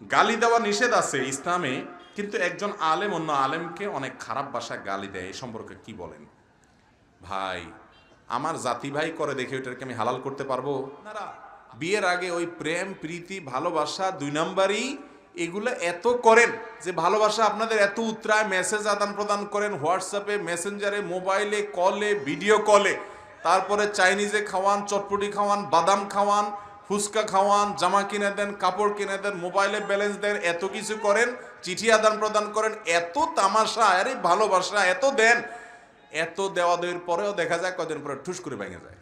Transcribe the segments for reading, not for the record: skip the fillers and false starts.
গালি দেওয়া নিষেধ আছে ইসলামে, কিন্তু একজন আলেম অন্য আলেমকে অনেক খারাপ ভাষায় গালি দেয়, এ সম্পর্কে কি বলেন? ভাই, আমার জাতি ভাই করে দেখে ওইটাকে আমি হালাল করতে পারবো? বিয়ের আগে ওই প্রেম প্রীতি ভালোবাসা 2 নাম্বারই এগুলো এত করেন যে ভালোবাসা আপনাদের এত উতরায়, মেসেজ আদান প্রদান করেন হোয়াটসঅ্যাপে, মেসেঞ্জারে, মোবাইলে, কলে, ভিডিও কলে, তারপরে চাইনিজে খাওয়ান, চটপটি খাওয়ান, বাদাম খাওয়ান, ফুচকা খাওয়ান, জামা কিনে দেন, কাপড় কিনে দেন, মোবাইলে ব্যালেন্স দেন, এত কিছু করেন, চিঠি আদান প্রদান করেন, এত তামাশা, আরে ভালোবাসা এত দেন, এত দেওয়া দেওয়ার পরেও দেখা যায় কদিন পরে ঠুস করে ভেঙে যায়।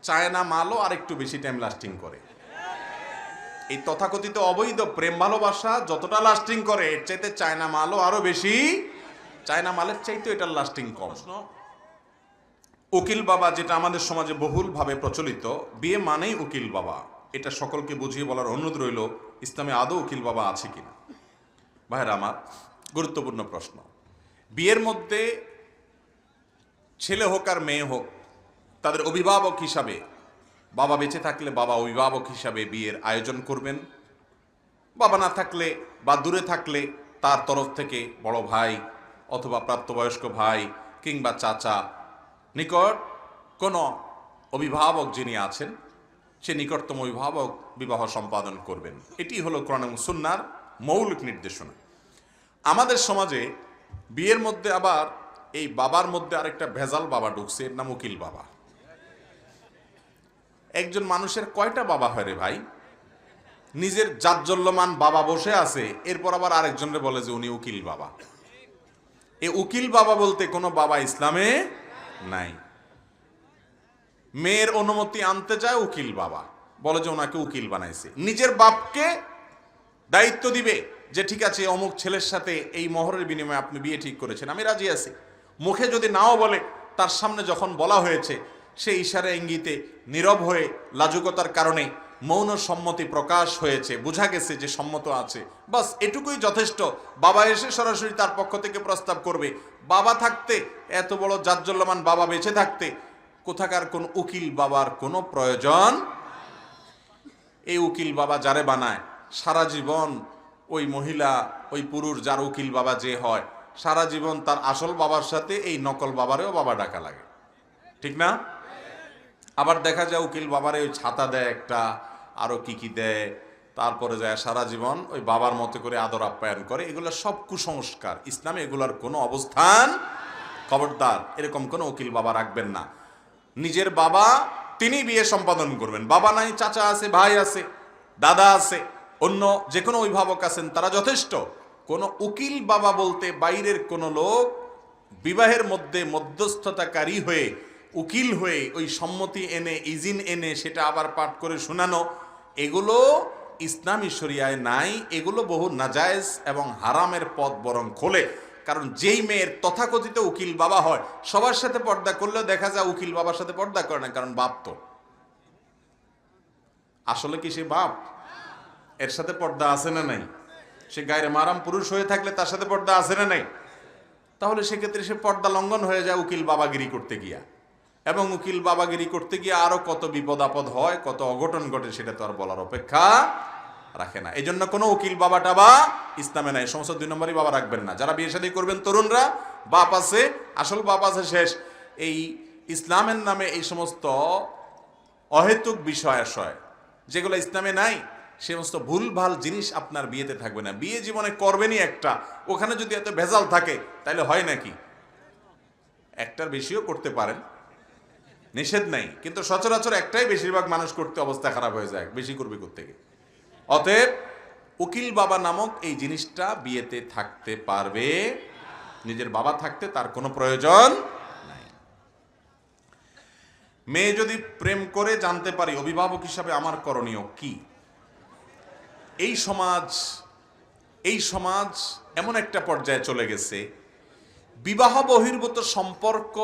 চায়না মালও আরেকটু বেশি টাইম লাস্টিং করে। এই তথাকথিত অবৈধ প্রেম ভালোবাসা যতটা লাস্টিং করে এর চাইতে চায়না মালও আরো বেশি, চায়না মালের চাইতে এটার লাস্টিং কম। উকিল বাবা, যেটা আমাদের সমাজে বহুল ভাবে প্রচলিত, বিয়ে মানেই উকিল বাবা, এটা সকলকে বুঝিয়ে বলার অনুরোধ রইল, ইসলামে আদৌ উকিল বাবা আছে কিনা। ভাইরা আমার, গুরুত্বপূর্ণ প্রশ্ন। বিয়ের মধ্যে ছেলে হোক আর মেয়ে হোক, তাদের অভিভাবক হিসাবে, বাবা বেঁচে থাকলে বাবা অভিভাবক হিসাবে বিয়ের আয়োজন করবেন, বাবা না থাকলে বা দূরে থাকলে তার তরফ থেকে বড় ভাই অথবা প্রাপ্তবয়স্ক ভাই কিংবা চাচা, নিকট কোনো অভিভাবক যিনি আছেন সে নিকটতম অভিভাবক বিবাহ সম্পাদন করবেন। এটি হলো কোরআন এবং সুন্নাহর মৌলিক নির্দেশনা। আমাদের সমাজে বিয়ের মধ্যে আবার এই বাবার মধ্যে আরেকটা ভেজাল বাবা ঢুকছে, এর নাম উকিল বাবা। একজন মানুষের কয়টা বাবা হয় রে ভাই? নিজের জাজ্জল্যমান বাবা বসে আছে, এরপর আবার আরেকজনরে বলে যে উনি উকিল বাবা। এ উকিল বাবা বলতে কোনো বাবা ইসলামে নাই। মেয়ের অনুমতি আনতে যায় উকিল বাবা, বলে যে ওনাকে উকিল বানাইছে। নিজের বাপকে দায়িত্ব দিবে যে ঠিক আছে অমুক ছেলের সাথে এই মোহরের বিনিময়ে আপনি বিয়ে ঠিক করেছেন, আমি রাজি আছি। মুখে যদি নাও বলে, তার সামনে যখন বলা হয়েছে সে ইশারা ইঙ্গিতে নীরব হয়ে লাজুকতার কারণে মৌন সম্মতি প্রকাশ হয়েছে, বোঝা গেছে যে সম্মত আছে, বাস এটুকুই যথেষ্ট। বাবা এসে সরাসরি তার পক্ষ থেকে প্রস্তাব করবে। বাবা থাকতে, এত বড় জাজ্জল্যমান বাবা বেঁচে থাকতে কোথাকার কোন উকিল বাবার কোনো প্রয়োজন। এই উকিল বাবা যারে বানায়, সারা জীবন ওই মহিলা, ওই পুরুষ যার উকিল বাবা যে হয়, সারা জীবন তার আসল বাবার সাথে এই নকল বাবারেও বাবা ডাকা লাগে, ঠিক না? আবার দেখা যায় উকিল বাবারে ওই ছাতা দেয় একটা, আরো কি কি দেয়, তারপরে যায় সারা জীবন ওই বাবার মতো করে আদর আপ্যায়ন করে। এগুলো সব কুসংস্কার, ইসলামে এগুলার কোনো অবস্থান। খবরদার, এরকম কোনো উকিল বাবা রাখবেন না। নিজের বাবা তিনি বিয়ে সম্পাদন করবেন। বাবা নাই, চাচা আছে, ভাই আছে, দাদা আছে, অন্য যে কোনো অভিভাবক আছেন, তারা যথেষ্ট। কোনো উকিল বাবা বলতে বাইরের কোনো লোক বিবাহের মধ্যে মধ্যস্থতাকারী হয়ে, উকিল হয়ে ওই সম্মতি এনে, ইজিন এনে সেটা আবার পাঠ করে শোনানো, এগুলো ইসলামী শরিয়ায় নাই। এগুলো বহু নাজায়েজ এবং হারামের পথ বরং খোলে। কারণ যেই মেয়ের তথাকথিত উকিল বাবা হয়, সবার সাথে পর্দা করলেও দেখা যায় উকিল বাবার সাথে পর্দা করে না, কারণ বাপ তো আসলে কি সে বাপ? এর সাথে পর্দা আছে না নাই? সে গায়ের মারাম পুরুষ হয়ে থাকলে তার সাথে পর্দা আছে না নাই? তাহলে সেক্ষেত্রে সে পর্দা লঙ্ঘন হয়ে যায় উকিল বাবাগিরি করতে গিয়া। এবং উকিল বাবাগিরি করতে গিয়ে আরো কত বিপদ আপদ হয়, কত অঘটন ঘটে, সেটা তো আর বলার অপেক্ষা রাখে না। এই জন্য কোনো উকিল বাবা টাবা ইসলামে নাই। সমস্ত 2 নম্বরই বাবা রাখবেন না। যারা বিয়ে শাদী করবেন তরুণরা, বাপ আছে, আসল বাপ আছে শেষ। এই ইসলামের নামে এই সমস্ত অহেতুক বিষয় আশয় যেগুলো ইসলামে নাই, সে সমস্ত ভুলভাল জিনিস আপনার বিয়েতে থাকবে না। বিয়ে জীবনে করবেনই একটা, ওখানে যদি এত ভেজাল থাকে তাহলে হয় নাকি? একটার বেশিও করতে পারেন, নিষেধ নাই, কিন্তু সচরাচর একটাই বেশিরভাগ মানুষ করতে অবস্থা খারাপ হয়ে যায়, বেশি করবে কোত্থেকে। অতএব উকিল বাবা নামক এই জিনিসটা বিয়েতে থাকতে পারবে, নিজের বাবা থাকতে তার কোনো প্রয়োজন নাই। মেয়ে যদি প্রেম করে জানতে পারি, অভিভাবক হিসাবে আমার করণীয় কি? এই সমাজ এমন একটা পর্যায়ে চলে গেছে, বিবাহ বহির্ভূত সম্পর্ক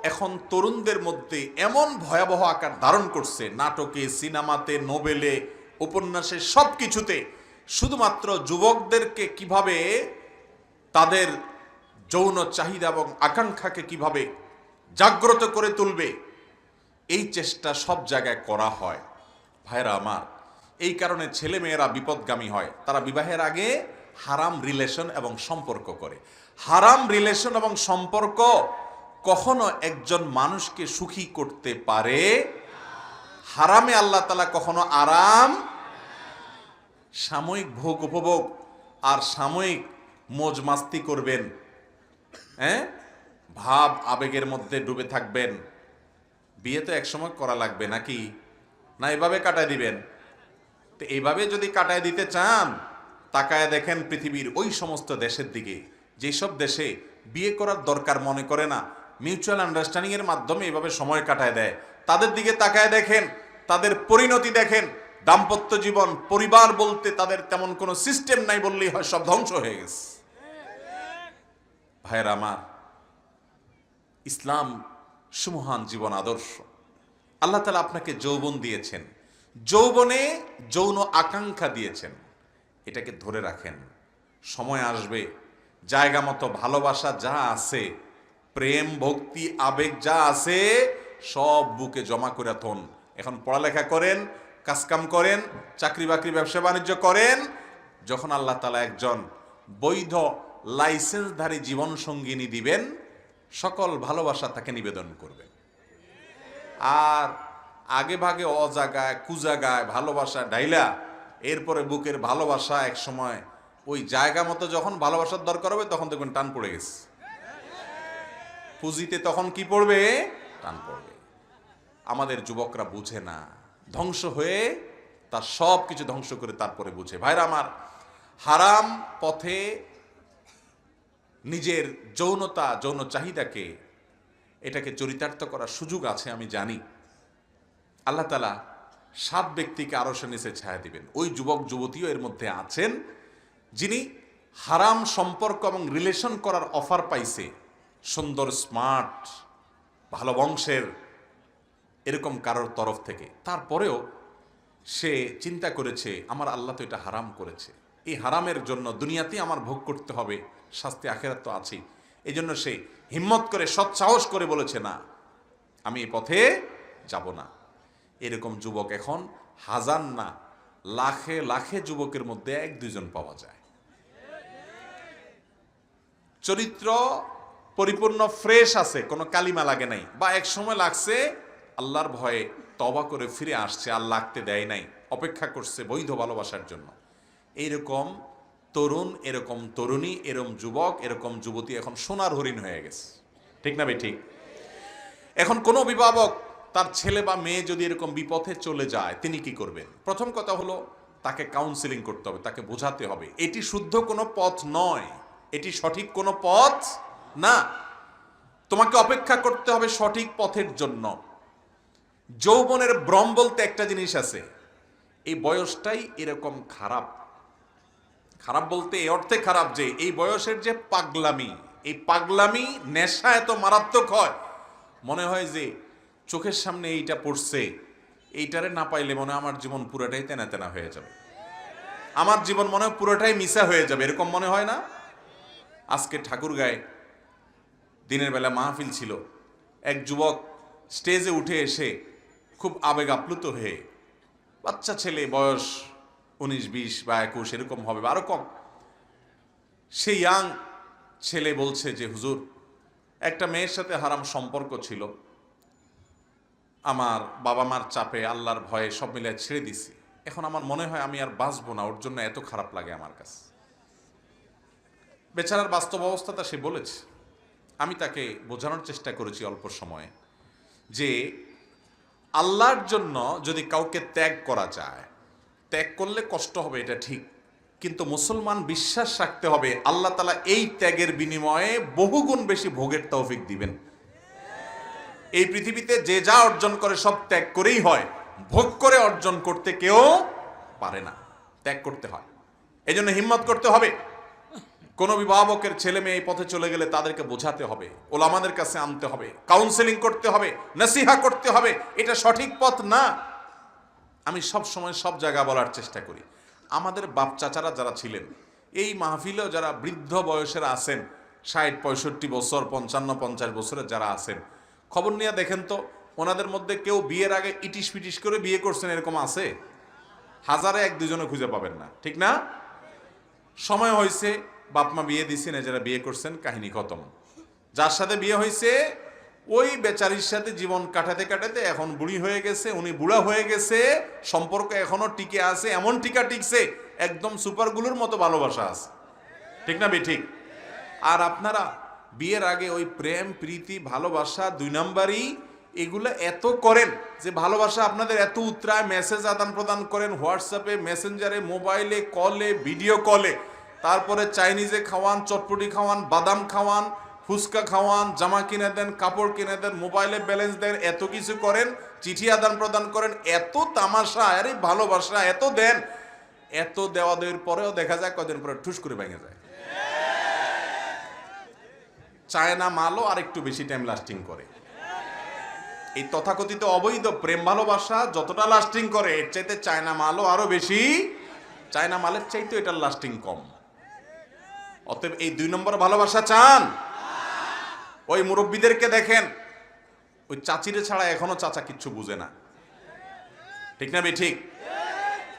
এখন তরুণদের মধ্যে এমন ভয়াবহ আকার ধারণ করছে, নাটকে, সিনেমাতে, নোবেলে, উপন্যাসে, সব কিছুতে শুধুমাত্র যুবকদেরকে কিভাবে তাদের যৌন চাহিদা এবং আকাঙ্ক্ষাকে কিভাবে জাগ্রত করে তুলবে, এই চেষ্টা সব জায়গায় করা হয়। ভাইরা আমার, এই কারণে ছেলে মেয়েরা বিপদগামী হয়। তারা বিবাহের আগে হারাম রিলেশন এবং সম্পর্ক করে। হারাম রিলেশন এবং সম্পর্ক কখনো একজন মানুষকে সুখী করতে পারে। হারামে আল্লাহ তাআলা কখনো আরাম, সাময়িক ভোগ উপভোগ আর সাময়িক মজ মাস্তি করবেন, হ্যাঁ, ভাব আবেগের মধ্যে ডুবে থাকবেন। বিয়ে তো একসময় করা লাগবে নাকি, না এভাবে কাটায় দিবেন? তো এইভাবে যদি কাটায় দিতে চান, তাকায় দেখেন পৃথিবীর ওই সমস্ত দেশের দিকে যেসব দেশে বিয়ে করার দরকার মনে করে না, মিউচুয়াল আন্ডারস্ট্যান্ডিং এর মাধ্যমে এইভাবে সময় কাটায় দেয়, তাদের দিকে তাকায় দেখেন, তাদের পরিণতি দেখেন। দাম্পত্য জীবন, পরিবার বলতে তাদের তেমন কোনো সিস্টেম নাই বললেই হয়, সব ধ্বংস হয়ে গেছে। ভাইয়েরা আমার, ইসলাম সুমহান জীবন আদর্শ। আল্লাহ তাআলা আপনাকে যৌবন দিয়েছেন, যৌবনে যৌন আকাঙ্ক্ষা দিয়েছেন, এটাকে ধরে রাখেন। সময় আসবে জায়গা মতো ভালোবাসা যা আছে, প্রেম ভক্তি আবেগ যা আছে, সব বুকে জমা করে থন। এখন পড়ালেখা করেন, কাজকাম করেন, চাকরি বাকরি ব্যবসা বাণিজ্য করেন। যখন আল্লাহ তাআলা একজন বৈধ লাইসেন্সধারী জীবন সঙ্গিনী দিবেন, সকল ভালোবাসা তাকে নিবেদন করবেন। আর আগে ভাগে অজাগায় কুজাগায় ভালোবাসা ডাইলা এরপরে বুকের ভালোবাসা এক সময় ওই জায়গা মতো যখন ভালোবাসার দরকার হবে তখন দেখবেন টান পড়ে গেছে। পুঁজিতে তখন কি পড়বে? টান পড়বে। আমাদের যুবকরা বুঝে না, ধ্বংস হয়ে তার সব কিছু ধ্বংস করে তারপরে বুঝে। ভাইরা আমার, হারাম পথে নিজের যৌনতা, যৌন চাহিদাকে, এটাকে চরিতার্থ করার সুযোগ আছে আমি জানি। আল্লাহ তাআলা 7 ব্যক্তিকে আরশের নিচে ছায়া দিবেন। ওই যুবক যুবতীও এর মধ্যে আছেন যিনি হারাম সম্পর্ক এবং রিলেশন করার অফার পাইছে, সুন্দর স্মার্ট ভালো বংশের এরকম কারোর তরফ থেকে। তারপরেও সে চিন্তা করেছে আমার আল্লাহ তো এটা হারাম করেছে, এই হারামের জন্য দুনিয়াতেই আমার ভোগ করতে হবে, শাস্তি আখেরাত তো আছেই। এই জন্য সে হিম্মত করে সৎসাহস করে বলেছে না, আমি এই পথে যাব না। এরকম যুবক এখন হাজার না লাখে লাখে যুবকের মধ্যে 1-2 জন পাওয়া যায়। চরিত্র পরিপূর্ণ ফ্রেশ আছে, কোনো কালিমা লাগে নাই, বা এক সময় লাগছে আল্লাহর ভয়ে তওবা করে ফিরে আসছে, আর লাগতে দেয় নাই, অপেক্ষা করছে বৈধ ভালোবাসার জন্য। এইরকম তরুণ, এরকম তরুণী, এরকম যুবক, এরকম যুবতী এখন সোনার হরিণ হয়ে গেছে। ঠিক না ঠিক? এখন কোনো অভিভাবক তার ছেলে বা মেয়ে যদি এরকম বিপথে চলে যায়, তিনি কি করবেন? প্রথম কথা হলো তাকে কাউন্সিলিং করতে হবে, তাকে বোঝাতে হবে এটি শুদ্ধ কোনো পথ নয়, এটি সঠিক কোনো পথ না। তোমাকে অপেক্ষা করতে হবে সঠিক পথের জন্য। যৌবনের ভ্রম বলতে একটা জিনিস আছে, এই বয়সটাই এরকম খারাপ। খারাপ বলতে এই অর্থে খারাপ যে এই বয়সের যে পাগলামি, এই পাগলামি নেশা এত মারাত্মক হয়, মনে হয় যে চোখের সামনে এইটা পড়ছে, এইটারে না পাইলে মনে হয় আমার জীবন পুরোটাই তেনা তেনা হয়ে যাবে, আমার জীবন মনে হয় পুরোটাই মিশা হয়ে যাবে, এরকম মনে হয় না? আজকে ঠাকুরগাঁয়ে দিনের বেলা মাহফিল ছিল, এক যুবক স্টেজে উঠে এসে খুব আবেগ আপ্লুত হয়ে, বাচ্চা ছেলে, বয়স 19-20 বা 21 এরকম হবে বা আরো কম, সে ইয়াং ছেলে বলছে যে হুজুর, একটা মেয়ের সাথে হারাম সম্পর্ক ছিল, আমার বাবা মার চাপে আল্লাহর ভয়ে সব মিলে ছেড়ে দিছি, এখন আমার মনে হয় আমি আর বাঁচবো না, ওর জন্য এত খারাপ লাগে আমার কাছে। বেচারার বাস্তব অবস্থাটা সে বলেছে। আমি তাকে বোঝানোর চেষ্টা করেছি অল্প সময়ে যে আল্লাহর জন্য যদি কাউকে ত্যাগ করা যায়, ত্যাগ করলে কষ্ট হবে এটা ঠিক, কিন্তু মুসলমান বিশ্বাস রাখতে হবে আল্লাহ তাআলা এই ত্যাগের বিনিময়ে বহুগুণ বেশি ভোগের তৌফিক দিবেন। এই পৃথিবীতে যে যা অর্জন করে সব ত্যাগ করেই হয়, ভোগ করে অর্জন করতে কেউ পারে না, ত্যাগ করতে হয়। এজন্য হিম্মত করতে হবে। কোন অভিভাবকের ছেলে মেয়ে এই পথে চলে গেলে তাদেরকে বোঝাতে হবে, ওলামাদের কাছে আনতে হবে, কাউন্সেলিং করতে হবে, নসিহা করতে হবে, এটা সঠিক পথ না। আমি সব সময় সব জায়গা বলার চেষ্টা করি, আমাদের বাপ চাচারা যারা ছিলেন, এই মাহফিলেও যারা বৃদ্ধ বয়সের আছেন, 60-65 বছর, 55-50 বছরের যারা আছেন, খবর নিয়ে দেখেন তো ওনাদের মধ্যে কেউ বিয়ের আগে ইটিস পিটিস করে বিয়ে করছেন এরকম আছে? হাজারে এক দুজনে খুঁজে পাবেন না, ঠিক না? সময় হয়েছে, বাপ মা বিয়ে দিচ্ছেন, যারা বিয়ে করছেন কাহিনী খতম। যার সাথে বিয়ে হয়েছে ওই বেচারির সাথে জীবন কাটাতে কাটাতে এখন বুড়ি হয়ে গেছে, উনি বুড়া হয়ে গেছে, সম্পর্ক এখনো টিকে আছে, এমন টিকা টিকছে একদম সুপারগুলোর মতো ভালোবাসা আছে, ঠিক না বে ঠিক? আর আপনারা বিয়ের আগে ওই প্রেম প্রীতি ভালোবাসা 2 নাম্বারই এগুলো এত করেন যে ভালোবাসা আপনাদের এত উতরায়, মেসেজ আদান প্রদান করেন হোয়াটসঅ্যাপে, মেসেঞ্জারে, মোবাইলে, কলে, ভিডিও কলে, তারপরে চাইনিজে খাওয়ান, চটপটি খাওয়ান, বাদাম খাওয়ান, ফুচকা খাওয়ান, জামা কিনে দেন, কাপড় কিনে দেন, মোবাইলে ব্যালেন্স দেন, এত কিছু করেন, চিঠি আদান প্রদান করেন, এত তামাশা, আরে ভালোবাসা এত দেন, এত দেওয়া দেওয়ার পরেও দেখা যায় কদিন পরে ঠুস করে ভেঙে যায়। চায়না মালও আর একটু বেশি টাইম লাস্টিং করে। এই তথাকথিত অবৈধ প্রেম ভালোবাসা যতটা লাস্টিং করে এর চাইতে চায়না মালও আরো বেশি, চায়না মালের চাইতে এটার লাস্টিং কম। অতএব এই 2 নম্বর ভালোবাসা চান? ওই মুরব্বীদেরকে দেখেন, ওই চাচিরে ছাড়া এখনো চাচা কিচ্ছু বুঝে না, ঠিক না বে ঠিক?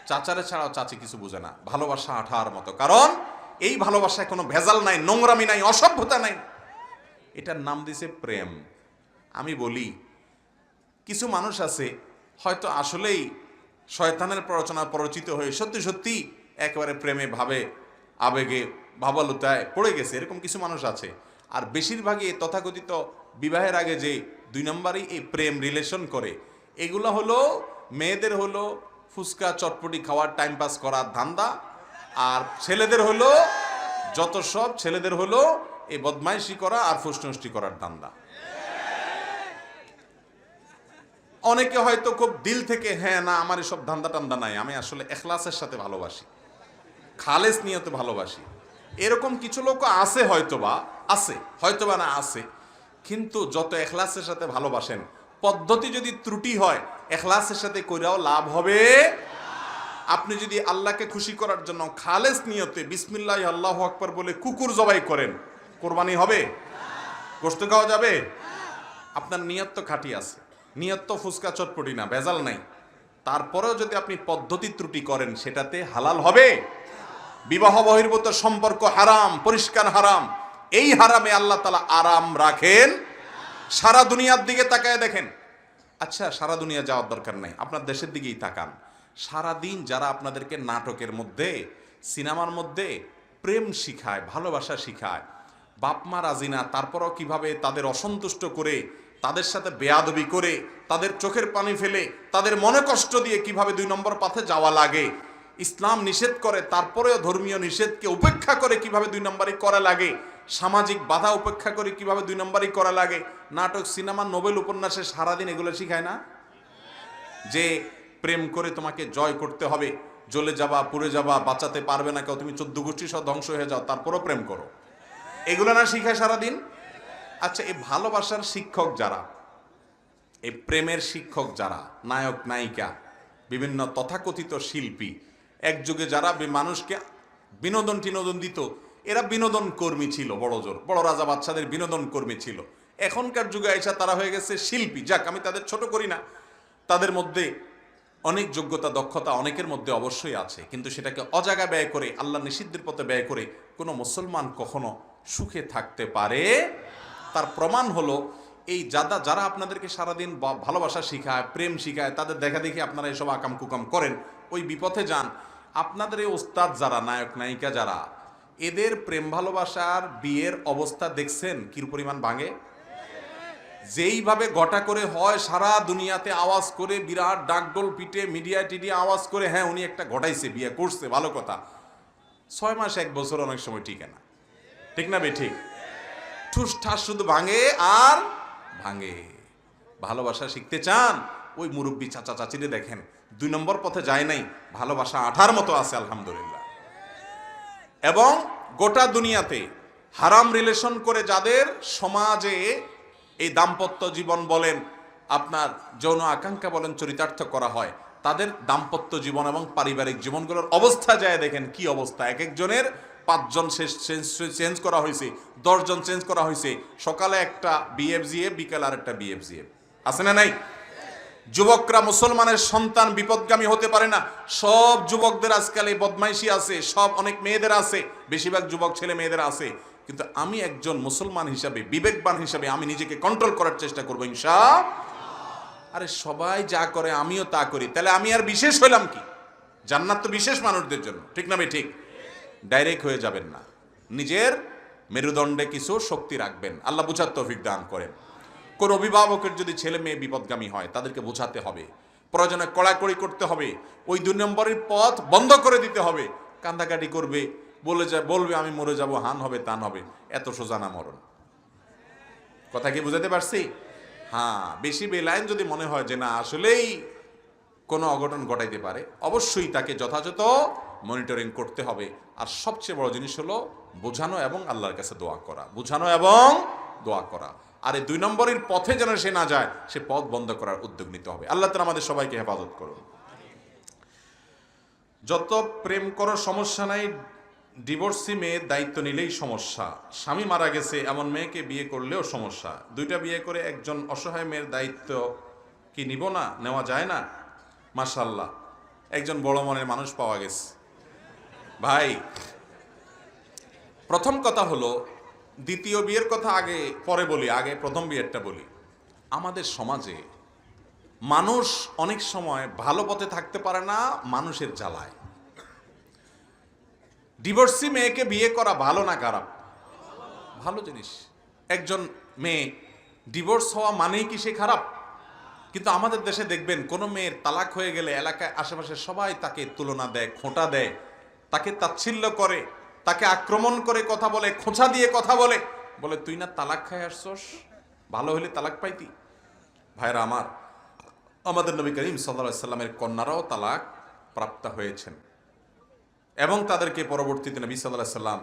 চাচারে ছাড়াও চাচি কিছু বুঝে না। ভালোবাসা আঠার মতো, কারণ এই ভালোবাসায় কোনো ভেজাল নাই, নোংরামি নাই, অসভ্যতা নাই, এটার নাম দিছে প্রেম। আমি বলি কিছু মানুষ আছে হয়তো আসলেই শয়তানের প্ররোচনা পরিচিত হয়ে সত্যি সত্যি একেবারে প্রেমে ভাবে, আবেগে ভাবালুতায় পড়ে গেছে, এরকম কিছু মানুষ আছে। আর বেশিরভাগই তথাকথিত বিবাহের আগে যে 2 নম্বরই এই প্রেম রিলেশন করে, এগুলো হলো মেয়েদের হলো ফুচকা চটপটি খাওয়ার, টাইম পাস করার ধান্দা, আর ছেলেদের হলো যত সব ছেলেদের হলো এই বদমাইশি করা আর ফুসনষ্টি করার ধান্দা। অনেকে হয়তো খুব দিল থেকে, হ্যাঁ না আমার এসব ধান্দা টান্দা নাই, আমি আসলে এখলাসের সাথে ভালোবাসি, খালেস নিয়তে ভালোবাসি, এরকম কিছু লোক আছে, হয়তোবা আছে, হয়তোবা না আছে। কিন্তু যত এখলাসের সাথে ভালোবাসেন, পদ্ধতি যদি ত্রুটি হয় এখলাসের সাথে কইরাও লাভ হবে। আপনি যদি আল্লাহকে খুশি করার জন্য খালেস নিয়তে বিসমিল্লাহ আল্লাহু আকবার বলে কুকুর জবাই করেন, কোরবানি হবে? গোশত খাওয়া যাবে? আপনার নিয়ত তো খাঁটি আছে, নিয়ত তো ফুচকা চটপটি না, ভেজাল নাই। তারপরেও যদি আপনি পদ্ধতি ত্রুটি করেন সেটাতে হালাল হবে? বিবাহ বহির্ভূত সম্পর্ক হারাম, পরিষ্কার হারাম। এই হারামে আল্লাহ তাআলা আরাম রাখেন। সারা দুনিয়ার দিকে তাকায় দেখেন। আচ্ছা, সারা দুনিয়া যাওয়ার দরকার নাই, আপনার দেশের দিকেই তাকান। সারাদিন যারা আপনাদেরকে নাটকের মধ্যে, সিনেমার মধ্যে প্রেম শিখায়, ভালোবাসা শিখায়, বাপ মা রাজি না, তারপরও কিভাবে তাদের অসন্তুষ্ট করে, তাদের সাথে বেয়াদবি করে, তাদের চোখের পানি ফেলে, তাদের মনে কষ্ট দিয়ে কিভাবে 2 নম্বর পথে যাওয়া লাগে, ইসলাম নিষেধ করে তারপরেও ধর্মীয় নিষেধকে উপেক্ষা করে কিভাবে 2 নম্বরই করা লাগে, সামাজিক বাধা উপেক্ষা করে কিভাবে 2 নম্বরই করা লাগে, নাটক, সিনেমা, নোবেল উপন্যাসে সারাদিন এগুলো শিখায় না? যে প্রেম করে তোমাকে জয় করতে হবে, জ্বলে যাবা, পুড়ে যাবা, বাঁচাতে পারবে না কেউ, তুমি 14 গোষ্ঠী সহ ধ্বংস হয়ে যাও, তারপরও প্রেম করো, এগুলো না শিখায় সারাদিন? আচ্ছা, এই ভালোবাসার শিক্ষক যারা, এই প্রেমের শিক্ষক যারা, নায়ক নায়িকা, বিভিন্ন তথাকথিত শিল্পী, এক যুগে যারা মানুষকে বিনোদন টিনোদন দিত, এরা বিনোদন কর্মী ছিল, বড় জোর বড় রাজা বাচ্চাদের বিনোদন কর্মী ছিল। এখনকার যুগে আইসা তারা হয়ে গেছে শিল্পী। যাক, আমি তাদের ছোট করি না, তাদের মধ্যে অনেক যোগ্যতা দক্ষতা অনেকের মধ্যে অবশ্যই আছে, কিন্তু সেটাকে অজাগা ব্যয় করে, আল্লাহ নিষিদ্ধের পথে ব্যয় করে কোনো মুসলমান কখনো সুখে থাকতে পারে? তার প্রমাণ হলো এই যারা আপনাদেরকে সারাদিন ভালোবাসা শিখায়, প্রেম শিখায়, তাদের দেখা দেখি আপনারা এসব আকাম কুকাম করেন, ওই বিপথে যান। আপনাদের এই ওস্তাদ যারা, নায়ক নায়িকা যারা, এদের প্রেম ভালোবাসার বিয়ের অবস্থা দেখছেন কি পরিমাণ ভাঙে? যেইভাবে গটা করে হয়, সারা দুনিয়াতে আওয়াজ করে, বিরাট ডাকডোল পিটে, মিডিয়া টিডিয়া আওয়াজ করে, হ্যাঁ উনি একটা ঘটাইছে, বিয়ে করছে, ভালো কথা। 6 মাস 1 বছর অনেক সময় টিকে না, ঠিক না বে ঠিক? ঠুস ঠাস শুধু ভাঙে আর ভাঙে। ভালোবাসা শিখতে চান? ওই মুরব্বী চাচা চাচিরে দেখেন, 2 নম্বর পথে যায় নাই, ভালোবাসা আঠার মতো আছে, আলহামদুলিল্লাহ। এবং গোটা দুনিয়াতে হারাম রিলেশন করে যাদের সমাজে এই দাম্পত্য জীবন বলেন, আপনার যৌন আকাঙ্ক্ষা বলেন, চরিতার্থ করা হয়, তাদের দাম্পত্য জীবন এবং পারিবারিক জীবনগুলোর অবস্থা যায় দেখেন কি অবস্থা। এক একজনের 5 জন চেঞ্জ করা হয়েছে, 10 জন চেঞ্জ করা হয়েছে। সকালে একটা বিএফজিএ, বিকালে আর একটা বিএফজিএ, আছে না নাই? যুবকরা, মুসলমানের সন্তান বিপদগামী হতে পারে না। সব যুবকদের আজকাল এই বদমাইশি আছে, সব অনেক মেয়েদের আছে, বেশিরভাগ যুবক ছেলে মেয়েদের আছে। কিন্তু আমি একজন মুসলমান হিসাবে, বিবেকবান হিসাবে আমি নিজেকে কন্ট্রোল করার চেষ্টা করবো ইনশাআল্লাহ। আরে সবাই যা করে আমিও তা করি, তাহলে আমি আর বিশেষ হইলাম কি? জান্নাত তো বিশেষ মানুষদের জন্য, ঠিক না? ঠিক। ডাইরেক্ট হয়ে যাবেন না, নিজের মেরুদণ্ডে কিছু শক্তি রাখবেন। আল্লাহ বুঝার তৌফিক দান করেন। কোন অভিভাবকের যদি ছেলে মেয়ে বিপদগামী হয় তাদেরকে বোঝাতে হবে, প্রয়োজনে কড়াকড়ি করতে হবে, ওই 2 নম্বরের পথ বন্ধ করে দিতে হবে। কান্দাকাটি করবে, বলবে আমি মরে যাব, হান হবে তান হবে, এত সোজা না মরণ। কথা কি বুঝাতে পারছি? হ্যাঁ, বেশি বেলাইন যদি মনে হয় যে না আসলেই কোনো অঘটন ঘটাইতে পারে, অবশ্যই তাকে যথাযথ মনিটরিং করতে হবে। আর সবচেয়ে বড় জিনিস হলো বোঝানো এবং আল্লাহর কাছে দোয়া করা, বোঝানো এবং দোয়া করা। আর এই 2 নম্বরের পথে যেন সে না যায়, সে পথ বন্ধ করার উদ্যোগ নিতে হবে। আল্লাহ তাআলা আমাদের সবাইকে হেফাজত করুন। যত প্রেম করো সমস্যা নাই, ডিভোর্সি মেয়ের দায়িত্ব নিলেই সমস্যা। স্বামী মারা গেছে এমন মেয়েকে বিয়ে করলেও সমস্যা। 2টা বিয়ে করে একজন অসহায় মেয়ের দায়িত্ব কি নিব না? নেওয়া যায় না? মাশাআল্লাহ, একজন বড় মনের মানুষ পাওয়া গেছে। ভাই, প্রথম কথা হলো, দ্বিতীয় বিয়ের কথা আগে পরে বলি, আগে প্রথম বিয়েরটা বলি। আমাদের সমাজে মানুষ অনেক সময় ভালো পথে থাকতে পারে না মানুষের জ্বালায়। ডিভোর্সি মেয়েকে বিয়ে করা ভালো না খারাপ? ভালো জিনিস। একজন মেয়ে ডিভোর্স হওয়া মানেই কি সে খারাপ? কিন্তু আমাদের দেশে দেখবেন কোনো মেয়ের তালাক হয়ে গেলে এলাকায় আশেপাশে সবাই তাকে তুলনা দেয়, খোঁটা দেয়, তাকে তাচ্ছিল্য করে, তাকে আক্রমণ করে কথা বলে, খোঁচা দিয়ে কথা বলে, বলে তুই না তালাক খায় আসছস, ভালো হলে তালাক পাইতি। ভাইরা আমার, আমাদের নবী করিম সাল্লাল্লাহু আলাইহি সাল্লামের কন্যারাও তালাক প্রাপ্ত হয়েছেন এবং তাদেরকে পরবর্তীতে নবী সাল্লাল্লাহু আলাইহি সাল্লাম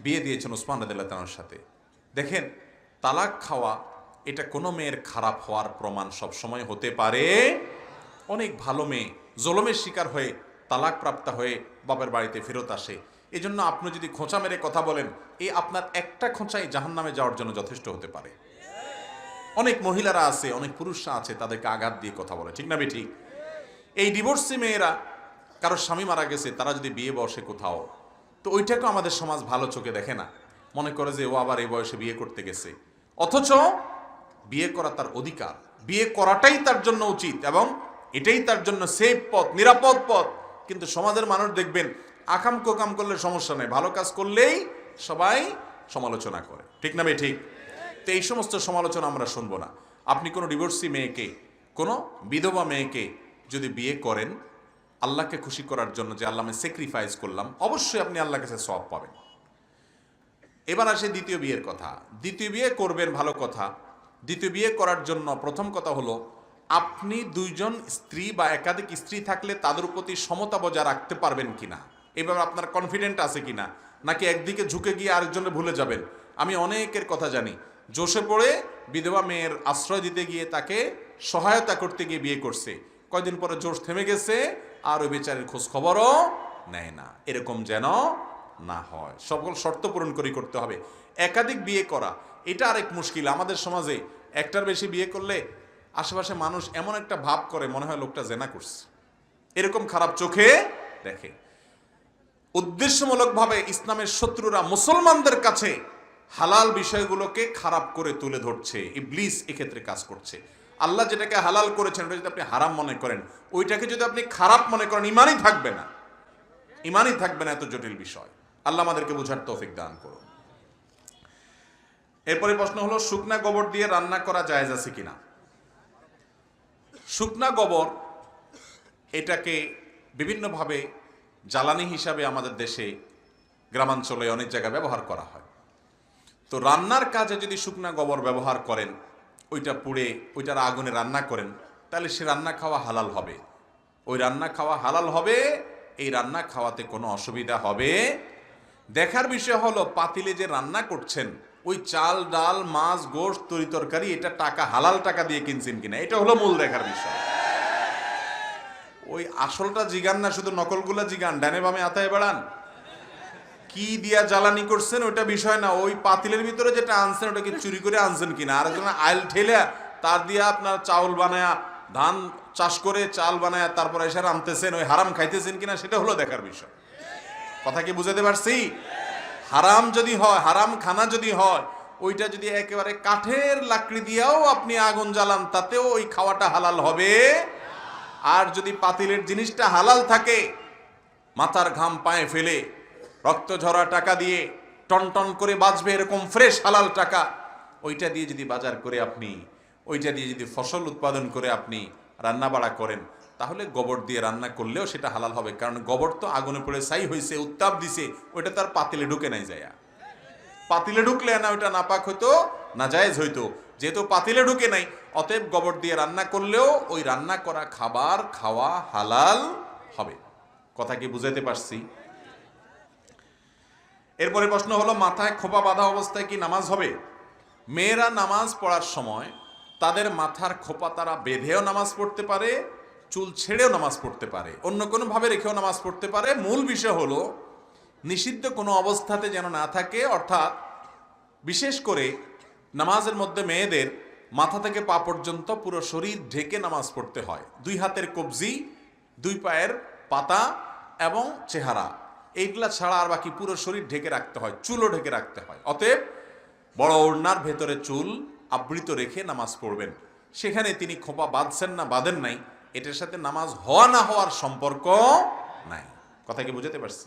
বিয়ে দিয়েছেন ওসমান রাদিয়াল্লাহু তাআলার সাথে। দেখেন, তালাক খাওয়া এটা কোনো মেয়ের খারাপ হওয়ার প্রমাণ সব সময় হতে পারে। অনেক ভালো মেয়ে জুলুমের শিকার হয়ে তালাক প্রাপ্ত হয়ে বাবার বাড়িতে ফেরত আসে। এই জন্য আপনি যদি খোঁচা মেরে কথা বলেন, এই আপনার একটা খোঁচাই জাহান্নামে যাওয়ার জন্য যথেষ্ট হতে পারে। অনেক মহিলারা আছে, অনেক পুরুষরা আছে, তাদেরকে আঘাত দিয়ে কথা বলে, ঠিক না ঠিক? এই ডিভোর্সি মেয়েরা, কারো স্বামী মারা গেছে, তারা যদি বিয়ে বসে কোথাও, তো ওইটাকে আমাদের সমাজ ভালো চোখে দেখে না, মনে করে যে ও আবার এই বয়সে বিয়ে করতে গেছে। অথচ বিয়ে করা তার অধিকার, বিয়ে করাটাই তার জন্য উচিত এবং এটাই তার জন্য সেফ পথ, নিরাপদ পথ। কিন্তু সমাজের মানুষ দেখবেন আকাম কোকাম করলে সমস্যা নেই, ভালো কাজ করলেই সবাই সমালোচনা করে, ঠিক না ঠিক? তো এই সমস্ত সমালোচনা আমরা শুনবো না। আপনি কোনো ডিভোর্সি মেয়েকে, কোনো বিধবা মেয়েকে যদি বিয়ে করেন আল্লাহকে খুশি করার জন্য, যে আল্লাহ আমি স্যাক্রিফাইস করলাম, অবশ্যই আপনি আল্লাহর কাছে সওয়াব পাবেন। এবার আসে দ্বিতীয় বিয়ের কথা। দ্বিতীয় বিয়ে করবেন, ভালো কথা। দ্বিতীয় বিয়ে করার জন্য প্রথম কথা হলো, আপনি 2জন স্ত্রী বা একাধিক স্ত্রী থাকলে তাদের প্রতি সমতা বজায় রাখতে পারবেন কিনা, এবার আপনার কনফিডেন্ট আছে কিনা, নাকি একদিকে ঝুঁকে গিয়ে আরেকজনের ভুলে যাবেন। আমি অনেকের কথা জানি, জোশে পড়ে বিধবা মেয়ের আশ্রয় দিতে গিয়ে, তাকে সহায়তা করতে গিয়ে বিয়ে করছে, কয়দিন পরে জোশ থেমে গেছে, আর ওই বেচারের খোঁজ খবরও নেয় না। এরকম যেন না হয়, সকল শর্ত পূরণ করে করতে হবে। একাধিক বিয়ে করা এটা আরেক মুশকিল। আমাদের সমাজে একটার বেশি বিয়ে করলে আশেপাশে মানুষ এমন একটা ভাব করে, মনে হয় লোকটা জেনা করছে, এরকম খারাপ চোখে দেখে। উদ্দেশ্যমূলকভাবে ইসলামের শত্রুরা মুসলমানদের কাছে হালাল বিষয়গুলোকে খারাপ করে তুলে ধরছে। ইবলিস এক্ষেত্রে কাজ করছে। আল্লাহ যেটাকে হালাল করেছেন ওটা যদি আপনি হারাম মনে করেন, ওইটাকে যদি আপনি খারাপ মনে করেন, ইমানই থাকবে না, ইমানই থাকবে না। এত জটিল বিষয়। আল্লাহ আমাদেরকে বোঝার তৌফিক দান করুন। এরপরে প্রশ্ন হলো, শুকনা গোবর দিয়ে রান্না করা জায়েজ আছে কিনা? শুকনা গোবর এটাকে বিভিন্নভাবে জ্বালানি হিসাবে আমাদের দেশে গ্রামাঞ্চলে অনেক জায়গায় ব্যবহার করা হয়। তো রান্নার কাজে যদি শুকনা গোবর ব্যবহার করেন, ওইটা পুড়ে ওইটার আগুনে রান্না করেন, তাহলে সে রান্না খাওয়া হালাল হবে। ওই রান্না খাওয়া হালাল হবে, এই রান্না খাওয়াতে কোনো অসুবিধা হবে। দেখার বিষয় হলো, পাতিলে যে রান্না করছেন ওই চাল ডাল মাছ গোশত তরি তরকারি, এটা টাকা হালাল টাকা দিয়ে কিনছেন কিনা, এটা হলো মূল দেখার বিষয়। ওই আসলটা জিগান না, শুধু নকলগুলা জিগান, ডানে বামে আতায় বেড়ান, কি দিয়া জ্বালানি করছেন ওইটা বিষয় না। ওই পাতিলের ভিতরে যেটা আনছেন ওটা কি চুরি করে আনছেন কিনা, আর একজন আইল ঠেলে তার দিয়া আপনার চাউল বানায়া ধান চাষ করে চাল বানায় তারপরে এসে রাঁধতেছেন, ওই হারাম খাইতেছেন কিনা সেটা হলো দেখার বিষয়। কথা কি বুঝাতে পারছি? হারাম যদি হয়, হারাম খানা যদি হয়, ওইটা যদি একেবারে কাঠের লাকড়ি দিয়েও আপনি আগুন জ্বালান, তাতেও ওই খাওয়াটা হালাল হবে। আর যদি পাতিলের জিনিসটা হালাল থাকে, মাথার ঘাম পায়ে ফেলে রক্ত ঝরা টাকা দিয়ে টন টন করে বাঁচবে এরকম ফ্রেশ হালাল টাকা, ওইটা দিয়ে যদি বাজার করে আপনি, ওইটা দিয়ে যদি ফসল উৎপাদন করে আপনি রান্না বাড়া করেন, তাহলে গোবর দিয়ে রান্না করলেও সেটা হালাল হবে। কারণ গোবর তো আগুনে পড়ে ছাই হয়েছে, উত্তাপ দিছে, ওইটা তার পাতিলে ঢুকে নাই যায়। পাতিলে ঢুকলে না ওইটা নাপাক হইতো, নাজায়েজ হইতো। যেহেতু পাতিলে ঢুকে নাই, অতএব গোবর দিয়ে রান্না করলেও ওই রান্না করা খাবার খাওয়া হালাল হবে। কথা কি বুঝাইতে পারছি? এরপরে প্রশ্ন হলো, মাথায় খোপা বাঁধা অবস্থায় কি নামাজ হবে? মেয়েরা নামাজ পড়ার সময় তাদের মাথার খোপা তারা বেঁধেও নামাজ পড়তে পারে, চুল ছেড়েও নামাজ পড়তে পারে, অন্য কোনো ভাবে রেখেও নামাজ পড়তে পারে। মূল বিষয় হলো নিষিদ্ধ কোনো অবস্থাতে যেন না থাকে। অর্থাৎ বিশেষ করে নামাজের মধ্যে মেয়েদের মাথা থেকে পা পর্যন্ত পুরো শরীর ঢেকে নামাজ পড়তে হয়। 2 হাতের কবজি, 2 পায়ের পাতা এবং চেহারা, এইগুলা ছাড়া আর বাকি পুরো শরীর ঢেকে রাখতে হয়, চুলও ঢেকে রাখতে হয়। অতএব বড় ওড়নার ভেতরে চুল আবৃত রেখে নামাজ পড়বেন। সেখানে তিনি খোপা বাঁধছেন না বাঁধেন নাই, এটার সাথে নামাজ হওয়া না হওয়ার সম্পর্ক নাই। কথা কি বুঝাতে পারছি?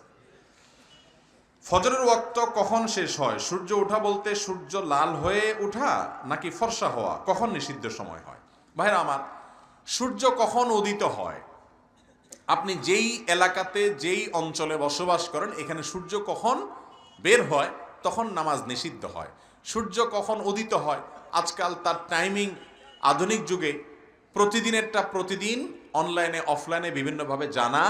ফজরের ওয়াক্ত কখন শেষ হয়? সূর্য ওঠা বলতে সূর্য লাল হয়ে ওঠা নাকি ফর্সা হওয়া? কখন নিষিদ্ধ সময় হয়? ভাইরা আমার, সূর্য কখন উদিত হয়, আপনি যেই এলাকাতে যেই অঞ্চলে বসবাস করেন, এখানে সূর্য কখন বের হয় তখন নামাজ নিষিদ্ধ হয়। সূর্য কখন উদিত হয় আজকাল তার টাইমিং আধুনিক যুগে প্রতিদিনেরটা প্রতিদিন অনলাইনে অফলাইনে বিভিন্নভাবে জানা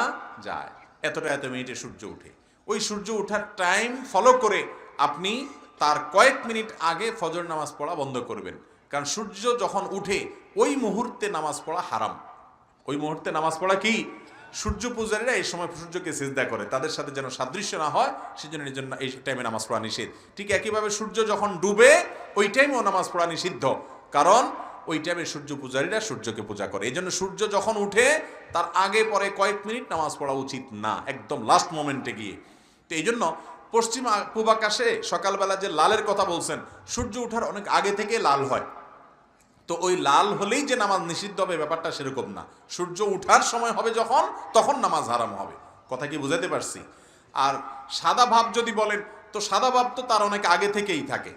যায়। এতটা এত মিনিটে সূর্য উঠে, ওই সূর্য ওঠার টাইম ফলো করে আপনি তার কয়েক মিনিট আগে ফজর নামাজ পড়া বন্ধ করবেন। কারণ সূর্য যখন উঠে ওই মুহূর্তে নামাজ পড়া হারাম। ওই মুহূর্তে নামাজ পড়া কি? সূর্য পূজারীরা এই সময় সূর্যকে সিজদা করে, তাদের সাথে যেন সাদৃশ্য না হয় সেজন্য এই টাইমে নামাজ পড়া নিষেধ। ঠিক একইভাবে সূর্য যখন ডুবে ওই টাইমেও নামাজ পড়া নিষিদ্ধ, কারণ ওই টাইমে সূর্য পূজারীরা সূর্যকে পূজা করে। এই জন্য সূর্য যখন উঠে তার আগে পরে কয়েক মিনিট নামাজ পড়া উচিত না, একদম লাস্ট মোমেন্টে গিয়ে। তো এই জন্য পশ্চিম পূব আকাশে সকালবেলা যে লালের কথা বলছেন, সূর্য ওঠার অনেক আগে থেকে লাল হয়। তো ওই লাল হলেই যে নামাজ নিষিদ্ধ হবে ব্যাপারটা সেরকম না। সূর্য উঠার সময় হবে যখন, তখন নামাজ হারাম হবে। কথা কি বুঝাতে পারছি? আর সাদা ভাব যদি বলেন, তো সাদা ভাব তো তার অনেক আগে থেকেই থাকে।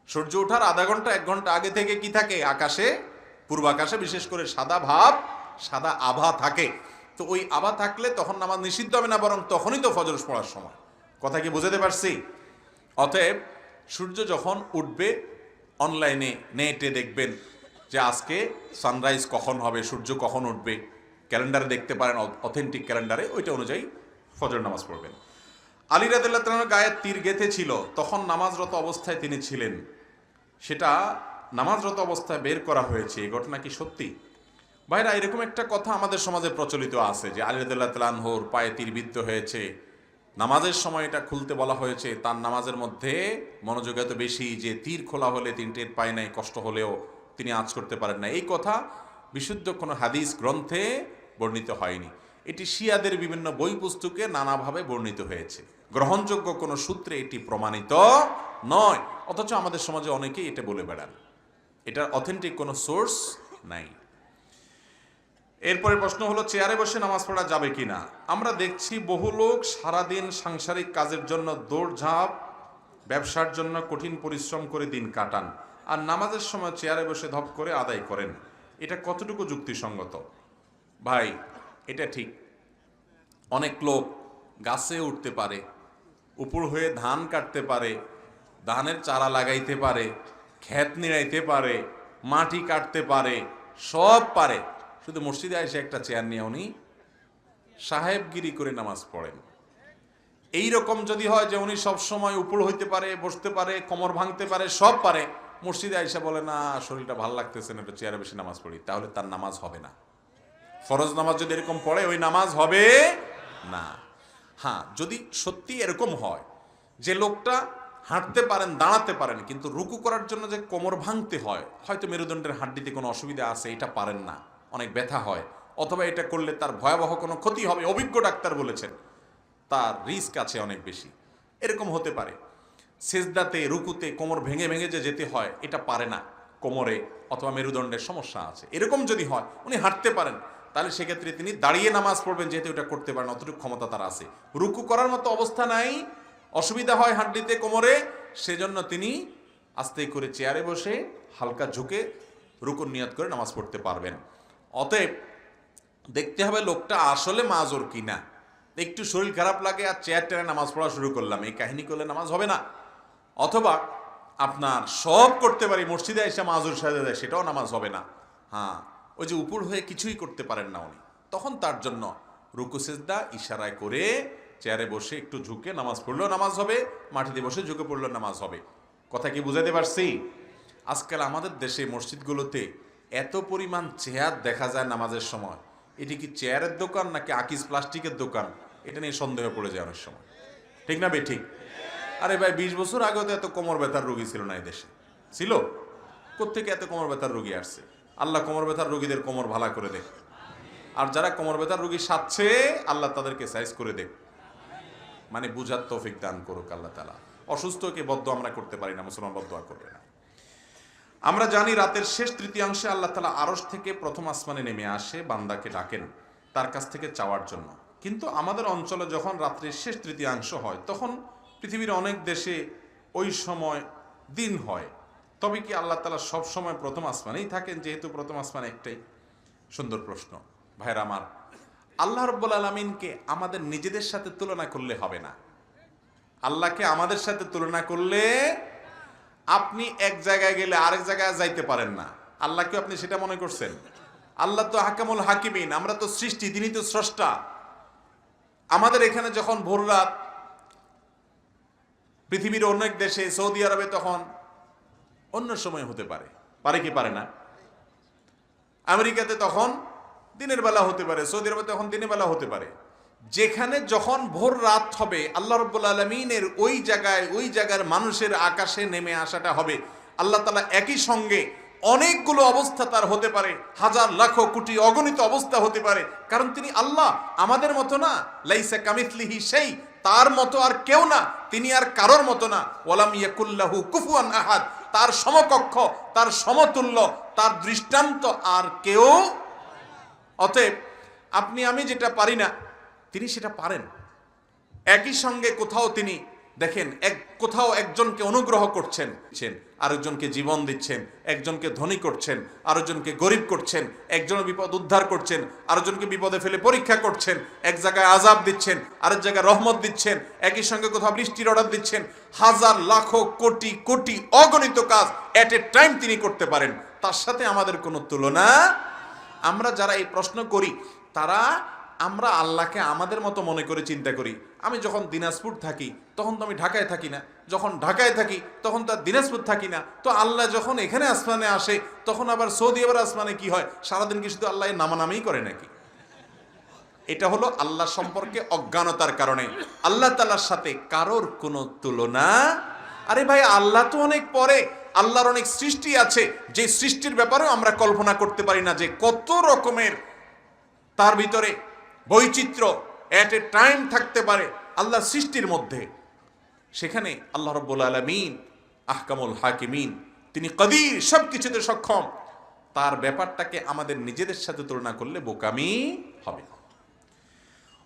সূর্য ওঠার আধা ঘন্টা 1 ঘন্টা আগে থেকে কি থাকে আকাশে, পূর্বাকাশে বিশেষ করে সাদা ভাব, সাদা আভা থাকে। তো ওই আভা থাকলে তখন নামাজ নিষিদ্ধ হবে না, বরং তখনই তো ফজর পড়ার সময়। কথা কি বুঝাতে পারছি? অতএব সূর্য যখন উঠবে, অনলাইনে নেটে দেখবেন যে আজকে সানরাইজ কখন হবে, সূর্য কখন উঠবে, ক্যালেন্ডারে দেখতে পারেন, অথেন্টিক ক্যালেন্ডারে, ওইটা অনুযায়ী ফজর নামাজ পড়বেন। আলী রাদিয়াল্লাহু তাআলার গায়ে তীর গেঁথে ছিল, তখন নামাজরত অবস্থায় তিনি ছিলেন, সেটা নামাজরত অবস্থায় বের করা হয়েছে, এই ঘটনা কি সত্যি? ভাইরা, এরকম একটা কথা আমাদের সমাজে প্রচলিত আছে যে আলী রাদিয়াল্লাহু তাআলা আনহুর পায়ে তীর বিদ্ধ হয়েছে, নামাজের সময় এটা খুলতে বলা হয়েছে, তার নামাজের মধ্যে মনোযোগ এত বেশি যে তীর খোলা হলে তিনি টের পায় নাই, কষ্ট হলেও তিনি আঁচ করতে পারেন না। এই কথা বিশুদ্ধ কোনো হাদিস গ্রন্থে বর্ণিত হয়নি। এটি শিয়াদের বিভিন্ন বই পুস্তকে নানাভাবে বর্ণিত হয়েছে, গ্রহণযোগ্য কোনো সূত্রে এটি প্রমাণিত নয়। অথচ আমাদের সমাজে অনেকেই এটা বলে বেড়ান, এটার অথেন্টিক কোনো সোর্স নাই। এরপরে প্রশ্ন হলো, চেয়ারে বসে নামাজ পড়া যাবে কিনা? আমরা দেখছি বহু লোক সারাদিন সাংসারিক কাজের জন্য দৌড়ঝাঁপ, ব্যবসার জন্য কঠিন পরিশ্রম করে দিন কাটান, আর নামাজের সময় চেয়ারে বসে ধপ করে আদায় করেন। এটা কতটুকু যুক্তিসঙ্গত? ভাই, এটা ঠিক। অনেক লোক গাছে উঠতে পারে, উপর হয়ে ধান কাটতে পারে, ধানের চারা লাগাইতে পারে, ক্ষেত নিড়াইতে পারে, মাটি কাটতে পারে, সব পারে, শুধু মসজিদে এসে একটা চেয়ার নিয়ে উনি সাহেবগিরি করে নামাজ পড়েন। এই রকম যদি হয় যে উনি সবসময় উপর হইতে পারে, বসতে পারে, কোমর ভাঙতে পারে, সব পারে, মসজিদে আইসা বলে না শরীরটা ভালো লাগতেছে না, একটু চেয়ারে বেশি নামাজ পড়ি, তাহলে তার নামাজ হবে না। ফরজ নামাজ যদি এরকম পড়ে ওই নামাজ হবে না। হ্যাঁ, যদি সত্যি এরকম হয় যে লোকটা হাঁটতে পারেন, দাঁড়াতে পারেন, কিন্তু রুকু করার জন্য যে কোমর ভাঙতে হয়, হয়তো মেরুদণ্ডের হাড্ডিতে কোনো অসুবিধা আছে, এটা পারেন না, অনেক ব্যথা হয়, অথবা এটা করলে তার ভয়াবহ কোনো ক্ষতি হবে, অভিজ্ঞ ডাক্তার বলেছেন তার রিস্ক আছে অনেক বেশি, এরকম হতে পারে। সেজদাতে রুকুতে কোমর ভেঙে ভেঙে যে যেতে হয়, এটা পারে না, কোমরে অথবা মেরুদণ্ডের সমস্যা আছে, এরকম যদি হয় উনি হাঁটতে পারেন, তাহলে সেক্ষেত্রে তিনি দাঁড়িয়ে নামাজ পড়বেন, যেহেতু এটা করতে পারেন, অতটুকু ক্ষমতা তার আছে। রুকু করার মতো অবস্থা নাই, অসুবিধা হয় হাঁটতে কোমরে, সেজন্য তিনি আস্তে করে চেয়ারে বসে হালকা ঝুঁকে রুকুর নিয়ত করে নামাজ পড়তে পারবেন। অতএব দেখতে হবে লোকটা আসলে মাজুর কিনা। একটু শরীর খারাপ লাগে আর চেয়ার টেনে নামাজ পড়া শুরু করলাম, এই কাহিনী করলে নামাজ হবে না। অথবা আপনার সব করতে পারি, মসজিদে এসে মাজুর সাজে দেয়, সেটাও নামাজ হবে না। হ্যাঁ, ওই যে উপর হয়ে কিছুই করতে পারেন না উনি, তখন তার জন্য রুকু সিজদা ইশারায় করে চেয়ারে বসে একটু ঝুঁকে নামাজ পড়লেও নামাজ হবে, মাটিতে বসে ঝুঁকে পড়লেও নামাজ হবে। কথা কি বুঝাতে পারছি? আজকাল আমাদের দেশে মসজিদগুলোতে এত পরিমাণ চেয়ার দেখা যায় নামাজের সময়, এটি কি চেয়ারের দোকান নাকি আকিস প্লাস্টিকের দোকান, এটা নিয়ে সন্দেহ পড়ে যায় অনেক সময়। ঠিক না বে ঠিক? আরে ভাই, 20 বছর আগেও তো এত কোমর ব্যথার রোগী ছিল না এই দেশে, ছিল? কোত্থেকে এত কোমর ব্যথার রোগী আসছে? আল্লাহ কোমর ব্যথার রোগীদের কোমর ভালা করে দেখ, আর যারা কোমর ব্যথার রোগী সাচ্ছে আল্লাহ তাদেরকে সাইজ করে দেখ, মানে বুঝার তৌফিক দান করুক আল্লাহ তাআলা। অসুস্থকে বদ্দুয়া আমরা করতে পারি না, মুসলমান বদ্দুয়া করবে না। আমরা জানি রাতের শেষ তৃতীয়াংশে আল্লাহ তাআলা আরশ থেকে প্রথম আসমানে নেমে আসে, বান্দাকে ডাকেন তার কাছ থেকে চাওয়ার জন্য। কিন্তু আমাদের অঞ্চলে যখন রাত্রির শেষ তৃতীয়াংশ হয়, তখন পৃথিবীর অনেক দেশে ওই সময় দিন হয়। তবে কি আল্লাহ তাআলা সব সময় প্রথম আসমানেই থাকেন, যেহেতু প্রথম আসমান একটাই? সুন্দর প্রশ্ন ভাইরা আমার। আল্লাহ রাব্বুল আলামিনকে আমাদের নিজেদের সাথে তুলনা করলে হবে না। আল্লাহকে আমাদের সাথে তুলনা করলে আপনি এক জায়গায় গেলে আরেক জায়গায় যাইতে পারেন না। আল্লাহকে আপনি সেটা মনে করছেন? আল্লাহ তো হাকামুল হাকিমিন, আমরা তো সৃষ্টি, তিনি তো স্রষ্টা। আমাদের এখানে যখন ভোর রাত, পৃথিবীর অনেক দেশে, সৌদি আরবে তখন অন্য সময় হতে পারে, পারে কি পারে না? আমেরিকাতে তখন দিনের বেলা হতে পারে, সৌদি আরবে তখন দিনের বেলা হতে পারে। যেখানে যখন ভোর রাত হবে, আল্লাহ রাব্বুল আলামিনের ওই জায়গার মানুষের আকাশে নেমে আসাটা হবে। আল্লাহ তাআলা একই সঙ্গে অনেকগুলো অবস্থা তার হতে পারে, হাজার লাখ কোটি অগণিত অবস্থা হতে পারে, কারণ তিনি আল্লাহ, আমাদের মতো না। লাইসা কামিসলিহি শাই, তার মতো আর কেউ না, তিনি আর কারোর মতো না। ওয়ালাম ইয়াকুল্লাহু কুফুয়ান আহাদ, তার সমকক্ষ, তার সমতুল্য, তার দৃষ্টান্ত আর কেউ। অতএব আপনি আমি যেটা পারি না, তিনি সেটা পারেন। একই সঙ্গে কোথাও তিনি দেখেন, কোথাও একজনকে অনুগ্রহ করছেন, আরেকজনকে জীবন দিচ্ছেন, একজনকে ধনী করছেন, আরেকজনকে গরিব করছেন, একজনের বিপদ উদ্ধার করছেন, আরেকজনকে বিপদে ফেলে পরীক্ষা করছেন, এক জায়গায় আযাব দিচ্ছেন, আরেক জায়গায় রহমত দিচ্ছেন, একই সঙ্গে কোথাও বৃষ্টির অর্ডার দিচ্ছেন। হাজার লাখ কোটি কোটি অগণিত কাজ এট এ টাইম তিনি করতে পারেন, তার সাথে আমাদের কোনো তুলনা। আমরা যারা এই প্রশ্ন করি, তারা আমরা আল্লাহকে আমাদের মতো মনে করে চিন্তা করি। আমি যখন দিনাজপুর থাকি তখন তো আমি ঢাকায় থাকি না, যখন ঢাকায় থাকি তখন তো আর দিনাজপুর থাকি না। তো আল্লাহ যখন এখানে আসমানে আসে, তখন আবার সৌদি আরবের আসমানে কি হয়? সারাদিন কি শুধু আল্লাহ নামানামেই করে নাকি? এটা হলো আল্লাহ সম্পর্কে অজ্ঞানতার কারণে আল্লাহ তাআলার সাথে কারোর কোনো তুলনা। আরে ভাই, আল্লাহ তো অনেক পরে, আল্লাহর অনেক সৃষ্টি আছে, যে সৃষ্টির ব্যাপারেও আমরা কল্পনা করতে পারি না যে কত রকমের তার ভিতরে বৈচিত্র্য এট এ টাইম থাকতে পারে আল্লাহ সৃষ্টির মধ্যে। সেখানে আল্লাহ রাব্বুল আলামিন আহকামুল হাকিমিন, তিনি কদির, সব কিছুতে সক্ষম। তার ব্যাপারটাকে আমাদের নিজেদের সাথে তুলনা করলে বোকামি হবে।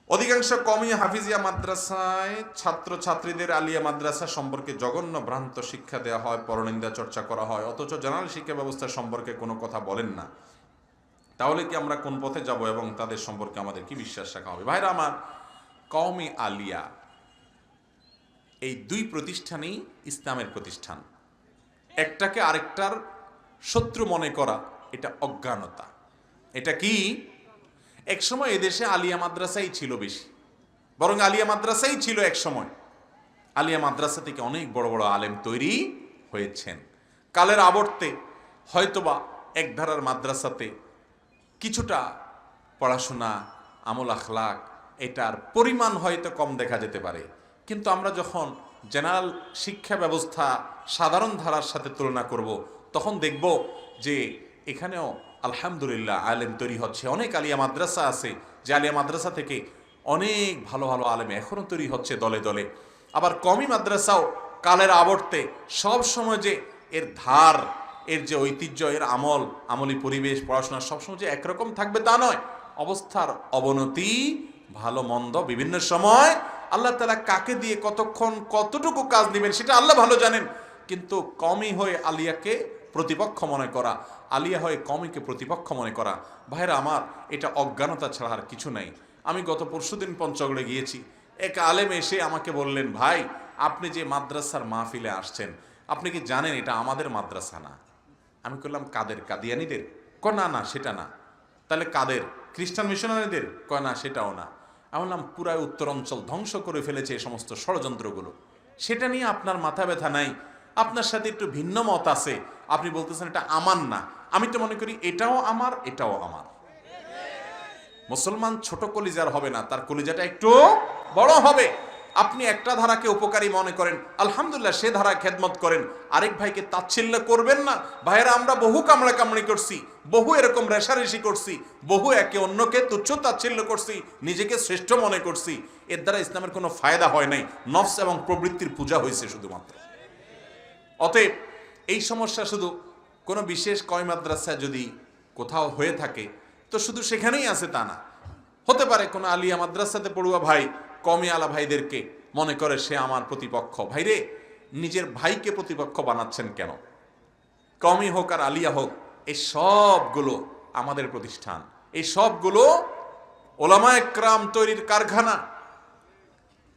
অধিকাংশ কওমি হাফিজিয়া মাদ্রাসায় ছাত্র ছাত্রীদের আলিয়া মাদ্রাসা সম্পর্কে জঘন্য ভ্রান্ত শিক্ষা দেওয়া হয়, পরনিন্দা চর্চা করা হয়, অথচ জেনারেল শিক্ষা ব্যবস্থা সম্পর্কে কোনো কথা বলেন না। তাহলে কি আমরা কোন পথে যাব এবং তাদের সম্পর্কে আমাদের কি বিশ্বাস রাখা হবে? ভাইরা আমার, কওমি আলিয়া এই দুই প্রতিষ্ঠানই ইসলামের প্রতিষ্ঠান। একটাকে আরেকটার শত্রু মনে করা, এটা অজ্ঞানতা। এটা কি? এক সময় এদেশে আলিয়া মাদ্রাসাই ছিল বেশি, বরং আলিয়া মাদ্রাসাই ছিল এক সময়। আলিয়া মাদ্রাসা থেকে অনেক বড় বড় আলেম তৈরি হয়েছেন। কালের আবর্তে হয়তোবা এক ধারার মাদ্রাসাতে কিছুটা পড়াশোনা, আমল আখলাক, এটার পরিমাণ হয়তো কম দেখা যেতে পারে, কিন্তু আমরা যখন জেনারেল শিক্ষা ব্যবস্থা সাধারণ ধারার সাথে তুলনা করব, তখন দেখব যে এখানেও আলহামদুলিল্লাহ আলেম তৈরি হচ্ছে। অনেক আলিয়া মাদ্রাসা আছে যে আলিয়া মাদ্রাসা থেকে অনেক ভালো ভালো আলেম এখনো তৈরি হচ্ছে দলে দলে। আবার কমি মাদ্রাসাও কালের আবর্তে সব সময় যে এর ধার, এর যে ঐতিহ্য, এর আমলি পরিবেশ, পড়াশোনা সবসময় যে একরকম থাকবে তা নয়। অবস্থার অবনতি, ভালো মন্দ বিভিন্ন সময় আল্লাহ তাআলা কাকে দিয়ে কতক্ষণ কতটুকু কাজ নেবেন সেটা আল্লাহ ভালো জানেন। কিন্তু কমই হয়ে আলিয়াকে প্রতিপক্ষ মনে করা, আলিয়া হয়ে কমিকে প্রতিপক্ষ মনে করা, ভাইরা আমার, এটা অজ্ঞানতা ছাড়া আর কিছু নাই। আমি গত পরশুদিন পঞ্চগড়ে গিয়েছি, এক আলেম এসে আমাকে বললেন, ভাই আপনি যে মাদ্রাসার মাহফিলে আসছেন, আপনি কি জানেন এটা আমাদের মাদ্রাসা না? আমি বললাম কাদের? কাদিয়ানীদের? না না সেটা না। তাহলে কাদের? খ্রিস্টান মিশনারিদের? না সেটাও না। আমি বললাম পুরাই উত্তর অঞ্চল ধ্বংস করে ফেলেছে এই সমস্ত ষড়যন্ত্রগুলো, সেটা নিয়ে আপনার মাথা ব্যথা নাই? আপনার সাথে একটু ভিন্ন মত আছে, আপনি বলতেছেন এটা আমার না। আমি তো মনে করি এটাও আমার, এটাও আমার। মুসলমান ছোট কলিজার হবে না, তার কলিজাটা একটু বড় হবে। আপনি একটা ধারাকে উপকারী মনে করেন, আলহামদুলিল্লাহ সে ধারা খেদমত করেন, আরেক ভাইকে তাচ্ছিল্য করবেন না। ভাইয়েরা, আমরা বহু কামড়া কামড়ি করছি, বহু এরকম রেশারেশি করছি, বহু একে অন্যকে তুচ্ছ তাচ্ছিল্য করছি, নিজেকে শ্রেষ্ঠ মনে করছি। এর দ্বারা ইসলামের কোনো ফায়দা হয় নাই, নফস এবং প্রবৃত্তির পূজা হয়েছে শুধুমাত্র। অতএব এই সমস্যা শুধু কোনো বিশেষ কয় মাদ্রাসা যদি কোথাও হয়ে থাকে তো শুধু সেখানেই আছে তা না। হতে পারে কোনো আলিয়া মাদ্রাসাতে পড়ুয়া ভাই কমি আলা ভাইদেরকে মনে করে সে আমার প্রতিপক্ষ। ভাইরে, নিজের ভাইকে প্রতিপক্ষ বানাচ্ছেন কেন? কমি হোক আর আলিয়া হোক, এই সবগুলো আমাদের প্রতিষ্ঠান, এই সবগুলো ওলামায়ে কেরাম তৈরির কারখানা।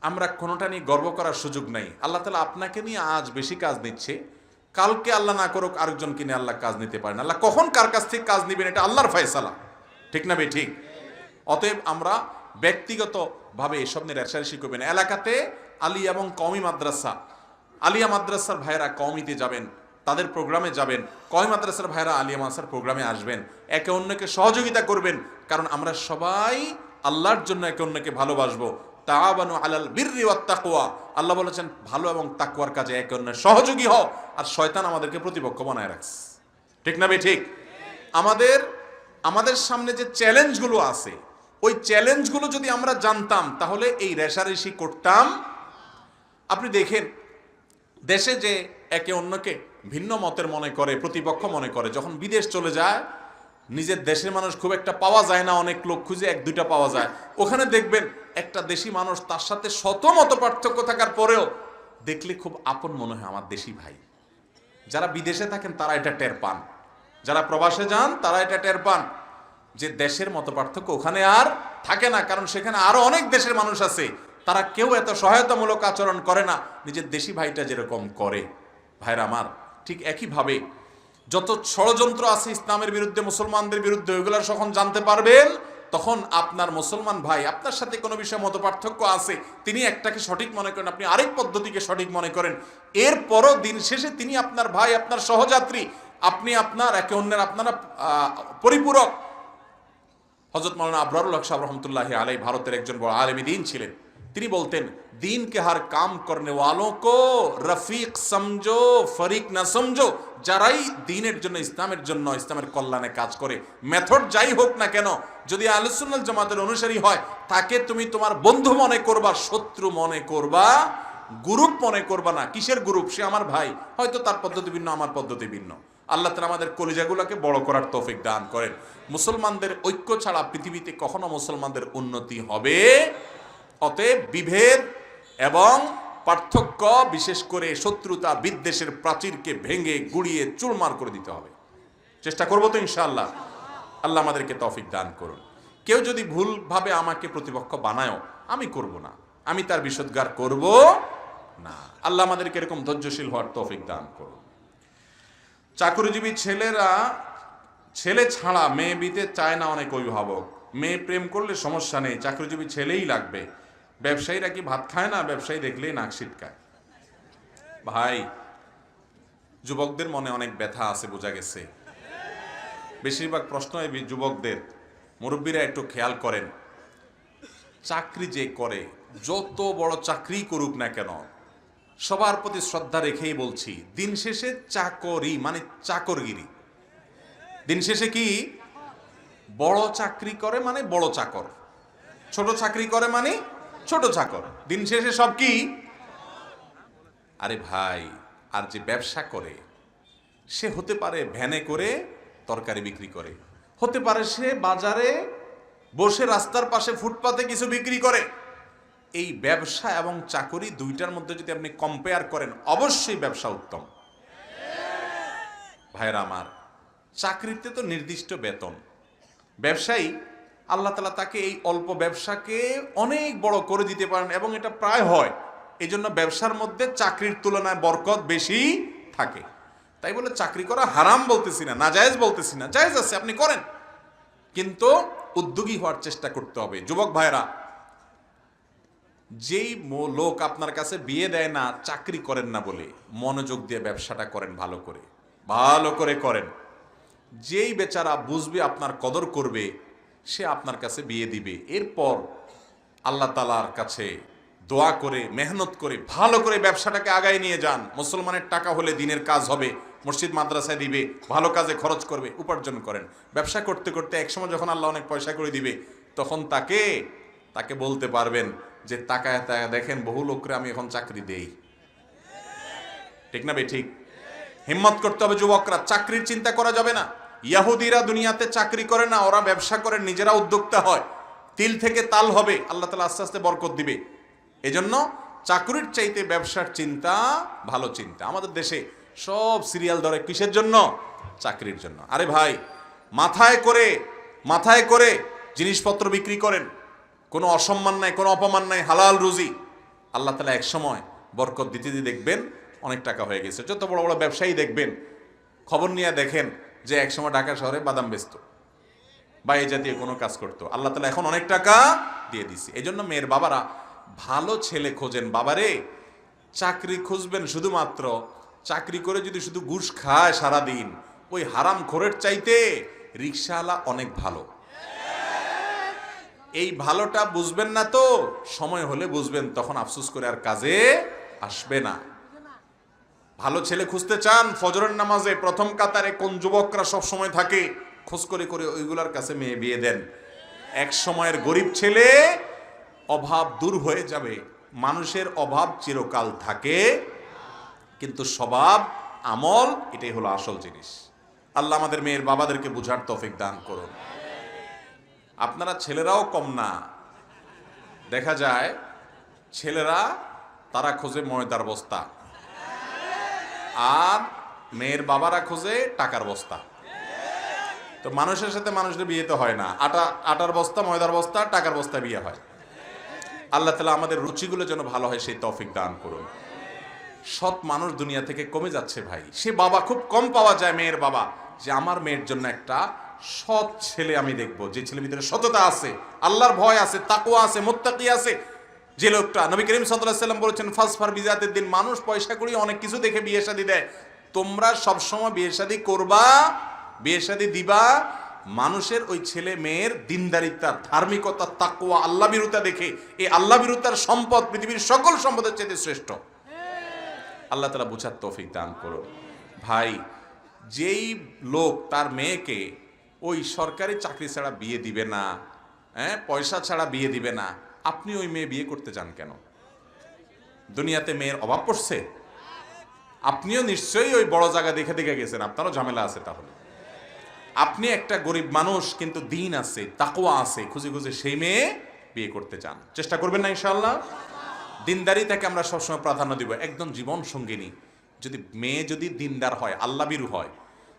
আমরা কোনোটা নিয়ে গর্ব করার সুযোগ নাই। আল্লাহ তাআলা আপনাকে নিয়ে আজ বেশি কাজ নিচ্ছে, কালকে আল্লাহ না করুক আরেকজনকে নিয়ে আল্লাহ কাজ নিতে পারেন। আল্লাহ কখন কার কাছ থেকে কাজ নিবেন এটা আল্লাহর ফয়সালা, ঠিক না বে ঠিক? অতএব আমরা ব্যক্তিগতভাবে এসব নিয়ে রেশারেশি করবেন। এলাকাতে আলিয়া এবং কওমি মাদ্রাসা, আলিয়া মাদ্রাসার ভাইয়েরা কওমিতে যাবেন, তাদের প্রোগ্রামে যাবেন, কওমি মাদ্রাসার ভাইয়েরা আলিয়া মাদ্রাসার প্রোগ্রামে আসবেন, একে অন্যকে সহযোগিতা করবেন। কারণ আমরা সবাই আল্লাহর জন্য একে অন্যকে ভালোবাসবো। তাআবানু আলাল বিররি ওয়াত তাকওয়া, আল্লাহ বলেছেন ভালো এবং তাকওয়ার কাজে একে অন্যের সহযোগী হও। আর শয়তান আমাদেরকে প্রতিপক্ষ বানায় রাখছে, ঠিক না বে ঠিক? আমাদের সামনে যে চ্যালেঞ্জগুলো আছে, ওই চ্যালেঞ্জগুলো যদি আমরা জানতাম তাহলে এই রেশারেশি করতাম। আপনি দেখেন দেশে যে একে অন্যকে ভিন্ন মতের মনে করে, প্রতিপক্ষ মনে করে, যখন বিদেশ চলে যায়, নিজের দেশের মানুষ খুব একটা পাওয়া যায় না, অনেক লোক খুঁজে এক দুইটা পাওয়া যায়। ওখানে দেখবেন একটা দেশি মানুষ, তার সাথে শত মত পার্থক্য থাকার পরেও দেখলে খুব আপন মনে হয়, আমার দেশি ভাই। যারা বিদেশে থাকেন তারা এটা টের পান, যারা প্রবাসে যান তারা এটা টের পান যে দেশের মত পার্থক্য ওখানে আর থাকে না। কারণ সেখানে আরো অনেক দেশের মানুষ আছে, তারা কেউ এত সহায়তামূলক আচরণ করে না নিজের দেশি ভাইটা যেরকম করে। ভাইরা আমার, ঠিক একইভাবে যত ষড়যন্ত্র আছে ইসলামের বিরুদ্ধে, মুসলমানদের বিরুদ্ধে, ওইগুলো যখন জানতে পারবেন তখন আপনার মুসলমান ভাই আপনার সাথে কোনো বিষয়ে মত পার্থক্য আছে, তিনি একটাকে সঠিক মনে করেন, আপনি আরেক পদ্ধতিকে সঠিক মনে করেন, এরপরও দিন শেষে তিনি আপনার ভাই, আপনার সহযাত্রী, আপনি আপনার একে অন্যের আপনারা পরিপূরক। হযরত মাওলানা আবরারুল হক সাহেব রহমতুল্লাহি আলাইহি ভারতের একজন বড় আলেম দ্বীন ছিলেন। তিনি বলতেন, দিন কে হর কাম করনে ওয়ালোं को রফিক সমঝো ফরিক না সমঝো। যারাই দ্বীনের জন্য, ইসলামের জন্য, ইসলামের কল্যাণে কাজ করে, মেথড যাই হোক না কেন, যদি আহলুস সুন্নাহ ওয়াল জামাতের অনুসারী হয়, তাকে তুমি তোমার বন্ধু মনে করবা, শত্রু মনে করবা, গ্রুপ মনে করবা না। কিসের গ্রুপ? সে আমার ভাই, হয়তো তার পদ্ধতি ভিন্ন, আমার পদ্ধতি ভিন্ন। আল্লাহ তাআলা আমাদের কলিজাগুলোকে বড় করার তৌফিক দান করেন। মুসলমানদের ঐক্য ছাড়া পৃথিবীতে কখনো মুসলমানদের উন্নতি হবে। অতএব বিভেদ এবং পার্থক্য, বিশেষ করে শত্রুতা বিদ্বেষের প্রাচীরকে ভেঙে গুড়িয়ে চুরমার করে দিতে হবে। চেষ্টা করবো তো ইনশাআল্লাহ। আল্লাহ আমাদেরকে তৌফিক দান করুন। কেউ যদি ভুলভাবে আমাকে প্রতিপক্ষ বানায়ও, আমি করব না, আমি তার বিশুদ্ধার করব না। আল্লাহ আমাদেরকে এরকম ধৈর্যশীল হওয়ার তৌফিক দান করুন। চাকরিজীবী ছেলেরা ছেলে ছাড়া মেয়ে দিতে চায় না অনেক অভিভাবক। মেয়ে প্রেম করলে সমস্যা নেই, চাকরিজীবী ছেলেই লাগবে। ব্যবসায়ীরা কি ভাত খায় না? ব্যবসায়ী দেখলেই নাক সিটকায়। ভাই, যুবকদের মনে অনেক ব্যথা আছে, বোঝা গেছে। বেশিরভাগ প্রশ্ন যুবকদের। মুরব্বীরা একটু খেয়াল করেন, চাকরি যে করে, যত বড় চাকরি করুক না কেন, সবার প্রতি শ্রদ্ধা রেখেই বলছি, দিন শেষে চাকরি মানে চাকরগিরি। দিন শেষে কি বড় চাকরি করে মানে বড় চাকর, ছোট চাকরি করে মানে ছোট চাকর, দিন শেষে সব কি? আরে ভাই, আর যে ব্যবসা করে সে হতে পারে ভ্যানে করে তরকারি বিক্রি করে, হতে পারে সে বাজারে বসে রাস্তার পাশে ফুটপাতে কিছু বিক্রি করে। এই ব্যবসা এবং চাকরি দুইটার মধ্যে যদি আপনি কম্পেয়ার করেন, অবশ্যই ব্যবসা উত্তম। ভাইরা আমার, চাকরিতে তো নির্দিষ্ট বেতন, ব্যবসায়ী আল্লাহ তাআলা তাকে এই অল্প ব্যবসাকে অনেক বড় করে দিতে পারেন, এবং এটা প্রায় হয়। এই জন্য ব্যবসার মধ্যে চাকরির তুলনায় বরকত বেশি থাকে। তাই বলে চাকরি করা হারাম বলতেছি না, নাজায়েজ বলতেছি না, জায়েজ আছে, আপনি করেন, কিন্তু উদ্যোগী হওয়ার চেষ্টা করতে হবে। যুবক ভাইরা, যেই লোক আপনার কাছে বিয়ে দেয় না চাকরি করেন না বলে, মনোযোগ দিয়ে ব্যবসাটা করেন, ভালো করে ভালো করে করেন। যেই বেচারা বুঝবে আপনার কদর করবে, সে আপনার কাছে বিয়ে দিবে। এরপর আল্লাহ তাআলার কাছে দোয়া করে মেহনত করে ভালো করে ব্যবসাটাকে আগায় নিয়ে যান। মুসলমানের টাকা হলে দিনের কাজ হবে, মসজিদ মাদ্রাসায় দিবে, ভালো কাজে খরচ করবে, উপার্জন করেন। ব্যবসা করতে করতে একসময় যখন আল্লাহ অনেক পয়সা করে দিবে, তখন তাকে বলতে পারবেন যে তাকায় তাকায় দেখেন বহু লোকরে আমি এখন চাকরি দেই। ঠিক না বে ঠিক? হিম্মত করতে হবে যুবকরা, চাকরির চিন্তা করা যাবে না। ইয়াহুদিরা দুনিয়াতে চাকরি করে না, ওরা ব্যবসা করে, নিজেরা উদ্যোক্তা হয়। তিল থেকে তাল হবে, আল্লাহ তাআলা আস্তে আস্তে বরকত দিবে। এজন্য চাকরির চাইতে ব্যবসার চিন্তা ভালো চিন্তা। আমাদের দেশে সব সিরিয়াল ধরে কিসের জন্য? চাকরির জন্য। আরে ভাই, মাথায় করে জিনিসপত্র বিক্রি করেন, কোনো অসম্মান নাই, কোনো অপমান নাই, হালাল রুজি। আল্লাহ তাআলা এক সময় বরকত দিতে দিতে দেখবেন অনেক টাকা হয়ে গেছে। যত বড় বড় ব্যবসায়ী দেখবেন, খবর নিয়ে দেখেন যে একসময় ঢাকা শহরে বাদাম বেচতো বা এই জাতীয় কোনো কাজ করতো, আল্লাহ তাআলা এখন অনেক টাকা দিয়ে দিছে। এই জন্য মেয়ের বাবারা ভালো ছেলে খোঁজেন। বাবারে, চাকরি খুঁজবেন শুধুমাত্র, চাকরি করে যদি শুধু ঘুষ খায় সারাদিন, ওই হারাম খোরের চাইতে রিকশাওয়ালা অনেক ভালো। এই ভালোটা বুঝবেন না তো, সময় হলে বুঝবেন, তখন আফসোস করে আর কাজে আসবে না। ভালো ছেলে খুঁজতে চান? ফজরের নামাজে প্রথম কাতারে কোন যুবকরা সব সময় থাকে, খোঁজ করে করে ওইগুলার কাছে মেয়ে বিয়ে দেন। এক সময়ের গরিব ছেলে, অভাব দূর হয়ে যাবে। মানুষের অভাব চিরকাল থাকে, কিন্তু স্বভাব আমল এটাই হলো আসল জিনিস। আল্লাহ আমাদের মেয়ের বাবাদেরকে বুঝার তৌফিক দান করুন। আপনারা ছেলেরাও কম না, দেখা যায় ছেলেরা তারা খোঁজে ময়দার বস্তা, আর মেয়ের বাবারা খোঁজে টাকার বস্তা। তো মানুষের সাথে মানুষের বিয়ে তো হয় না, আটার বস্তা, ময়দার বস্তা, টাকার বস্তা বিয়ে হয়। আল্লাহ তাআলা আমাদের রুচিগুলো যেন ভালো হয় সেই তৌফিক দান করুন। সৎ মানুষ দুনিয়া থেকে কমে যাচ্ছে ভাই। সে বাবা খুব কম পাওয়া যায়, মেয়ের বাবা, যে আমার মেয়ের জন্য একটা সৎ ছেলে আমি দেখব, যে ছেলের ভিতরে সততা আছে, আল্লাহর ভয় আছে, তাকওয়া আছে, মুত্তাকি আছে। যে লোকটা, নবী করিম সাল্লাল্লাহু আলাইহি ওয়াসাল্লাম বলেছেন, ফাসফার বিজাতিদ দিন। মানুষ পয়সা করি অনেক কিছু দেখে বিয়ে শাদী দেয়, তোমরা সবসময় বিয়ে শাদী করবা, বিয়ে শাদী দিবা মানুষের ওই ছেলে মেয়ের দিনদারিতা, ধার্মিকতা, তাকওয়া, আল্লাহ বিরুতা দেখে। এই আল্লাহ বিরুতার সম্পদ পৃথিবীর সকল সম্পদের চাইতে শ্রেষ্ঠ। আল্লাহ তাআলা বুঝার তৌফিক দান করুন। ভাই, যেই লোক তার মেয়েকে ওই সরকারি চাকরি ছাড়া বিয়ে দিবে না, পয়সা ছাড়া বিয়ে দিবে না, আপনি ওই মেয়ে বিয়ে করতে চান কেন? দুনিয়াতে মেয়ের অভাব পড়ছে? আপনিও নিশ্চয়ই ওই বড় জায়গা দেখে দেখে গেছেন, আপনারও ঝামেলা আছে। তাহলে আপনি একটা গরিব মানুষ, কিন্তু দিন আছে, তাকওয়া আছে, খুঁজে খুঁজে সেই মেয়ে বিয়ে করতে চান, চেষ্টা করবেন না ইনশাআল্লাহ? দিনদারিতাকে আমরা সবসময় প্রাধান্য দিব। একদম জীবন সঙ্গিনী যদি মেয়ে যদি দিনদার হয়, আল্লাহ বিরু হয়,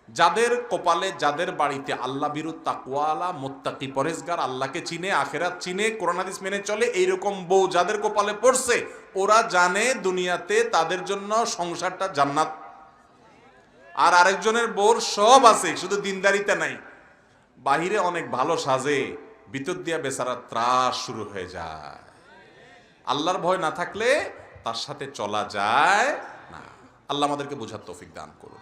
যাদের কপালে, যাদের বাড়িতে আল্লাহ বিরু, তাকওয়ালা, মুত্তাকি, পরেজগার, আল্লাহকে চিনে, আখেরাত চিনে, কোরআন হাদিস মেনে চলে, এইরকম বউ যাদের কপালে পড়ছে, ওরা জানে দুনিয়াতে তাদের জন্য সংসারটা জান্নাত। আর আরেকজনের বউর সব আছে, শুধু দিনদারিতা নাই, বাহিরে অনেক ভালো সাজে, ভিতর দিয়া বেচারা ত্রাস শুরু হয়ে যায়। আল্লাহর ভয় না থাকলে তার সাথে চলা যায় না। আল্লাহ আমাদেরকে বোঝার তৌফিক দান করুন।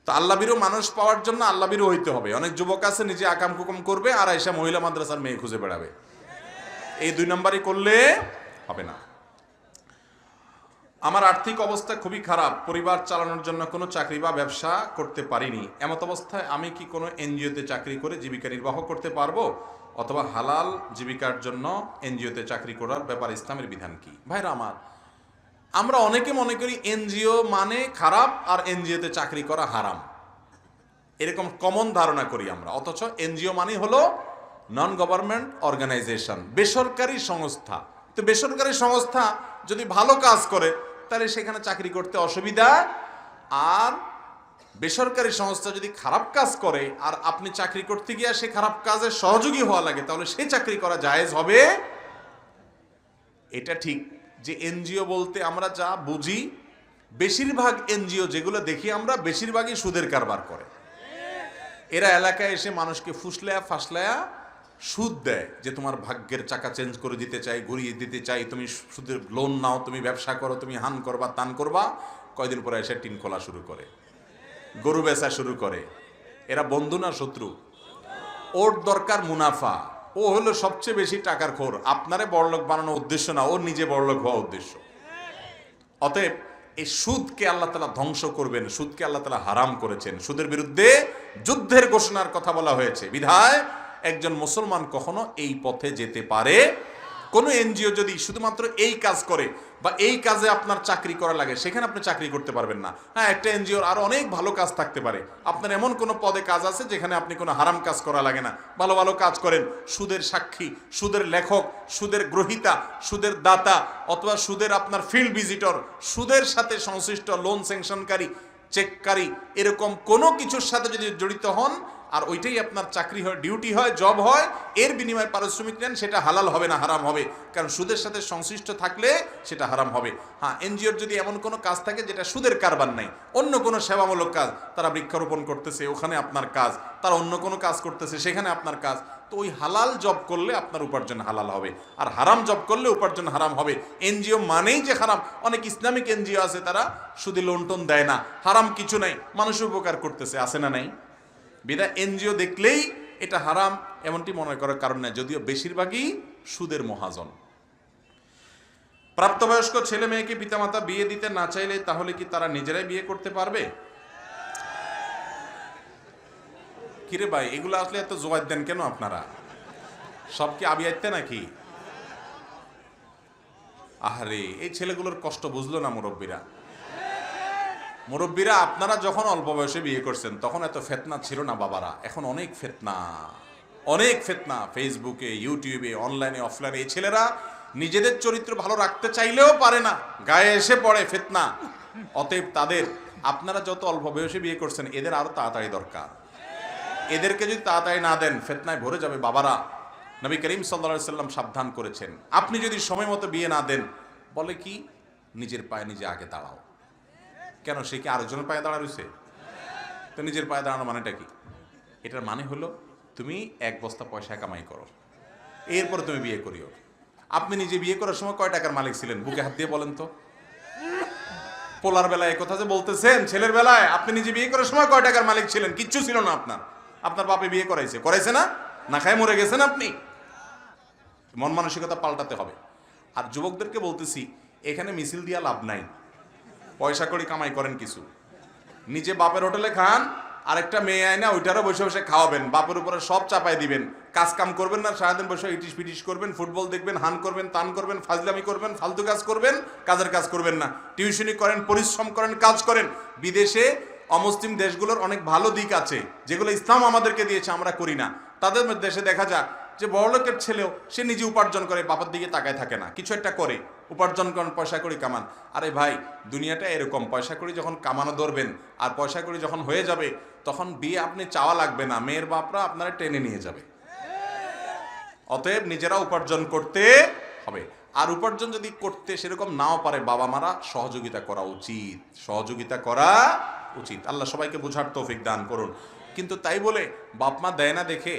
তো আল্লাহ বিরু মানুষ পাওয়ার জন্য আল্লাহ বিরু হইতে হবে। অনেক যুবক আছে নিজে আকাম কুকাম করবে আর এসে মহিলা মাদ্রাসার মেয়ে খুঁজে বেড়াবে, এই দুই নম্বরই করলে হবে না। আমার আর্থিক অবস্থা খুবই খারাপ, পরিবার চালানোর জন্য কোনো চাকরি বা ব্যবসা করতে পারিনি। এমত অবস্থায় আমি কি কোনো এনজিওতে চাকরি করে জীবিকা নির্বাহ করতে পারবো, অথবা হালাল জীবিকার জন্য এনজিওতে চাকরি করার ব্যাপারে ইসলামের বিধান কি? ভাইরা আমার, আমরা অনেকে মনে করি এনজিও মানে খারাপ আর এনজিওতে চাকরি করা হারাম, এরকম কমন ধারণা করি আমরা। অথচ এনজিও মানে হলো নন গভর্নমেন্ট অর্গানাইজেশন, বেসরকারি সংস্থা। তো বেসরকারি সংস্থা যদি ভালো কাজ করে তাহলে সেখানে চাকরি করতে অসুবিধা, আর বেসরকারি সংস্থা যদি খারাপ কাজ করে আর আপনি চাকরি করতে গিয়ে সে খারাপ কাজের সহযোগী হওয়া লাগে, তাহলে সে চাকরি করা জায়েজ হবে। এটা ঠিক যে এনজিও বলতে আমরা যা বুঝি, বেশিরভাগ এনজিও যেগুলো দেখি আমরা, বেশিরভাগই সুদের কারবার করে। এরা এলাকায় এসে মানুষকে ফুসলায়া ফাসলায়া সুদ দেয়, যে তোমার ভাগ্যের চাকা চেঞ্জ করে দিতে চাই, ঘুরিয়ে দিতে চাই, তুমি সুদের লোন নাও, তুমি ব্যবসা করো, তুমি হান করবা তান করবা। কয়দিন পরে এসে টিন খোলা শুরু করে, গরু বেচা শুরু করে। এরা বন্ধু না শত্রু? ওর দরকার মুনাফা, ও হলো সবচেয়ে বেশি টাকার খোর। আপনারে বড়লোক বানানোর উদ্দেশ্য না, ওর নিজে বড়লোক হওয়া উদ্দেশ্য। অতএব এই সুদকে আল্লাহ তাআলা ধ্বংস করবেন, সুদকে আল্লাহ তাআলা হারাম করেছেন, সুদের বিরুদ্ধে যুদ্ধের ঘোষণার কথা বলা হয়েছে। বিধায় একজন মুসলমান কখনো এই পথে যেতে পারে। কোনো এনজিও যদি শুধুমাত্র এই কাজ করে বা এই কাজে আপনার চাকরি করা লাগে, সেখানে আপনি চাকরি করতে পারবেন না। হ্যাঁ, একটা এনজিওর আরো অনেক ভালো কাজ থাকতে পারে। আপনার এমন কোনো পদে কাজ আছে যেখানে আপনি কোনো হারাম কাজ করা লাগে না, ভালো ভালো কাজ করেন, সুদের সাক্ষী, সুদের লেখক, সুদের গ্রহীতা, সুদের দাতা, অথবা সুদের আপনার ফিল্ড ভিজিটর, সুদের সাথে সংশ্লিষ্ট লোন স্যাংশনকারী, চেককারী, এরকম কোনো কিছুর সাথে যদি জড়িত হন আর ওইটাই আপনার চাকরি হয়, ডিউটি হয়, জব হয়, এর বিনিময়ে পারিশ্রমিক নেন, সেটা হালাল হবে না, হারাম হবে। কারণ সুদের সাথে সংশ্লিষ্ট থাকলে সেটা হারাম হবে। হ্যাঁ, এনজিওর যদি এমন কোনো কাজ থাকে যেটা সুদের কারবার নাই, অন্য কোনো সেবামূলক কাজ, তারা বৃক্ষরোপণ করতেছে, ওখানে আপনার কাজ, তারা অন্য কোনো কাজ করতেছে, সেখানে আপনার কাজ, তো ওই হালাল জব করলে আপনার উপার্জন হালাল হবে, আর হারাম জব করলে উপার্জন হারাম হবে। এনজিও মানেই যে হারাম। অনেক ইসলামিক এনজিও আছে তারা সুদে লোন টোন দেয় না, হারাম কিছু নাই, মানুষের উপকার করতেছে, আছে না নাই? বিধায় এনজিও দেখলেই এটা হারাম এমনটি মনে করার কারণ নাই, যদিও বেশিরভাগই সুদের মহাজন। প্রাপ্তবয়স্ক ছেলে মেয়েকে পিতামাতা বিয়ে দিতে না চাইলে তাহলে কি তারা নিজেরাই বিয়ে করতে পারবে? কিরে ভাই, এগুলো আসলে এত জোয়ার দেন কেন আপনারা? সব কি আবিয়াইতে নাকি? আহারে, এই ছেলেগুলোর কষ্ট বুঝলো না মুরব্বীরা। মুরব্বীরা, আপনারা যখন অল্প বয়সে বিয়ে করছেন তখন এত ফেতনা ছিল না বাবারা। এখন অনেক ফেতনা, অনেক ফেতনা। ফেসবুকে, ইউটিউবে, অনলাইনে, অফলাইনে এই ছেলেরা নিজেদের চরিত্র ভালো রাখতে চাইলেও পারে না, গায়ে এসে পড়ে ফেতনা। অতএব তাদের, আপনারা যত অল্প বয়সে বিয়ে করছেন এদের আরো তাড়াতাড়ি দরকার। এদেরকে যদি তাড়াতাড়ি না দেন ফেতনায় ভরে যাবে বাবারা। নবী করিম সাল্লাল্লাহু আলাইহি সাল্লাম সাবধান করেছেন, আপনি যদি সময় মতো বিয়ে না দেন, বলে কি নিজের পায়ে নিজে আগে দাঁড়াও। কেন, সে কি আরেকজনের পায়ে দাঁড়া রয়েছে? তো নিজের পায়ে দাঁড়ানো মানেটা কি? এটার মানে হলো তুমি এক বস্তা পয়সা কামাই করো, এরপরে তুমি বিয়ে করিও। আপনি নিজে বিয়ে করার সময় কয় টাকার মালিক ছিলেন? বুকে হাত দিয়ে বলেন তো। পোলার বেলায় কথা যে বলতেছেন, ছেলের বেলায় আপনি নিজে বিয়ে করার সময় কয় টাকার মালিক ছিলেন? কিচ্ছু ছিল না আপনার। আপনার বাপে বিয়ে করাইছে, করাইছে না? না খায় মরে গেছেন আপনি। মন মানসিকতা পাল্টাতে হবে। আর যুবকদেরকে বলতেছি, এখানে মিছিল দিয়া লাভ নাই। পয়সা করে কামাই করেন কিছু, নিজে বাপের হোটেলে খান, আরেকটা মেয়ে আয় না ওইটারও বসে বসে খাওয়াবেন, বাপের উপরে সব চাপাই দিবেন, কাজ কাম করবেন না, সারাদিন বসে ইটিস পিটিস করবেন, ফুটবল দেখবেন, হান করবেন, তান করবেন, ফাজলামি করবেন, ফালতু কাজ করবেন, কাজের কাজ করবেন না। টিউশনি করেন, পরিশ্রম করেন, কাজ করেন। বিদেশে অমুসলিম দেশগুলোর অনেক ভালো দিক আছে যেগুলো ইসলাম আমাদেরকে দিয়েছে, আমরা করি না। তাদের দেশে দেখা যায় যে বড়লোকের ছেলেও সে নিজে উপার্জন করে, বাবার দিকে তাকায় থাকে না, কিছু একটা করে, উপার্জন করেন, পয়সা করি কামান। আরে ভাই, দুনিয়াটা এরকম, পয়সা করি যখন কামানো ধরবেন আর পয়সা করি যখন হয়ে যাবে, তখন বিয়ে আপনি চাওয়া লাগবে না, মেয়ের বাপরা আপনারা টেনে নিয়ে যাবে। অতএব নিজেরা উপার্জন করতে হবে। আর উপার্জন যদি করতে সেরকম নাও পারে, বাবা মারা সহযোগিতা করা উচিত, সহযোগিতা করা উচিত। আল্লাহ সবাইকে বোঝার তৌফিক দান করুন। কিন্তু তাই বলে বাপ মা দেয় না দেখে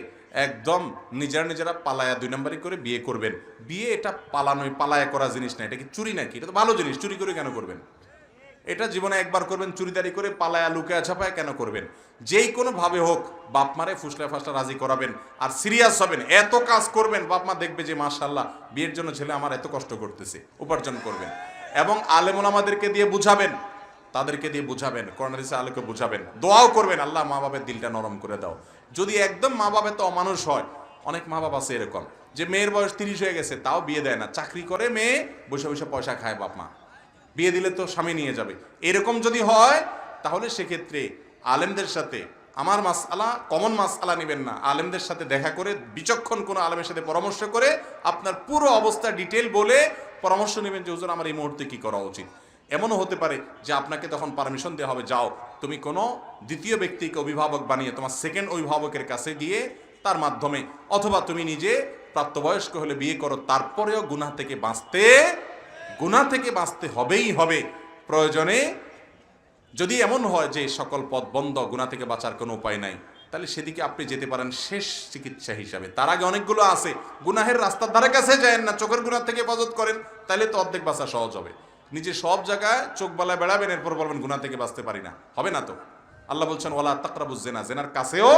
একদম নিজেরা পালায়া 2 নম্বরই করে বিয়ে করবেন। বিয়ে এটা পালানোই, পালায়া করা জিনিস না। এটা কি চুরি নাকি? এটা তো ভালো জিনিস, চুরি করে কেন করবেন? এটা জীবনে একবার করবেন, চুরিদারি করে পালায়া লুকায়া ছাপায়া কেন করবেন? যেই কোনো ভাবে হোক বাপ মারে ফুসলা ফাসলা রাজি করাবেন, আর সিরিয়াস হবেন, এত কাজ করবেন, বাপ মা দেখবে যে মাশাআল্লাহ বিয়ের জন্য ছেলে আমার এত কষ্ট করতেছে, উপার্জন করবেন। এবং আলেম ওলামাদেরকে দিয়ে বুঝাবেন, তাদেরকে দিয়ে বুঝাবেন, কোরআন হাদিসের আলোকে বুঝাবেন, দোয়াও করবেন, আল্লাহ মা বাবার দিলটা নরম করে দাও। যদি একদম মা বাবা তো অমানুষ হয়, অনেক মা বাবা আছে এরকম যে মেয়ের বয়স 30 হয়ে গেছে তাও বিয়ে দেয় না, চাকরি করে মেয়ে, বসে বসে পয়সা খায় বাপ মা, বিয়ে দিলে তো স্বামী নিয়ে যাবে। এরকম যদি হয় তাহলে সেক্ষেত্রে আলেমদের সাথে, আমার মাসআলা কমন মাসআলা নেবেন না, আলেমদের সাথে দেখা করে, বিচক্ষণ কোনো আলেমের সাথে পরামর্শ করে আপনার পুরো অবস্থা ডিটেল বলে পরামর্শ নেবেন যে হুজুর আমার এই মুহূর্তে কি করা উচিত। এমনও হতে পারে যে আপনাকে তখন পারমিশন দেওয়া হবে, যাও তুমি কোনো দ্বিতীয় ব্যক্তিকে অভিভাবক বানিয়ে তোমার সেকেন্ড অভিভাবকের কাছে দিয়ে তার মাধ্যমে, অথবা তুমি নিজে প্রাপ্তবয়স্ক হলে বিয়ে করো, তারপরেও গুনাহ থেকে বাঁচতে হবেই হবে। প্রয়োজনে যদি এমন হয় যে সকল পথ বন্ধ, গুনাহ থেকে বাঁচার কোনো উপায় নাই, তাহলে সেদিকে আপনি যেতে পারেন শেষ চিকিৎসা হিসাবে। তার আগে অনেকগুলো আছে, গুনাহের রাস্তার ধারে কাছে যায় না, চোখের গুনাহ থেকে হেফাজত করেন, তাহলে তো অর্ধেক বাঁচা সহজ হবে। নিজে সব জায়গায় চোখ বালায় বেড়াবেন, এরপর বলবেন গুনাহ থেকে বাঁচতে পারি না, হবে না তো। আল্লাহ বলছেন ওয়ালা তাকরাবুজ জিনা, জিনার কাছেও,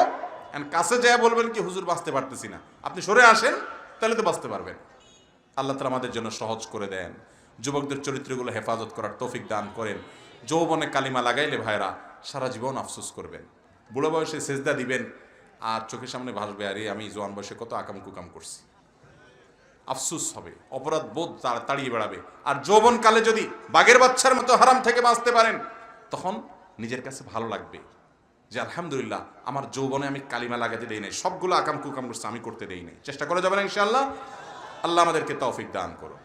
কাছে যায় বলবেন কি হুজুর বাঁচতে পারতেছি না, আপনি সরে আসেন, তাহলে তো বাঁচতে পারবেন। আল্লাহ তাআলা আমাদের জন্য সহজ করে দেন, যুবকদের চরিত্রগুলো হেফাজত করার তৌফিক দান করেন। যৌবনে কালিমা লাগাইলে ভাইরা সারা জীবন আফসোস করবেন, বুড়ো বয়সে সেজদা দিবেন আর চোখের সামনে ভাসবে আরে আমি জোয়ান বয়সে কত আকাম কুকাম করছি, আফসোস হবে, অপরাধ বোধ তাড়িয়ে বেড়াবে। আর যৌবন কালে যদি বাঘের বাচ্চার মতো হারাম থেকে বাঁচতে পারেন, তখন নিজের কাছে ভালো লাগবে যে আলহামদুলিল্লাহ আমার যৌবনে আমি কালিমা লাগাতে দেই নাই, সবগুলো আকাম কুকাম করছে আমি করতে দেই নাই। চেষ্টা করে যাবেন ইনশাআল্লাহ। আল্লাহ আমাদেরকে তৌফিক দান করো।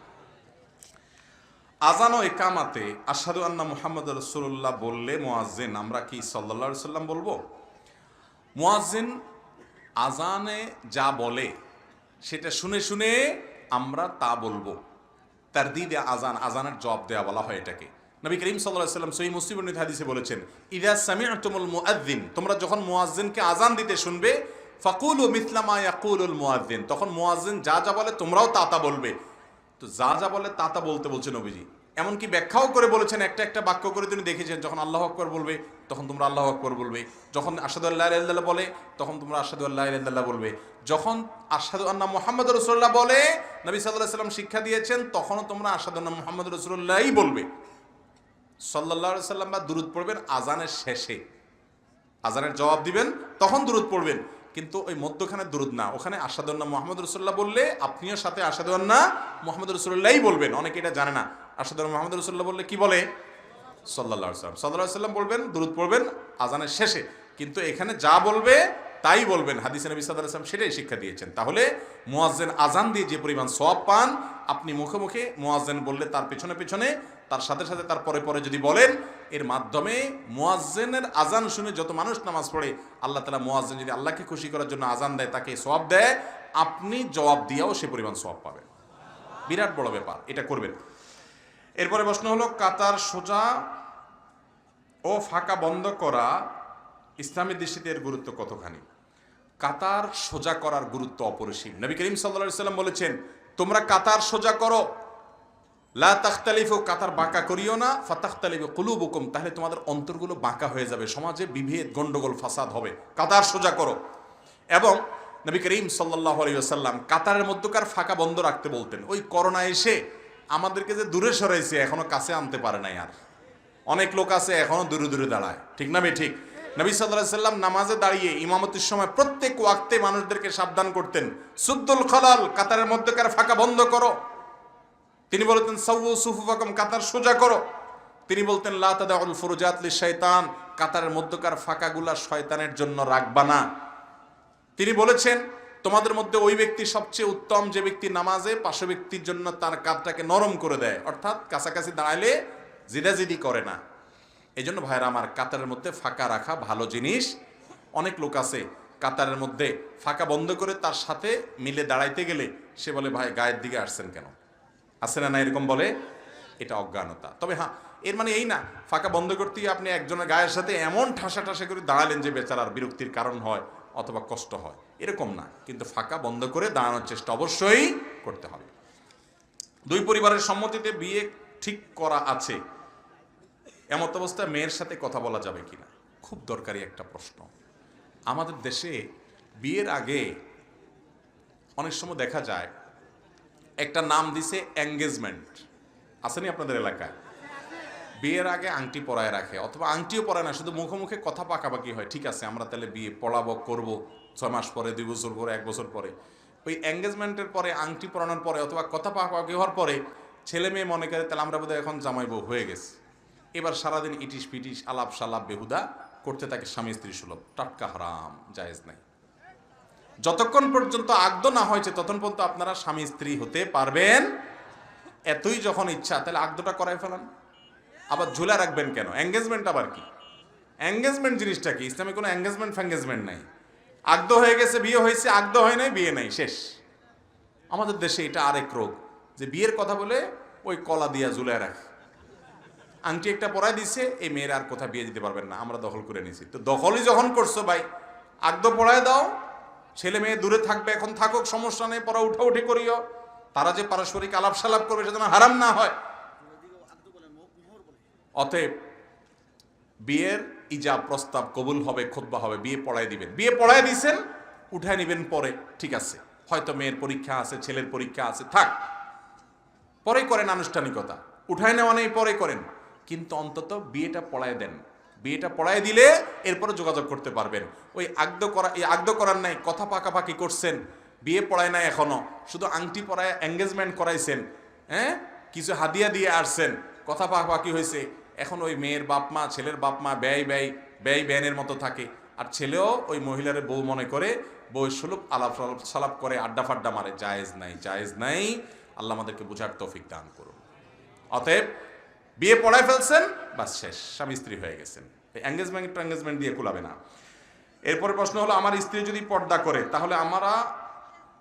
আজান ও ইকামাতে আশহাদু আন্না মুহাম্মাদুর রাসূলুল্লাহ বললে মুয়াজ্জিন আমরা কি সাল্লাল্লাহু আলাইহি সাল্লাম বলবো? মুয়াজ্জিন আজানে যা বলে সেটা শুনে শুনে আমরা তা বলবো। তারদিদে আজান, আজানের জবাব দেয়া বলা হয় এটাকে। নবী করিম সাল্লাল্লাহু আলাইহি সাল্লাম সহিহ মুসলিমের হাদিসে বলেছেন, ইযা সামি'তুমুল মুআজ্জিন, তোমরা যখন মুয়াজ্জিনকে আজান দিতে শুনবে, ফাকুলু মিসলা মা ইয়াকুলুল মুআজ্জিন, তখন মুয়াজ্জিন যা যা বলে তোমরাও তা তা বলবে। তো যা যা বলে তা তা বলতে বলছে নবীজি। এমনকি ব্যাখ্যাও করে বলেছেন, একটা একটা বাক্য করে তিনি দেখেছেন, যখন আল্লাহু আকবার বলবে তখন তোমরা আল্লাহু আকবার বলবে, যখন আশহাদু আল্লা ইলাহা ইল্লাল্লাহ বলে তখন তোমরা আশহাদু আল্লা ইলাহা ইল্লাল্লাহ বলবে, যখন আশহাদু আন্না মুহাম্মাদুর রাসূলুল্লাহ বলে নবী সাল্লাল্লাহু আলাইহি সাল্লাম শিক্ষা দিয়েছেন, তখনও তোমরা আশহাদু আন্না মুহাম্মাদুর রাসূলুল্লাহই বলবে। সাল্লাল্লাহু আলাইহি সাল্লাম বা দুরূদ পড়বেন আজানের শেষে, আজানের জবাব দিবেন তখন দুরূদ পড়বেন, কিন্তু ওই মধ্যখানে দুরূদ না, ওখানে আশহাদু আন্না মুহাম্মাদুর রাসূলুল্লাহ বললে আপনিও সাথে আশহাদু আন্না মুহাম্মাদুর রাসূলুল্লাহই বলবেন। অনেকে এটা জানে না, আশহাদু আন্না মুহাম্মাদুর রাসূলুল্লাহ বললে কি বলে? সাল্লাল্লাহু আলাইহি ওয়াসাল্লাম, সাল্লাল্লাহু আলাইহি ওয়াসাল্লাম বলবেন, দুরূদ পড়বেন আজানের শেষে, কিন্তু এখানে যা বলবে তাই বলবেন। হাদিসে নবী সাল্লাল্লাহু আলাইহি ওয়াসাল্লাম সেটাই শিক্ষা দিয়েছেন। তাহলে মুয়াজ্জিন আজান দিয়ে যে পরিমাণ সওয়াব পান, আপনি মুখে মুখে মুয়াজ্জিন বললে তার পেছনে পেছনে, তার সাথে সাথে তার পরে পরে যদি বলেন, এর মাধ্যমে মুয়াজ্জিনের আজান শুনে যত মানুষ নামাজ পড়ে, আল্লাহ তাআলা মুয়াজ্জিন যদি আল্লাহকে খুশি করার জন্য আজান দেয়, তাকে সওয়াব দেয়, আপনি জবাব দিয়েও সে পরিমাণ সওয়াব পাবেন। বিরাট বড় ব্যাপার, এটা করবেন। এরপরে প্রশ্ন হলো, কাতার সোজা ও ফাঁকা বন্ধ করা ইসলামের দৃষ্টিতে এর গুরুত্ব কতখানি? কাতার সোজা করার গুরুত্ব অপরিসীম। নবী করিম সাল্লাল্লাহু আলাইহি সাল্লাম বলেছেন, তোমরা কাতার সোজা করো, লা তাখতালিফু, কাতার বাঁকা করিও না, ফাতাখতালিফু কুলুবুকুম, তাহলে তোমাদের অন্তরগুলো বাঁকা হয়ে যাবে, সমাজে বিভেদ গন্ডগোল ফাসাদ হবে। কাতার সোজা করো। এবং নবী করিম সাল্লাল্লাহু আলাইহি ওয়াসাল্লাম কাতারের মধ্যকার ফাঁকা বন্ধ রাখতে বলতেন। ওই করোনা এসে আমাদেরকে যে দূরে সরাইছে, এখনো কাছে আনতে পারে নাই। আর অনেক লোক আছে এখনো দূরে দূরে দাঁড়ায়, ঠিক না বে ঠিক? নবী সাল্লাল্লাহু আলাইহি সাল্লাম নামাজে দাঁড়িয়ে ইমামতির সময় প্রত্যেক ওয়াক্তে মানুষদেরকে সাবধান করতেন, সুদ্দুল খলাল, কাতারের মধ্যকার ফাঁকা বন্ধ করো। তিনি বলতেন সাওয়ু সুফুফাকুম, কাতার সোজা করো। তিনি বলতেন লা তাদাউল ফুরুজাত লিশাইতান, কাতারের মধ্যকার ফাঁকাগুলা শয়তানের জন্য রাখবা না। তিনি বলেছেন, তোমাদের মধ্যে ওই ব্যক্তি সবচেয়ে উত্তম যে ব্যক্তি নামাজে পার্শ্ব ব্যক্তির জন্য তার কাঁধটাকে নরম করে দেয়, অর্থাৎ কাছাকাছি দাঁড়াইলে জিদাজিদি করে না। এই জন্য ভাইরা আমার, কাতারের মধ্যে ফাঁকা রাখা ভালো জিনিস। অনেক লোক আছে কাতারের মধ্যে ফাঁকা বন্ধ করে তার সাথে মিলে দাঁড়াইতে গেলে সে বলে ভাই গায়ের দিকে আসছেন কেন, আসে না, এরকম বলে, এটা অজ্ঞানতা। তবে হ্যাঁ, এর মানে এই না ফাঁকা বন্ধ করতে আপনি একজনের গায়ের সাথে এমন ঠাসা ঠাসা করে দাঁড়ালেন যে বেচারার বিরক্তির কারণ হয় অথবা কষ্ট হয়, এরকম না। কিন্তু ফাঁকা বন্ধ করে দাঁড়ানোর চেষ্টা অবশ্যই করতে হবে। দুই পরিবারের সম্মতিতে বিয়ে ঠিক করা আছে, এমত অবস্থায় মেয়ের সাথে কথা বলা যাবে কিনা, খুব দরকারি একটা প্রশ্ন। আমাদের দেশে বিয়ের আগে অনেক সময় দেখা যায় একটা নাম দিছে এঙ্গেজমেন্ট, আসেনি আপনাদের এলাকায়? বিয়ের আগে আংটি পরায় রাখে, অথবা আংটিও পরায় না, শুধু মুখে মুখে কথা পাকাপাকি হয়, ঠিক আছে আমরা তাহলে বিয়ে পড়াবো, করবো 6 মাস পরে, 2 বছর পরে, 1 বছর পরে। ওই এঙ্গেজমেন্টের পরে, আংটি পরানোর পরে অথবা কথা পাকাপাকি হওয়ার পরে ছেলে মেয়ে মনে করে তাহলে আমরা বোধহয় এখন জামাই বউ হয়ে গেছে। এবার সারাদিন ইটিস পিটিস আলাপ সালাপ বেহুদা করতে থাকে স্বামী স্ত্রী সুলভ। টাটকা হারাম, জায়েজ নাই। যতক্ষণ পর্যন্ত আগদ না হয়েছে ততক্ষণ পর্যন্ত আপনারা স্বামী স্ত্রী হতে পারবেন। এতই যখন ইচ্ছা তাহলে আগদটা করাই ফেলান। আবার ঝুলা রাখবেন কেন? এঙ্গেজমেন্ট আবার কি? এঙ্গেজমেন্ট জিনিসটা কি? ইসলামে কোনো এঙ্গেজমেন্ট ফ্যাঙ্গেজমেন্ট নাই। আগদ হয়ে গেছে, বিয়ে হয়েছে, আগদ হয় নাই, বিয়ে নাই, শেষ। আমাদের দেশে এটা আরেক রোগ, যে বিয়ের কথা বলে ওই কলা দিয়া ঝুলায় রাখে। আংটি একটা পরায় দিছে, এই মেয়ের আর কোথাও বিয়ে দিতে পারবেন না, আমরা দখল করে নিছি। তো দখলই যখন করছো ভাই, আগদ পড়ায় দাও, ছেলে মেয়ে দূরে থাকবে, এখন থাকুক, সমস্যা নেই, পড়া উঠাউঠি করিও। তারা যে পারস্পরিক আলাপ সালাপ করবে সেটা হারাম না হয়। অতএব বিয়ের ইজাব প্রস্তাব কবুল হবে, খুতবা হবে, বিয়ে পড়ায় দিবেন। বিয়ে পড়ায় দিছেন, উঠায় নিবেন পরে, ঠিক আছে, হয়তো মেয়ের পরীক্ষা আছে, ছেলের পরীক্ষা আছে, থাক, পরে করেন আনুষ্ঠানিকতা, উঠায় নেওয়া নেই, পরে করেন, কিন্তু অন্তত বিয়েটা পড়ায় দেন। বিয়েটা পড়ায় দিলে এরপরে যোগাযোগ করতে পারবেন। ওই আগদ করার নাই, কথা পাকাপাকি করছেন, বিয়ে পড়ায় নাই, এখনো শুধু আংটি পরায় এঙ্গেজমেন্ট করাইছেন, হ্যাঁ, কিছু হাদিয়া দিয়ে আসছেন, কথা পাকাপাকি হয়েছে, এখন ওই মেয়ের বাপ মা, ছেলের বাপ মা ব্যয় ব্যানের মতো থাকে, আর ছেলেও ওই মহিলার বউ মনে করে, বউ সুলভ আলাপ সালাপ করে, আড্ডা ফাড্ডা মারে। জায়েজ নাই, জায়েজ নাই। আল্লাহ আমাদেরকে বোঝার তৌফিক দান করুন। অতএব বিয়ে পড়ায় ফেলছেন, বাস শেষ, স্বামী স্ত্রী হয়ে গেছেন। এঙ্গেজমেন্ট দিয়ে কুলাবে না। এরপরে প্রশ্ন হলো, আমার স্ত্রী যদি পর্দা করে তাহলে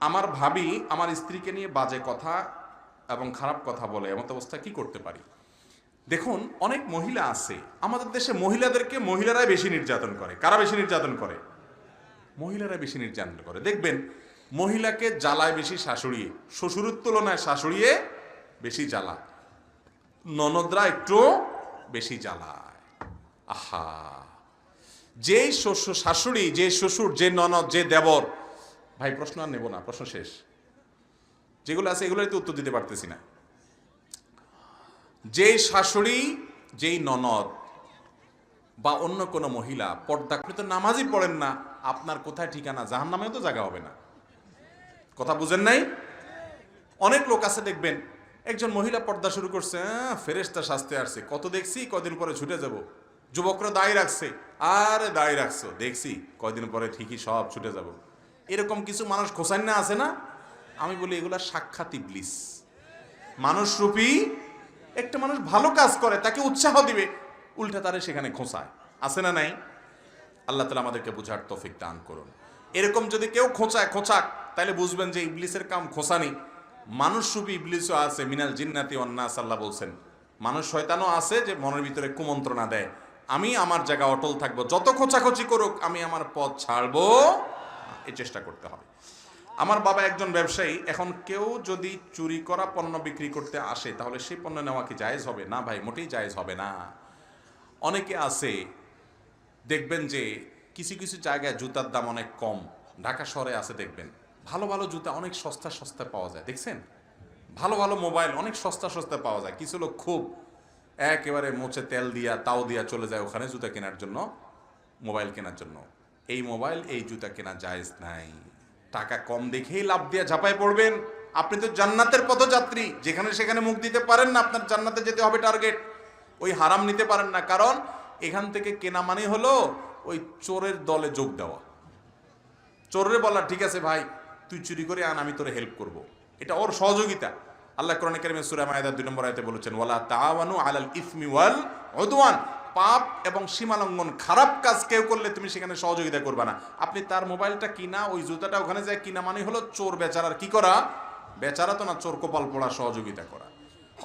আমার ভাবি আমার স্ত্রীকে নিয়ে বাজে কথা এবং খারাপ কথা বলে, এমন অবস্থায় কি করতে পারি? দেখুন, অনেক মহিলা আছে আমাদের দেশে, মহিলাদেরকে মহিলারাই বেশি নির্যাতন করে। কারা বেশি নির্যাতন করে? মহিলারা বেশি নির্যাতন করে। দেখবেন মহিলাকে জ্বালায় বেশি শাশুড়ি, শ্বশুরের তুলনায় শাশুড়িয়ে বেশি জ্বালা, ননদরা একটু বেশি জ্বালায়। আহা, যেই শাশুড়ি, যে শ্বশুর, যে ননদ, যে দেবর, ভাই প্রশ্ন আর নেব না, প্রশ্ন শেষ। যেগুলো আছে এগুলোই তো উত্তর দিতে পারতেছি না। যেই শাশুড়ি, যেই ননদ বা অন্য কোনো মহিলা পর্দা, আপনি তো নামাজই পড়েন না, আপনার কোথায় ঠিকানা? জাহান্নামেও তো জায়গা হবে না। কথা বুঝেন নাই? অনেক লোক আছে দেখবেন, একজন মহিলা পর্দা শুরু করছে, ফেরেশতা শাস্তে আসছে, কত দেখছি, কয়দিন পরে ছুটে যাব। যুবকরা দায় রাখছে, আরে দায় রাখছো, দেখছি কয়দিন পরে ঠিকই সব ছুটে যাব। এরকম কিছু মানুষ খোসান না, আছে না? আমি বলি এগুলা সাক্ষাৎ ইবলিস। মানুষ রূপী একটা মানুষ ভালো কাজ করে, তাকে উৎসাহ দিবে, উল্টা তারে সেখানে খোঁচায়, আছে না নাই? আল্লাহ তাআলা আমাদেরকে বুঝার তৌফিক দান করুন। এরকম যদি কেউ খোঁচাক, তাহলে বুঝবেন যে ইবলিসের কাম খোঁচানি। মানুষ রূপী ইবলিসও আছে, মিনাল জিন্নাতি ওয়ান নাস, আল্লাহ বলছেন। মানুষ শয়তানও আছে যে মনের ভিতরে কুমন্ত্রণা দেয়। আমি আমার জায়গা অটল থাকবো, যত খোঁচাখোঁচি করুক আমি আমার পথ ছাড়বো, এই চেষ্টা করতে হবে। আমার বাবা একজন ব্যবসায়ী, এখন কেউ যদি চুরি করা পণ্য বিক্রি করতে আসে তাহলে সেই পণ্য নেওয়া কি জায়েজ হবে? না ভাই, মোটেই জায়েজ হবে না। অনেকে আছে দেখবেন যে কিছু কিছু জায়গায় জুতার দাম অনেক কম, ঢাকা শহরে আছে দেখবেন ভালো ভালো জুতা অনেক সস্তায় পাওয়া যায়, দেখছেন? ভালো ভালো মোবাইল অনেক সস্তায় পাওয়া যায়। কিছু লোক খুব একেবারে মোচে তেল দিয়া তাও দিয়া চলে যায় ওখানে জুতা কেনার জন্য, মোবাইল কেনার জন্য। এই মোবাইল, এই জুতা কেনা জায়েজ নাই। টাকা কম দেখেই লাভ দিয়ে ঝাঁপায় পড়বেন। আপনি তো জান্নাতের পথযাত্রী, যেখানে সেখানে মুখ দিতে পারেন না, আপনার জান্নাতে যেতে হবে টার্গেট। ওই হারাম নিতে পারেন না, কারণ এখান থেকে কেনা মানে হলো ওই চোরের দলে যোগ দেওয়া। চোরে বলা, ঠিক আছে ভাই তুই চুরি করে আন, আমি তোরে হেল্প করব, এটা ওর সহযোগিতা। আল্লাহ কোরআনে কারিমে সূরা মায়েদার 2 নম্বর আয়াতে বলেছেন, ওয়ালা তাআওয়ানু আলাল ইসমি ওয়াল উদওয়ান, পাপ এবং সীমালঙ্ঘন, খারাপ কাজ কেউ করলে তুমি সেখানে সহযোগিতা করবে না। আপনি তার মোবাইলটা কিনা, ওই জুতাটা ওখানে যায় কিনা মানে হলো চোর বেচারার কি করা? বেচারা তো না, চোর কপাল পোড়া সহযোগিতা করা।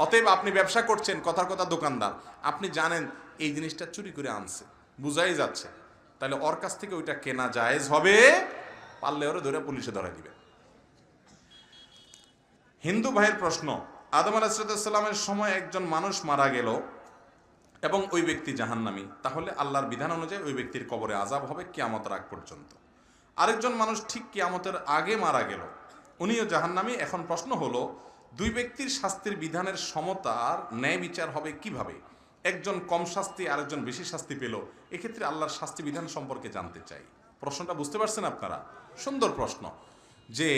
অতএব আপনি ব্যবসা করছেন, কথার কথা দোকানদার, আপনি জানেন এই জিনিসটা চুরি করে আনছে, বুঝাই যাচ্ছে, তাহলে ওর কাছ থেকে ওইটা কেনা জায়েজ হবে, পারলে ওরা ধরে পুলিশে ধরাই দিবে। হিন্দু ভাইয়ের প্রশ্ন, আদম আলাইহিস সালামের সময় একজন মানুষ মারা গেল এবং ওই ব্যক্তি জাহান্নামী, তাহলে আল্লাহর বিধান অনুযায়ী ওই ব্যক্তির কবরে আযাব হবে কিয়ামতের আগ পর্যন্ত। আরেকজন মানুষ ঠিক কিয়ামতের আগে মারা গেল, উনিও জাহান্নামী। এখন প্রশ্ন হলো দুই ব্যক্তির শাস্তির বিধানের সমতার ন্যায় বিচার হবে কিভাবে? একজন কম শাস্তি আরেকজন বেশি শাস্তি পেল, এক্ষেত্রে আল্লাহর শাস্তি বিধান সম্পর্কে জানতে চাই। প্রশ্নটা বুঝতে পারছেন আপনারা? সুন্দর প্রশ্ন। যে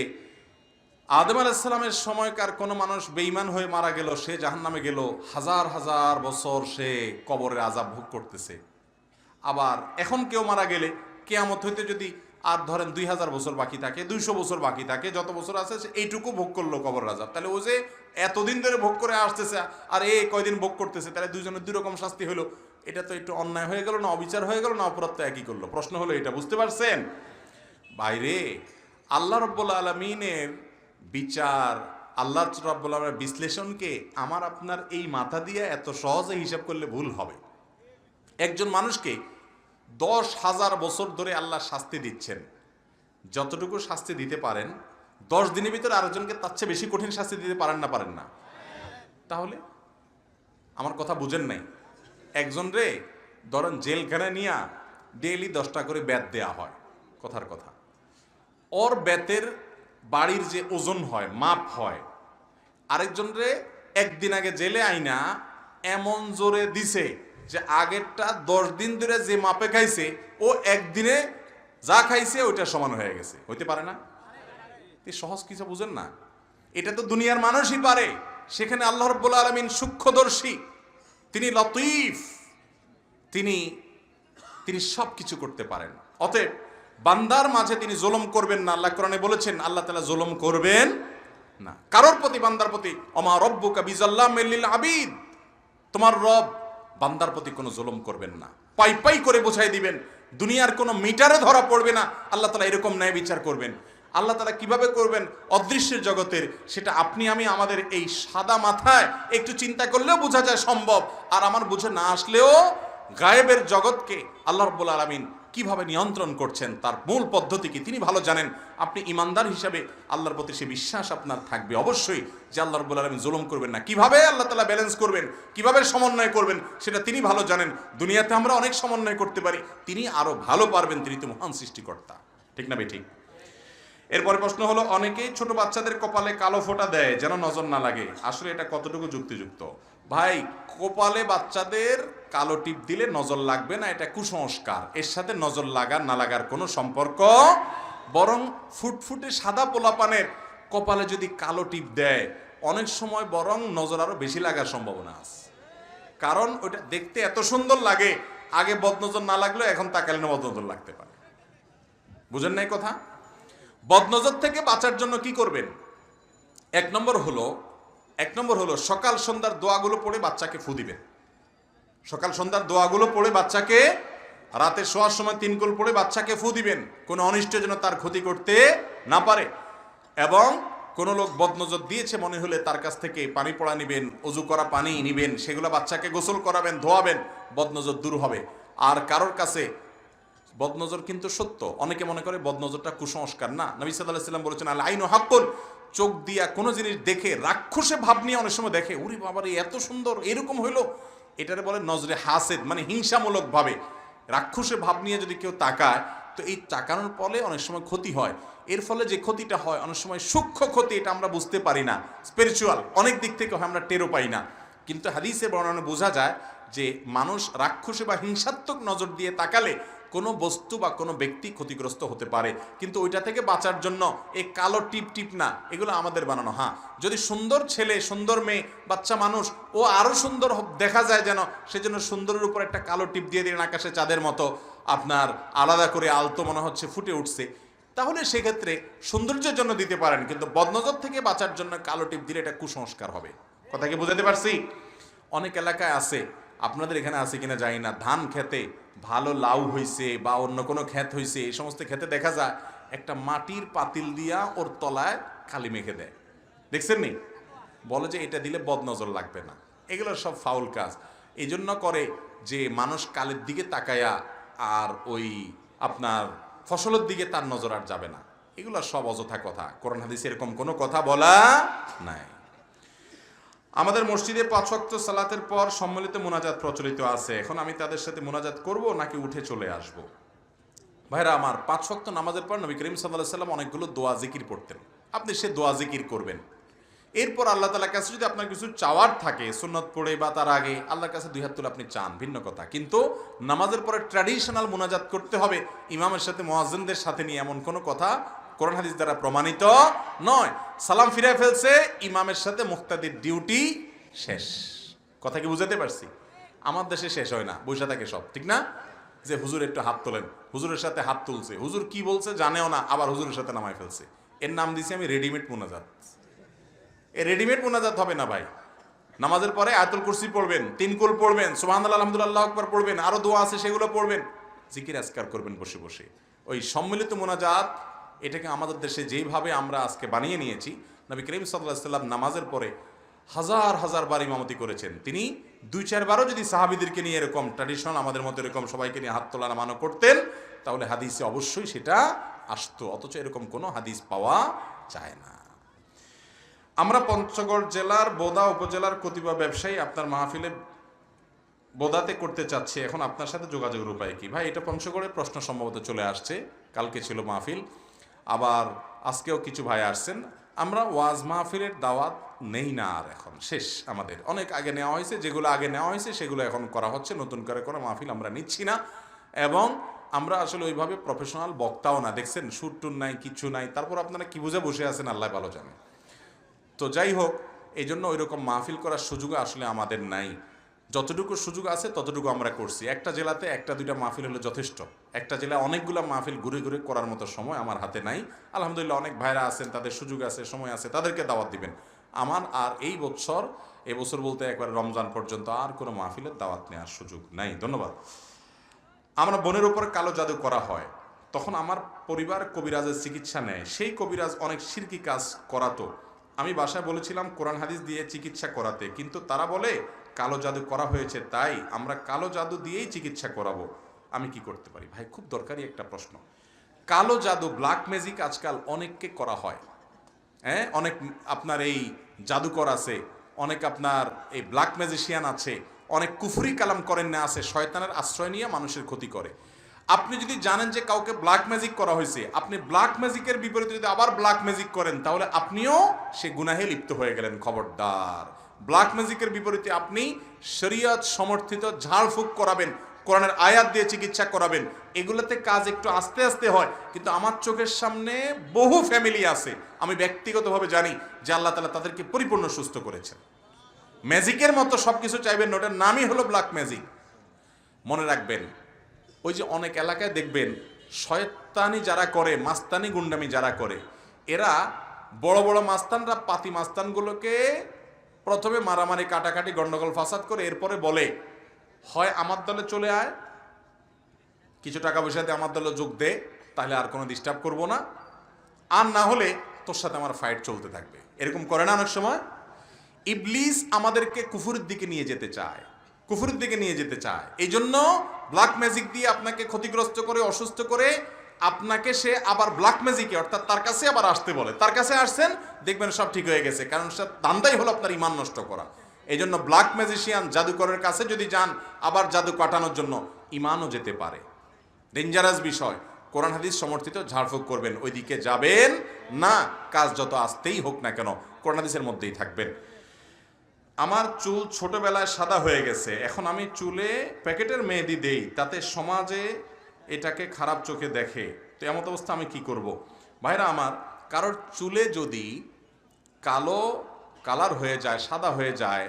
আদম আলাইহিস সালামের সময়কার কোনো মানুষ বেঈমান হয়ে মারা গেল, সে জাহান্নামে গেল, হাজার হাজার বছর সে কবরের আযাব ভোগ করতেছে। আবার এখন কেউ মারা গেলে কিয়ামত হইতে যদি আর ধরেন 2000 বছর বাকি থাকে, 200 বছর বাকি থাকে, যত বছর আছে সে এইটুকু ভোগ করলো কবরের আযাব, তাহলে ও যে এতদিন ধরে ভোগ করে আসতেছে আর এ কয়দিন ভোগ করতেছে, তাহলে দুইজনের দুই রকম শাস্তি হলো। এটা তো একটু অন্যায় হয়ে গেল না, অবিচার হয়ে গেল না, অপরাধ তো একই করলো। প্রশ্ন হলো এটা, বুঝতে পারছেন? বাইরে আল্লাহ রাব্বুল আলামিনের বিচার, আল্লাহ রাব্বুল আলামিনের বিশ্লেষণকে আমার আপনার এই মাথা দিয়ে এত সহজে হিসাব করলে ভুল হবে। একজন মানুষকে 10,000 বছর ধরে আল্লাহ শাস্তি দিচ্ছেন, যতটুকু শাস্তি দিতে পারেন 10 দিনের ভিতরে আরেকজনকে তার চেয়ে বেশি কঠিন শাস্তি দিতে পারেন না? পারেন না? তাহলে আমার কথা বুঝেন নাই। একজন রে ধরেন জেলখানায় নিয়ে ডেইলি 10টা করে বেত দেয়া হয়, কথার কথা। ওর বেতের বাড়ির যে ওজন হয়, মাপ হয়, আরেকজন রে একদিন আগে জেলে আইনা এমন জোরে দিছে যে আগেরটা 10 দিন ধরে যে মাপে খাইছে ও একদিনে যা খাইছে ওইটা সমান হয়ে গেছে। হইতে পারে না? সহজ কিছু বুঝেন না? এটা তো দুনিয়ার মানুষই পারে, সেখানে আল্লাহ রাব্বুল আলামিন সূক্ষ্মদর্শী, তিনি লতীফ, তিনি সব কিছু করতে পারেন। অতএব বান্দার মাঝে তিনি জুলুম করবেন না। আল্লাহ কোরআনে বলেছেন আল্লাহ তাআলা জুলুম করবেন না কারোর প্রতি, বান্দার প্রতি। ওমা রব্বুকা বিযাল্লামিল লিল আবিদ, তোমার রব বান্দার প্রতি কোনো জুলুম করবেন না। পাই পাই করে বোঝাই দিবেন, দুনিয়ার কোনো মিটারে ধরা পড়বে না। আল্লাহ তাআলা এরকম ন্যায় বিচার করবেন। আল্লাহ তাআলা কিভাবে করবেন অদৃশ্যের জগতের, সেটা আপনি আমি আমাদের এই সাদা মাথায় একটু চিন্তা করলেও বোঝা যায় সম্ভব। আর আমার বুঝে না আসলেও গায়েবের জগৎকে আল্লাহ রাব্বুল আলামিন কিভাবে নিয়ন্ত্রণ করছেন, তার মূল পদ্ধতি কি তিনি ভালো জানেন। আপনি ইমানদার হিসাবে আল্লাহর প্রতি সে বিশ্বাস আপনার থাকবে অবশ্যই যে আল্লাহ রাব্বুল আলামিন জুলুম করবেন না। কিভাবে আল্লাহ তাআলা ব্যালেন্স করবেন, কিভাবে সমন্বয় করবেন, সেটা তিনি ভালো জানেন। দুনিয়াতে আমরা অনেক সমন্বয় করতে পারি, তিনি আরো ভালো পারবেন, তিনি তো মহান সৃষ্টিকর্তা। ঠিক না ভাই? ঠিক। এরপরে প্রশ্ন হলো, অনেকেই ছোট বাচ্চাদের কপালে কালো ফোঁটা দেয় যেন নজর না লাগে, আসলে এটা কতটুকু যুক্তিযুক্ত? ভাই, কপালে বাচ্চাদের কালো টিপ দিলে নজর লাগবে না, এটা কুসংস্কার। এর সাথে নজর লাগার না লাগার কোনো সম্পর্ক, বরং ফুটফুটে সাদা পোলাপানের কপালে যদি কালো টিপ দেয় অনেক সময় বরং নজর আরো বেশি লাগার সম্ভাবনা আছে। কারণ ওটা দেখতে এত সুন্দর লাগে, আগে বদনজর না লাগলেও এখন তাকালে না বদনজর লাগতে পারে। বুঝেন নাই কথা? বদনজর থেকে বাঁচার জন্য কি করবেন? এক নম্বর হলো সকাল সন্ধ্যার দোয়াগুলো পড়ে বাচ্চাকে ফু দিবেন। সকাল সন্ধ্যার দোয়াগুলো পড়ে বাচ্চাকে, রাতে শোয়ার সময় 3 কুল পড়ে বাচ্চাকে ফু দিবেন, কোনো অনিষ্ট যেন তার ক্ষতি করতে না পারে। এবং কোনো লোক বদনজর দিয়েছে মনে হলে তার কাছ থেকে পানি পড়া নিবেন, অজু করা পানি নিবেন, সেগুলো বাচ্চাকে গোসল করাবেন, ধোয়াবেন, বদনজর দূর হবে। আর কারোর কাছে বদনজর কিন্তু সত্য, অনেকে মনে করে বদনজরটা কুসংস্কার। না, নবী সাল্লাল্লাহু আলাইহি ওয়াসাল্লাম বলেছেন আল আইনু হাক্কুন, চোখ দিয়া কোনো জিনিস দেখে রাক্ষসে ভাব নিয়ে অনেক সময় দেখে, ওরে বাবারে এত সুন্দর, এরকম হইলো, এটারে বলে নজরে হাসেদ, মানে হিংসামূলক ভাবে রাক্ষসে ভাব নিয়ে যদি কেউ তাকায়, তো এই তাকানোর ফলে অনেক সময় ক্ষতি হয়। এর ফলে যে ক্ষতিটা হয় অনেক সময় সূক্ষ্ম ক্ষতি, এটা আমরা বুঝতে পারি না, স্পিরিচুয়াল অনেক দিক থেকে হয়, আমরা টেরও পাই না। কিন্তু হাদিসের বর্ণনা বোঝা যায় যে মানুষ রাক্ষসে বা হিংসাত্মক নজর দিয়ে তাকালে কোনো বস্তু বা কোনো ব্যক্তি ক্ষতিগ্রস্ত হতে পারে। কিন্তু ওইটা থেকে বাঁচার জন্য এই কালো টিপ টিপ না, এগুলো আমাদের বানানো। হ্যাঁ, যদি সুন্দর ছেলে, সুন্দর মেয়ে, বাচ্চা মানুষ ও আরো সুন্দর দেখা যায় যেন, সেজন্য সুন্দরের উপর একটা কালো টিপ দিয়ে দিলেন, আকাশে চাঁদের মতো আপনার আলাদা করে আলতো মনে হচ্ছে ফুটে উঠছে, তাহলে সেক্ষেত্রে সৌন্দর্যের জন্য দিতে পারেন। কিন্তু বদনজর থেকে বাঁচার জন্য কালো টিপ দিলে এটা কুসংস্কার হবে। কথা কি বুঝাতে পারছি? অনেক এলাকায় আছে, আপনাদের এখানে আছে কিনা জানি না, ধান খেতে ভালো লাউ হইছে বা অন্য কোনো ক্ষেত হইছে, এই সমস্ত ক্ষেতে দেখা যায় একটা মাটির পাতিল দিয়া ওর তলায় কালি মেখে দেয়, দেখছেন নি? বলে যে এটা দিলে বদনজর লাগবে না। এগুলো সব ফাউল কাজ। এই জন্য করে যে মানুষ কালের দিকে তাকায়া আর ওই আপনার ফসলের দিকে তার নজর আর যাবে না। এগুলো সব অযথা কথা, কোরআন হাদিসে এরকম কোনো কথা বলা নাই। আমাদের মসজিদে 5 ওয়াক্ত সালাতের পর সম্মিলিত মোনাজাত প্রচলিত আছে, এখন আমি তাদের সাথে মোনাজাত করব নাকি উঠে চলে আসব? ভাইরা আমার, 5 ওয়াক্ত নামাজের পর নবী করিম সাল্লাল্লাহু আলাইহি ওয়াসাল্লাম অনেকগুলো দোয়া জিকির পড়তেন, আপনি সে দোয়া জিকির করবেন। এরপর আল্লাহ তাআলার কাছে যদি আপনার কিছু চাওয়ার থাকে সুন্নত পড়ে বা তার আগে আল্লাহর কাছে দুই হাত তুলে আপনি চান, ভিন্ন কথা। কিন্তু নামাজের পরে ট্র্যাডিশনাল মুনাজাত করতে হবে ইমামের সাথে, মুয়াজ্জিনদের সাথে নিয়ে, এমন কোনো কথা কোরআন হাদিস দ্বারা প্রমাণিত নয়। সালাম ফিরায় ফেলছে, ইমামের সাথে মুক্তাদির ডিউটি শেষ। কথা কি বুঝাতে পারছি? আমার দেশে শেষ হয় না, বসে থাকে সব, ঠিক না? যে হুজুর একটু হাত তোলেন, হুজুরের সাথে হাত তুলছে, হুজুর কি বলছে জানেও না, আবার হুজুরের সাথে নামায় ফেলছে। এর নাম দিছি আমি রেডিমেড মুনাজাত। এ রেডিমেড মুনাজাত হবে না ভাই। নামাজের পরে আয়াতুল কুরসি পড়বেন, 3 কুল পড়বেন, সুবহানাল্লাহ আলহামদুলিল্লাহ আল্লাহু আকবার পড়বেন, আরো দোয়া আছে সেগুলো পড়বেন, জিকির আজকার করবেন বসে বসে। ওই সম্মিলিত মুনাজাত, এটাকে আমাদের দেশে যেভাবে আমরা আজকে বানিয়ে নিয়েছি, নবী করিম সাল্লাল্লাহু আলাইহি সাল্লাম নামাজের পরে হাজার হাজার বার ইমামতি করেছেন। তিনি 2-4 বারও যদি সাহাবীদেরকে নিয়ে এরকম ট্র্যাডিশনাল আমাদের মতো এরকম সবাইকে নিয়ে হাত তোলা নামানো করতেন, তাহলে হাদিসে অবশ্যই সেটা আসতো। অথচ এরকম কোনো হাদিস পাওয়া যায় না। আমরা পঞ্চগড় জেলার বোদা উপজেলার কতিপয় ব্যবসায়ী আপনার মাহফিলে বোদাতে করতে চাচ্ছে, এখন আপনার সাথে যোগাযোগের উপায় কি? ভাই, এটা পঞ্চগড়ের প্রশ্ন সম্ভবত চলে আসছে, কালকে ছিল মাহফিল, আবার আজকেও কিছু ভাই আসছেন। আমরা ওয়াজ মাহফিলের দাওয়াত নেই না, আর এখন শেষ। আমাদের অনেক আগে নেওয়া হয়েছে, যেগুলো আগে নেওয়া হয়েছে সেগুলো এখন করা হচ্ছে, নতুন করে কোনো মাহফিল আমরা নিচ্ছি না। এবং আমরা আসলে ওইভাবে প্রফেশনাল বক্তাও না, দেখছেন সুর টুর নাই, কিছু নাই, তারপর আপনারা কি বুঝে বসে আছেন আল্লাহ ভালো জানে। তো যাই হোক, এই জন্য ওই রকম মাহফিল করার সুযোগ আসলে আমাদের নাই। যতটুকু সুযোগ আছে ততটুকু আমরা করছি। একটা জেলাতে 1-2টা মাহফিল হলে যথেষ্ট। একটা জেলায় অনেকগুলো মাহফিল ঘুরে ঘুরে করার মতো সময় আমার হাতে নাই। আলহামদুলিল্লাহ অনেক ভাইরা আছেন, তাদের সুযোগ আছে, সময় আছে, তাদেরকে দাওয়াত দিবেন। আমার আর এই বছর বলতে একবার রমজান পর্যন্ত আর কোনো মাহফিলের দাওয়াত নেওয়ার সুযোগ নাই। ধন্যবাদ। আমরা বোনের উপর কালো জাদু করা হয়, তখন আমার পরিবার কবিরাজের চিকিৎসা নেয়। সেই কবিরাজ অনেক শিরকি কাজ করাতো। আমি বাসায় বলেছিলাম কোরআন হাদিস দিয়ে চিকিৎসা করাতে, কিন্তু তারা বলে কালো জাদু করা হয়েছে, তাই আমরা কালো জাদু দিয়েই চিকিৎসা করাবো। আমি কি করতে পারি? ভাই, খুব দরকারি একটা প্রশ্ন। কালো জাদু, ব্ল্যাক ম্যাজিক আজকাল অনেককে করা হয়। হ্যাঁ, অনেক আপনার এই জাদুকর আছে, অনেক আপনার এই ব্ল্যাক ম্যাজিশিয়ান আছে, অনেক কুফরি কালাম করেন না আছে, শয়তানের আশ্রয় নিয়ে মানুষের ক্ষতি করে। আপনি যদি জানেন যে কাউকে ব্ল্যাক ম্যাজিক করা হয়েছে, আপনি ব্ল্যাক ম্যাজিকের বিপরীতে যদি আবার ব্ল্যাক ম্যাজিক করেন, তাহলে আপনিও সে গুনাহে লিপ্ত হয়ে গেলেন। খবরদার। ব্ল্যাক ম্যাজিকের বিপরীতে আপনি শরীয়ত সমর্থিত ঝাড়ফুঁক করাবেন, কোরআনের আয়াত দিয়ে চিকিৎসা করাবেন। এগুলোতে কাজ একটু আস্তে আস্তে হয়, কিন্তু আমার চোখের সামনে বহু ফ্যামিলি আছে, আমি ব্যক্তিগতভাবে জানি যে আল্লাহ তাআলা তাদেরকে পরিপূর্ণ সুস্থ করেছেন। ম্যাজিকের মতো সবকিছু চাইবেন, ওটার নামই হলো ব্ল্যাক ম্যাজিক। মনে রাখবেন, ওই যে অনেক এলাকায় দেখবেন শয়তানি যারা করে, মাস্তানি গুন্ডামি যারা করে, এরা বড় বড় মাস্তানরা পাতি মাস্তানগুলোকে প্রথমে মারামারি, কাটাকাটি, গন্ডগোল ফাসাদ করে, এরপরে বলে হয় আমার দলে চলে আয়, কিছু টাকা পয়সা দিয়ে আমার দলে যোগ দে, তাহলে আর কোনো ডিস্টার্ব করবো না, আর না হলে তোর সাথে আমার ফাইট চলতে থাকবে। এরকম করে না অনেক সময়? ইবলিস আমাদেরকে কুফুরের দিকে নিয়ে যেতে চায়, কুফুরের দিকে নিয়ে যেতে চায়। এই জন্য ব্ল্যাক ম্যাজিক দিয়ে আপনাকে ক্ষতিগ্রস্ত করে, অসুস্থ করে, আপনাকে সে আবার ব্ল্যাক ম্যাজিকে, অর্থাৎ তার কাছে আবার আসতে বলে। তার কাছে আসছেন, দেখবেন সব ঠিক হয়ে গেছে, কারণ সে দান্দাই হলো আপনার ইমান নষ্ট করা। এই জন্য ব্ল্যাক ম্যাজিশিয়ান, জাদুকরের কাছে যদি যান আবার জাদু কাটানোর জন্য, ইমানও যেতে পারে। ডেঞ্জারাস বিষয়। কোরআন হাদিস সমর্থিত ঝাড়ফুঁক করবেন, ওইদিকে যাবেন না। কাজ যত আসতেই হোক না কেন, কোরআন হাদিসের মধ্যেই থাকবেন। আমার চুল ছোটবেলায় সাদা হয়ে গেছে, এখন আমি চুলে প্যাকেটের মেহেদি দেই, তাতে সমাজে এটাকে খারাপ চোখে দেখে, তো এমন অবস্থা আমি কি করব? ভাইরা আমার, কারোর চুলে যদি কালো কালার হয়ে যায়, সাদা হয়ে যায়,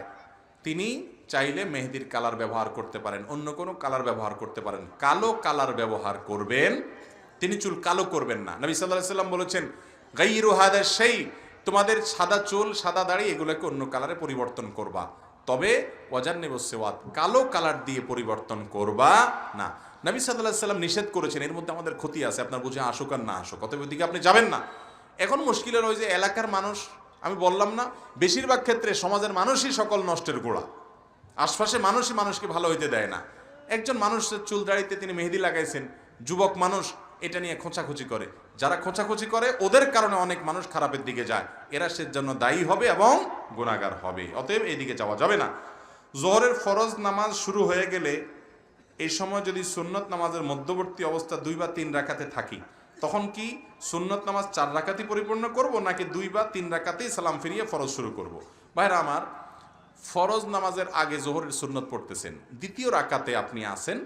তিনি চাইলে মেহেদির কালার ব্যবহার করতে পারেন, অন্য কোনো কালার ব্যবহার করতে পারেন। কালো কালার ব্যবহার করবেন, তিনি চুল কালো করবেন না। নবী সাল্লাল্লাহু আলাইহি ওয়াসাল্লাম বলেছেন, গায়রু হাদা শাই, তোমাদের সাদা চুল, সাদা দাড়ি, এগুলোকে অন্য কালারে পরিবর্তন করবা, তবে ওয়াজান্নিবুস সিওয়াত, কালো কালার দিয়ে পরিবর্তন করবা না। নবী সাল্লাল্লাহু আলাইহি ওয়াসাল্লাম নিষেধ করেছেন, এর মধ্যে আমাদের ক্ষতি আছে, আপনার বুঝে আসুক আর না আসুক, অতএব ওইদিকে আপনি যাবেন না। এখন মুশকিলের ওই যে এলাকার মানুষ, আমি বললাম না, বেশিরভাগ ক্ষেত্রে সমাজের মানুষই সকল নষ্টের গোড়া। আশপাশে মানুষই মানুষকে ভালো হইতে দেয় না। একজন মানুষের চুল দাড়িতে তিনি মেহেদি লাগাইছেন, যুবক মানুষ এটা নিয়ে খোঁচাখুচি করে, যারা খোঁচাখুচি করে ওদের কারণে অনেক মানুষ খারাপের দিকে যায়, এরা সে জন্য দায়ী হবে এবং গুনাহগার হবে। অতএব এই দিকে যাওয়া যাবে না। জোহরের ফরজ নামাজ শুরু হয়ে গেলে এই সময় যদি সুন্নত নামাজের মধ্যবর্তী অবস্থা 2 বা 3 রাকাতে থাকি, তখন কি সুন্নত নামাজ 4 রাকাতই পরিপূর্ণ করব নাকি 2 বা 3 রাকাতেই সালাম ফিরিয়ে ফরজ শুরু করব? ভাইরা আমার, ফরজ নামাজের আগে জোহরের সুন্নত পড়তেছেন, দ্বিতীয় রাকাতে আপনি আসেন,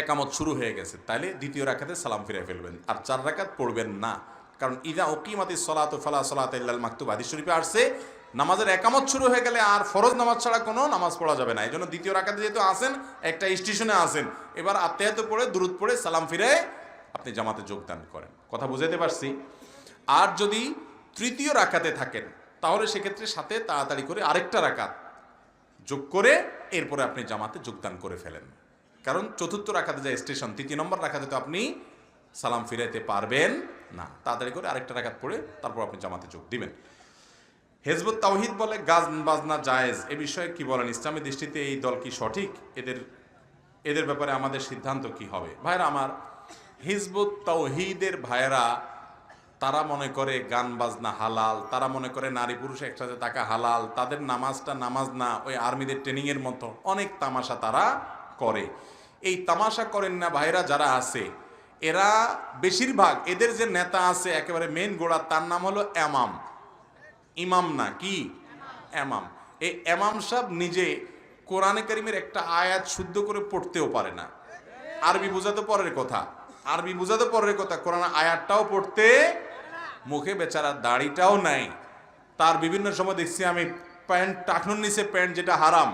একামত শুরু হয়ে গেছে, তাহলে দ্বিতীয় রাকাতে সালাম ফিরে ফেলবেন, আর 4 রাকাত পড়বেন না। কারণ ইদা উকিমাতিস সালাতু ফালা সালাতা ইল্লাল মাকতুব, হাদিস শরীফে আসছে নামাজের একামত শুরু হয়ে গেলে আর ফরজ নামাজ ছাড়া কোনো নামাজ পড়া যাবে না। এই জন্য দ্বিতীয় রাকাতে যেহেতু আসেন, একটা স্টেশনে আসেন, এবার আত্মায়াত পড়ে দুরুদ পড়ে সালাম ফিরে আপনি জামাতে যোগদান করেন। কথা বুঝাতে পারছি? আর যদি তৃতীয় রাকাতে থাকেন তাহলে সেক্ষেত্রে সাথে তাড়াতাড়ি করে আরেকটা রাকাত যোগ করে এরপরে আপনি জামাতে যোগদান করে ফেলেন। কারণ চতুর্থ রাকাতে যে স্টেশন, 3 নম্বর রাকাতে তো আপনি সালাম ফিরাইতে পারবেন না, তাড়াতাড়ি করে আরেকটা রাকাত পড়ে তারপর আপনি জামাতে যোগ দিবেন। হিজবুত তাওহীদ বলে গান বাজনা জায়েজ, এ বিষয়ে কি বলেন? ইসলামী দৃষ্টিতে এই দল কি সঠিক? এদের ব্যাপারে আমাদের সিদ্ধান্ত কি হবে? ভাইরা আমার, হিজবুত তাওহীদের ভাইরা তারা মনে করে গান বাজনা হালাল, তারা মনে করে নারী পুরুষ একসাথে থাকা হালাল, তাদের নামাজটা নামাজ না, ওই আর্মিদের ট্রেনিংয়ের মতো অনেক তামাশা তারা করে। এই তামাশা করেন না ভাইরা যারা আছে, এরা বেশিরভাগ, এদের যে নেতা আছে একেবারে মেন গোড়া, তার নাম হলো এমাম। ইমাম না, কি এমাম। এই এমাম সাহেব নিজে কোরআনে কারিমের একটা আয়াত শুদ্ধ করে পড়তেও পারে না। আরবি বোঝাতে পরের কথা, কোরআন আয়াতটাও পড়তে, মুখে বেচারা দাড়িটাও নাই। তার বিভিন্ন সময় দেখছি আমি প্যান্ট, টাকনুর নিচে প্যান্ট যেটা হারাম,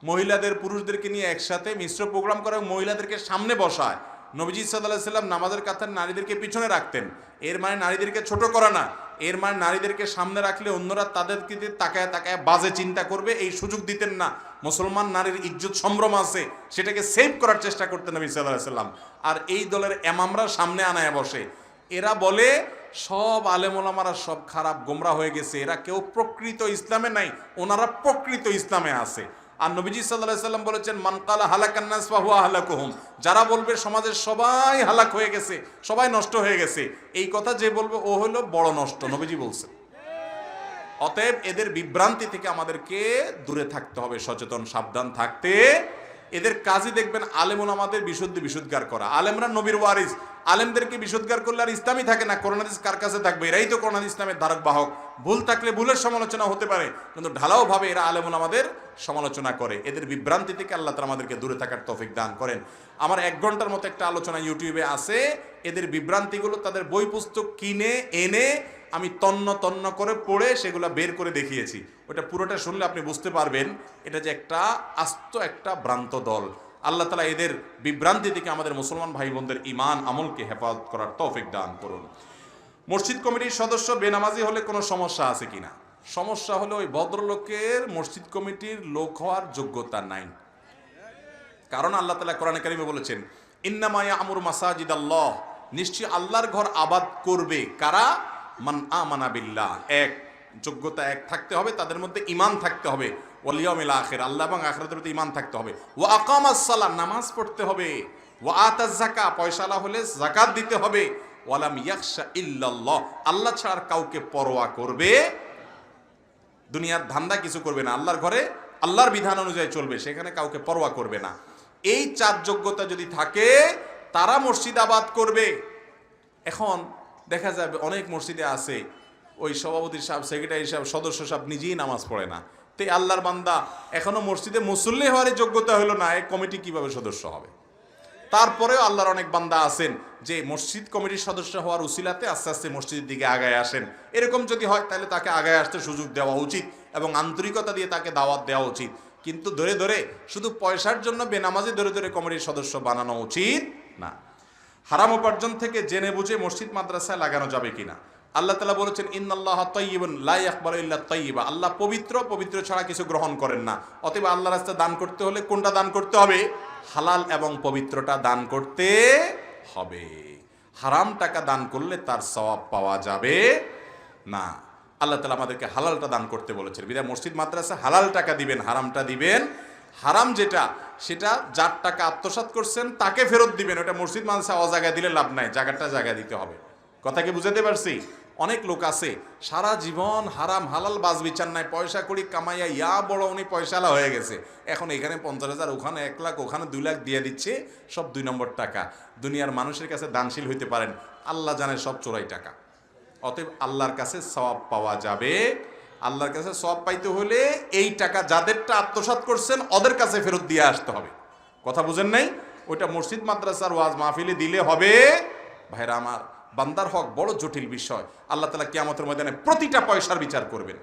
মহিলাদের পুরুষদেরকে নিয়ে একসাথে মিশ্র প্রোগ্রাম করে মহিলাদেরকে সামনে বসায়। নবীজি সাল্লাল্লাহু আলাইহি সাল্লাম নামাজের কাতার নারীদেরকে পিছনে রাখতেন। এর মানে নারীদেরকে ছোট করা না, এর মানে নারীদেরকে সামনে রাখলে অন্যরা তাদেরকে তাকায় তাকায় বাজে চিন্তা করবে, এই সুযোগ দিতেন না। মুসলমান নারীর ইজ্জত সম্ভ্রম আছে, সেটাকে সেভ করার চেষ্টা করতেন নবী সাল্লাল্লাহু আলাইহি সাল্লাম। আর এই দলের এমামরা সামনে আনায় বসে, এরা বলে সব আলেম ওলামারা সব খারাপ গোমরা হয়ে গেছে, এরা কেউ প্রকৃত ইসলামে নাই, ওনারা প্রকৃত ইসলামে আছে। আর নবীজি সাল্লাল্লাহু আলাইহি সাল্লাম বলেছেন, মান কালা হালাকান নাস ফাহুয়া হালাকুহুম, যারা বলবে সমাজের সবাই হালাক হয়ে গেছে, সবাই নষ্ট হয়ে গেছে, এই কথা যে বলবে ও হলো বড় নষ্ট, নবীজি বলছেন। অতএব এদের বিভ্রান্তি থেকে আমাদেরকে দূরে থাকতে হবে, সচেতন সাবধান থাকতে। এদের কাজই দেখবেন আলেম ওলামাদের বিশুদ্ধগার করা। আলেমরা নবীর ওয়ারিস, আলেমদেরকে বিশুদ্ধগার করলে আর ইসলামই থাকে না। কোরআন হাদিস কার কাছে থাকবে? এরাই তো কোরআন হাদিস ইসলামের ধারক বাহক। ভুল থাকলে ভুলের সমালোচনা হতে পারে, কিন্তু ঢালাও ভাবে এরা আলেম ওলামাদের সমালোচনা করে। এদের বিভ্রান্তি থেকে আল্লাহ তাআলা আমাদেরকে দূরে থাকার তৌফিক দান করেন। আমার 1 ঘন্টার মতো একটা আলোচনা ইউটিউবে আছে, এদের বিভ্রান্তিগুলো তাদের বই পুস্তক কিনে এনে আমি তন্ন তন্ন করে পড়ে সেগুলো বের করে দেখিয়েছি। ওটা পুরোটা শুনলে আপনি বুঝতে পারবেন এটা যে একটা আস্ত একটা ভ্রান্ত দল। আল্লাহ তাআলা এদের বিভ্রান্তি থেকে আমাদের মুসলমান ভাই বোনদের ঈমান আমলকে হেফাজত করার তৌফিক দান করুন। মসজিদ কমিটির সদস্য বেনামাজি হলে কোনো সমস্যা আছে কিনা? সমস্যা হলে ওই ভদ্রলোকের মসজিদ কমিটির লোক হওয়ার যোগ্যতা নাই। কারণ আল্লাহ তাআলা কোরআনে কারিমে বলেছেন, ইন্নামা ইয়া'মুরু মাসাজিদাল্লাহ, নিশ্চয়ই আল্লাহর ঘর আবাদ করবে কারা? মান আমানা বিল্লাহ, এক যোগ্যতা এক থাকতে হবে, তাদের মধ্যে ঈমান থাকতে হবে, ওয়াল ইয়াউমিল আখির, আল্লাহ এবং আখিরাতের প্রতি ঈমান থাকতে হবে, ওয়া আকামাস সালাহ, নামাজ পড়তে হবে, ওয়া আতাজ যাকাত, পয়সাওয়ালা হলে যাকাত দিতে হবে, ওয়ালাম ইয়াখশা ইল্লাল্লাহ, আল্লাহ ছাড়া কাউকে পরোয়া করবে, দুনিয়ার ধান্দা কিছু করবে না, আল্লাহর ঘরে আল্লাহর বিধান অনুযায়ী চলবে, সেখানে কাউকে পরোয়া করবে না। এই 4 যোগ্যতা যদি থাকে তারা মসজিদ আবাদ করবে। এখন দেখা যাবে অনেক মসজিদে আছে ওই সভাপতি সাহেব, সেক্রেটারি সাহেব, সদস্য সাহেব নিজেই নামাজ পড়ে না, তো আল্লাহর বান্দা এখনো মসজিদে মুসল্লি হওয়ার যোগ্যতা হলো না, এই কমিটি কিভাবে সদস্য হবে? তারপরেও আল্লাহর অনেক বান্দা আছেন যে মসজিদ কমিটির সদস্য হওয়ার উসিলাতে আস্তে আস্তে মসজিদের দিকে আগায় আসেন। এরকম যদি হয় তাহলে তাকে আগায় আসতে সুযোগ দেওয়া উচিত এবং আন্তরিকতা দিয়ে তাকে দাওয়াত দেওয়া উচিত। কিন্তু ধরে ধরে শুধু পয়সার জন্য বেনামাজি ধরে ধরে কমিটির সদস্য বানানো উচিত না। হারাম উপার্জন থেকে জেনে বুঝে মসজিদ মাদ্রাসায় লাগানো যাবে কিনা? আল্লাহ তাআলা বলেছেন, ইন্নাল্লাহা তাইয়্যিবুন লা ইয়াকবালু ইল্লা তাইয়্যিবা, আল্লাহ পবিত্র, পবিত্র ছাড়া কিছু গ্রহণ করেন না। অতএব আল্লাহর রাস্তায় দান করতে হলে কোনটা দান করতে হবে? হালাল এবং পবিত্রটা দান করতে হবে। হারাম টাকা দান করলে তার সওয়াব পাওয়া যাবে না। আল্লাহ তাআলা আমাদেরকে হালালটা দান করতে বলেছেন, বিধায় মসজিদ মাদ্রাসা হালাল টাকা দিবেন, হারামটা দিবেন। হারাম যেটা সেটা যার টাকা আত্মসাৎ করছেন তাকে ফেরত দিবেন, ওটা মসজিদ মাদ্রাসা অজায়গায় দিলে লাভ নাই, জায়গাটা জায়গায় দিতে হবে। কথা কি বুঝাতে পারছি? অনেক লোক আছে সারা জীবন হারাম হালাল বাজ বিচার নাই, পয়সা কড়ি কামাইয়া ইয়া বড় উনি পয়সালা হয়ে গেছে, এখন এখানে 50,000, ওখানে 1 লাখ, ওখানে 2 লাখ দিয়ে দিচ্ছে, সব 2 নম্বর টাকা। দুনিয়ার মানুষের কাছে দানশীল হইতে পারেন, আল্লাহ জানে সব চোরাই টাকা। অতএব আল্লাহর কাছে সওয়াব পাওয়া যাবে। আল্লাহর কাছে সওয়াব পাইতে হলে এই টাকা যাদেরটা আত্মসাৎ করছেন ওদের কাছে ফেরত দিয়ে আসতে হবে। কথা বুঝেন নাই? ওইটা মসজিদ মাদ্রাসার ওয়াজ মাহফিলে দিলে হবে? ভাইরা আমার, বান্দার হক বড় জটিল বিষয়। আল্লাহ তাআলা কিয়ামতের ময়দানে প্রতিটা পয়সার বিচার করবেন।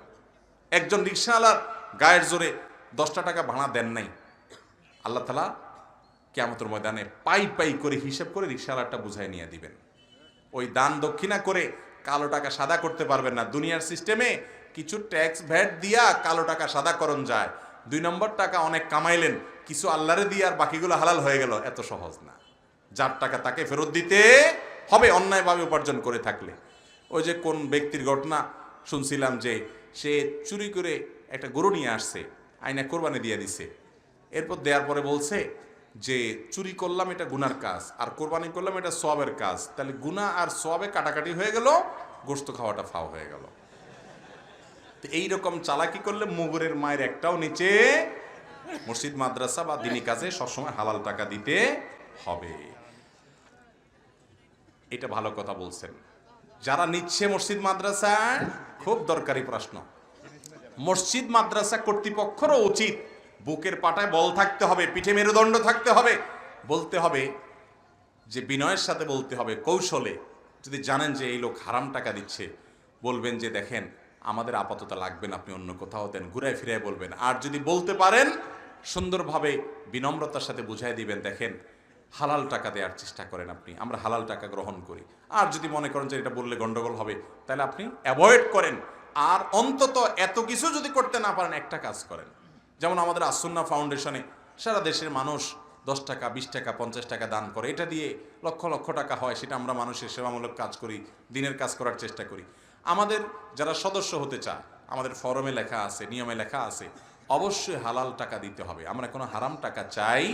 একজন রিকশাওয়ালার গায়ের জোরে 10টা টাকা ভাড়া দেন নাই, আল্লাহ তাআলা কিয়ামতের ময়দানে পাই পাই করে হিসাব করে রিকশাওয়ালাটা বুঝাই নিয়ে দিবেন। ওই দান দক্ষিণা করে কালো টাকা সাদা করতে পারবেন না। দুনিয়ার সিস্টেমে কিছু ট্যাক্স ভ্যাট দিয়া কালো টাকা সাদা করণ যায়। 2 নম্বর টাকা অনেক কামাইলেন, কিছু আল্লাহরে দিয়ে আর বাকিগুলো হালাল হয়ে গেল, এত সহজ না। যার টাকা তাকে ফেরত দিতে হবে অন্যায়ভাবে উপার্জন করে থাকলে। ওই যে কোন ব্যক্তির ঘটনা শুনছিলাম যে সে চুরি করে একটা গরু নিয়ে আসছে, আইনা কোরবানি দিয়ে দিছে। এরপর দেওয়ার পরে বলছে যে চুরি করলাম এটা গুনার কাজ, আর কোরবানি করলাম এটা সওয়াবের কাজ, তাহলে গুনাহ আর সওয়াবে কাটাকাটি হয়ে গেল, গোশত খাওয়াটা ফাও হয়ে গেল। তো এইরকম চালাকি করলে মুগুরের মায়ের একটাও নিচে। মসজিদ মাদ্রাসা বা দিনী কাজে সবসময় হালাল টাকা দিতে হবে। এটা ভালো কথা বলছেন। যারা নিচ্ছে মসজিদ মাদ্রাসায়, খুব দরকারি প্রশ্ন। মসজিদ মাদ্রাসা কর্তৃপক্ষেরও উচিত বুকের পাটায় বল থাকতে হবে, পিঠে মেরুদণ্ড থাকতে হবে, বলতে হবে যে বিনয়ের সাথে বলতে হবে, কৌশলে। যদি জানেন যে এই লোক হারাম টাকা দিচ্ছে, বলবেন যে দেখেন আমাদের আপাতত লাগবেন, আপনি অন্য কোথাও দেন, ঘুরায় ফিরায় বলবেন। আর যদি বলতে পারেন সুন্দরভাবে বিনম্রতার সাথে বুঝাই দিবেন, দেখেন হালাল টাকা দেওয়ার চেষ্টা করেন আপনি, আমরা হালাল টাকা গ্রহণ করি। আর যদি মনে করেন যে এটা বললে গন্ডগোল হবে, তাহলে আপনি অ্যাভয়েড করেন। আর অন্তত এত কিছু যদি করতে না পারেন, একটা কাজ করেন। যেমন আমাদের আসুন্নাহ ফাউন্ডেশনে সারা দেশের মানুষ 10 টাকা, 20 টাকা, 50 টাকা দান করে। এটা দিয়ে লক্ষ লক্ষ টাকা হয়, সেটা আমরা মানুষের সেবামূলক কাজ করি, দিনের কাজ করার চেষ্টা করি। আমাদের যারা সদস্য হতে চায়, আমাদের ফরমে লেখা আছে, নিয়মে লেখা আছে, অবশ্যই হালাল টাকা দিতে হবে। আমরা কোনো হারাম টাকা চাই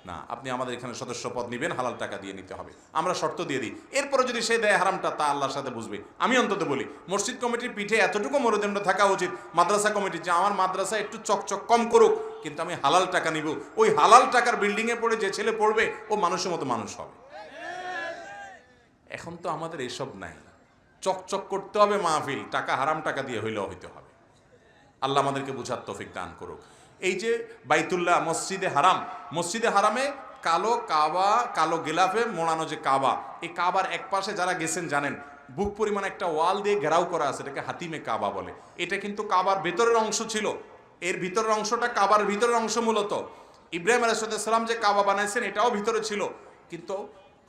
না। আপনি আমাদের এখানে সদস্য পদ নেবেন, হালাল টাকা দিয়ে নিতে হবে, আমরা শর্ত দিয়ে দিই। এরপরে যদি সে দেয় হারামটা, তা আল্লাহর সাথে বুঝবে। আমি অন্তত বলি মসজিদ কমিটির পিঠে এতটুকু মেরুদণ্ড থাকা উচিত, মাদ্রাসা কমিটির, যে আমার মাদ্রাসা একটু চকচক কম করুক, কিন্তু আমি হালাল টাকা নিব। ওই হালাল টাকার বিল্ডিংয়ে পড়ে যে ছেলে পড়বে, ও মানুষের মতো মানুষ হবে। এখন তো আমাদের এসব নাই। চকচক করতে হবে মাহফিল, টাকা হারাম টাকা দিয়ে হইলেও হইতে হবে। আল্লাহ আমাদেরকে বুঝার তৌফিক দান করুক। এই যে বাইতুল্লাহ, মসজিদে হারাম, মসজিদে হারামে কালো কাবা, কালো গেলাফে মোড়ানো যে কাবা, এই কাবার এক পাশে যারা গেছেন জানেন বুক পরিমাণ একটা ওয়াল দিয়ে ঘেরাও করা আছে, এটাকে হাতিমে কাবা বলে। এটা কিন্তু কাবার ভেতরের অংশ ছিল। এর ভিতরের অংশটা কাবার ভিতরের অংশ। মূলত ইব্রাহিম আলাইহিস সালাম যে কাবা বানাইছেন এটাও ভিতরে ছিল, কিন্তু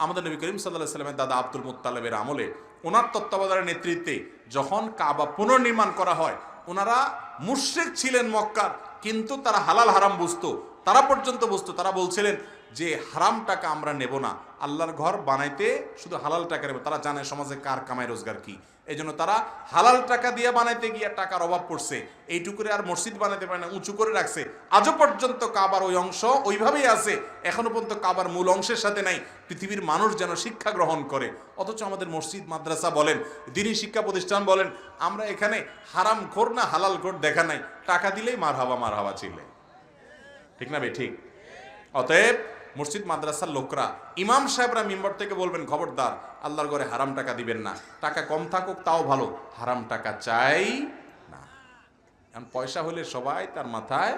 আমাদের নবী করিম সাল্লাল্লাহু আলাইহি সাল্লামের দাদা আব্দুল মুত্তালিবের আমলে, ওনার তত্ত্বাবধানের নেতৃত্বে যখন কাবা পুনর্নির্মাণ করা হয়, ওনারা মুশরিক ছিলেন মক্কার, কিন্তু তারা হালাল হারাম বুঝতো, তারা পর্যন্ত বুঝতো। তারা বলছিলেন যে হারাম টাকা আমরা নেব না, আল্লাহর ঘর বানাইতে শুধু হালাল টাকা নেব। তারা জানে সমাজে কার কামাই রোজগার কি, এই জন্য তারা হালাল টাকা দিয়ে বানাইতে গিয়ে টাকার অভাব পড়ছে, এইটুকুরে আর মসজিদ বানাইতে পারে না, উঁচু করে রাখছে। আজও পর্যন্ত কাবার ওই অংশ ওইভাবেই আছে, এখনো পর্যন্ত কাবার মূল অংশের সাথে নাই। পৃথিবীর মানুষ যেন শিক্ষা গ্রহণ করে। অথচ আমাদের মসজিদ মাদ্রাসা বলেন, দ্বীনি শিক্ষা প্রতিষ্ঠান বলেন, আমরা এখানে হারাম খোর না হালাল খোর দেখা নাই, টাকা দিলেই মার হাবা চিল্লে। ঠিক না ভাই? ঠিক। অতএব মসজিদ মাদ্রাসার লোকরা, ইমাম সাহেবরা মিম্বর থেকে বলবেন, খবরদার আল্লাহর ঘরে হারাম টাকা দিবেন না, টাকা কম থাকুক তাও ভালো, হারাম টাকা চাই না। এখন পয়সা হলে সবাই তার মাথায়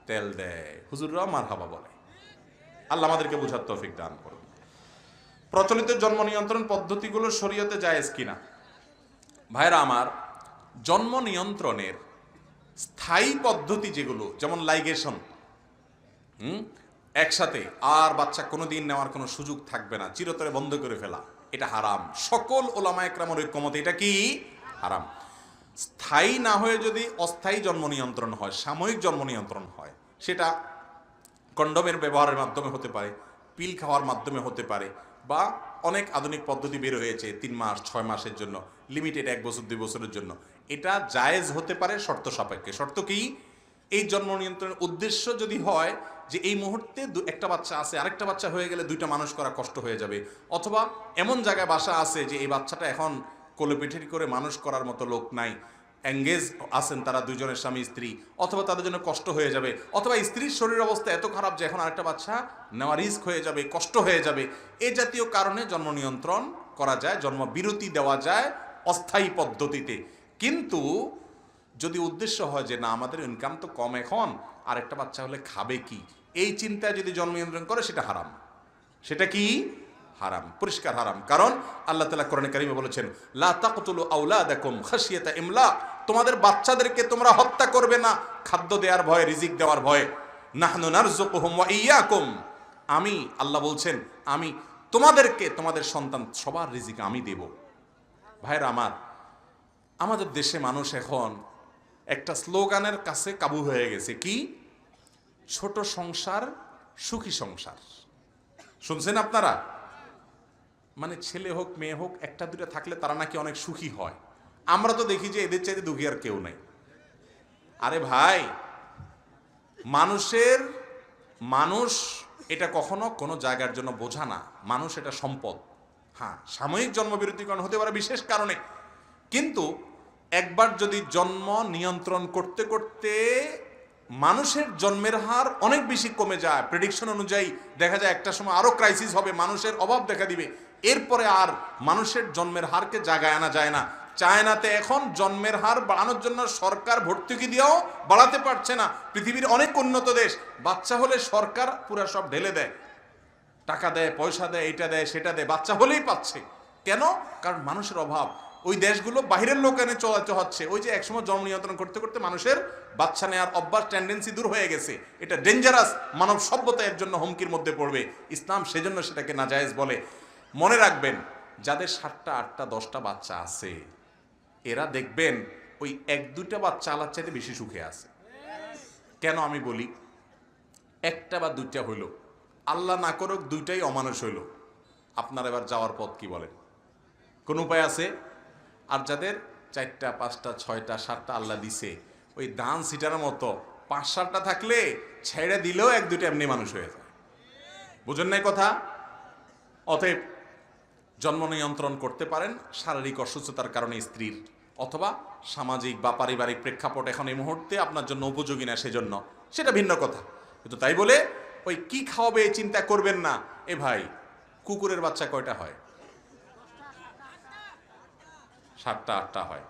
তেল দেয়, হুজুররাও মার হাবা বলে। আল্লাহ আমাদেরকে বুঝার তৌফিক দান করুন। প্রচলিত জন্ম নিয়ন্ত্রণ পদ্ধতিগুলো শরীয়তে জায়েজ কিনা? ভাইরা আমার, জন্ম নিয়ন্ত্রণের স্থায়ী পদ্ধতি যেগুলো, যেমন লাইগেশন, একসাথে আর বাচ্চা কোনোদিন নেওয়ার কোনো সুযোগ থাকবে না, চিরতরে বন্ধ করে ফেলা, এটা হারাম। সকল ওলামা একরামের ঐক্যমতে এটা কি হারাম। স্থায়ী না হয়ে যদি অস্থায়ী জন্ম নিয়ন্ত্রণ হয়, সাময়িক জন্ম নিয়ন্ত্রণ হয়, সেটা কন্ডোমের ব্যবহারের মাধ্যমে হতে পারে, পিল খাওয়ার মাধ্যমে হতে পারে, বা অনেক আধুনিক পদ্ধতি বের হয়েছে 3 মাস 6 মাসের জন্য, লিমিটেড 1 বছর 2 বছরের জন্য। এটা জায়েজ হতে পারে শর্ত সাপেক্ষে। শর্ত কি? এই জন্ম নিয়ন্ত্রণের উদ্দেশ্য যদি হয় যে এই মুহূর্তে একটা বাচ্চা আছে, আরেকটা বাচ্চা হয়ে গেলে 2টা মানুষ করা কষ্ট হয়ে যাবে, অথবা এমন জায়গায় বাসা আছে যে এই বাচ্চাটা এখন কোলে পিঠে করে মানুষ করার মতো লোক নাই, এঙ্গেজ আছেন তারা দুজনের স্বামী স্ত্রী, অথবা তাদের জন্য কষ্ট হয়ে যাবে, অথবা স্ত্রীর শরীর অবস্থা এত খারাপ যে এখন আরেকটা বাচ্চা নেওয়া রিস্ক হয়ে যাবে, কষ্ট হয়ে যাবে, এ জাতীয় কারণে জন্ম নিয়ন্ত্রণ করা যায়, জন্ম বিরতি দেওয়া যায় অস্থায়ী পদ্ধতিতে। কিন্তু যদি উদ্দেশ্য হয় যে না আমাদের ইনকাম তো কম এখন, আরেকটা বাচ্চা হলে খাবে কি, এই চিন্তায় যদি জন্ম নিয়ন্ত্রণ করে সেটা হারাম। সেটা কি? হারাম, পরিষ্কার হারাম। কারণ আল্লাহ তাআলা কোরআনে কারিমে বলেছেন, লা তাকতুলু আওলাদাকুম খাশিয়াতা ইমলাক, তোমাদের বাচ্চাদেরকে তোমরা হত্যা করবে না খাদ্য দেওয়ার ভয়ে, রিজিক দেওয়ার ভয়ে। নাহনু নারযুকুহুম ওয়া ইয়্যাকুম, আমি আল্লাহ বলছেন আমি তোমাদেরকে, তোমাদের সন্তান সবার রিজিক আমি দেব। ভাইরা আমার, আমাদের দেশে মানুষ এখন একটা স্লোগানের কাছে কাবু হয়ে গেছে, কি? ছোট সংসার সুখী সংসার। শুনছেন আপনারা? মানে ছেলে হোক মেয়ে হোক একটা দুটা থাকলে তারা নাকি অনেক সুখী হয়। আমরা তো দেখি যে এদের চাইতে দুঃখী আর কেউ নেই। আরে ভাই, মানুষ এটা কখনো কোনো জায়গার জন্য বোঝা না, মানুষ এটা সম্পদ। হ্যাঁ, সাময়িক জন্মবিরতিকরণ হতে পারে বিশেষ কারণে, কিন্তু একবার যদি জন্ম নিয়ন্ত্রণ করতে করতে মানুষের জন্মের হার অনেক বেশি কমে যায়, প্রেডিকশন অনুযায়ী দেখা যায় একটা সময় আরো ক্রাইসিস হবে, মানুষের অভাব দেখা দিবে, এরপরে আর মানুষের জন্মের হারকে জাগায় আনা যায় না। চায়নাতে এখন জন্মের হার বাড়ানোর জন্য সরকার ভর্তুকি দিয়েও বাড়াতে পারছে না। পৃথিবীর অনেক উন্নত দেশ বাচ্চা হলে সরকার পুরো সব ঢেলে দেয়, টাকা দেয়, পয়সা দেয়, এটা দেয় সেটা দেয়, বাচ্চা হলেই পাচ্ছে। কেন? কারণ মানুষের অভাব। ওই দেশগুলো বাহিরের লোক এনে চলাতে হচ্ছে। ওই যে একসময় জন্ম নিয়ন্ত্রণ করতে করতে মানুষের বাচ্চা নেওয়ার অভ্যাস, টেন্ডেন্সি দূর হয়ে গেছে। এটা ডেঞ্জারাস, মানব সভ্যতা এর জন্য হুমকির মধ্যে পড়বে। ইসলাম সেজন্য সেটাকে নাজায়েজ বলে। মনে রাখবেন, যাদের 7টা 8টা 10টা বাচ্চা আছে এরা দেখবেন ওই 1-2টা বাচ্চা আলার চাইতে বেশি সুখে আছে। কেন আমি বলি, 1টা বা 2টা হইল, আল্লাহ না করুক 2টাই অমানুষ হইল, আপনার এবার যাওয়ার পথ কি বলেন? কোন উপায় আছে? আর যাদের 4টা 5টা 6টা 7টা আল্লাহ দিছে, ওই দান সিটার মতো 5-7টা থাকলে ছেড়ে দিলেও 1-2টা এমনি মানুষ হয়ে যায়। বুঝেন নাই কথা? অতএব জন্ম নিয়ন্ত্রণ করতে পারেন শারীরিক অসুস্থতার কারণে স্ত্রীর, অথবা সামাজিক বা পারিবারিক প্রেক্ষাপট এখন এই মুহূর্তে আপনার জন্য উপযোগী না, সেজন্য সেটা ভিন্ন কথা। কিন্তু তাই বলে ওই কি খাওয়াবে চিন্তা করবেন না। এ ভাই, কুকুরের বাচ্চা কয়টা হয়? 7টা 8টা হয়।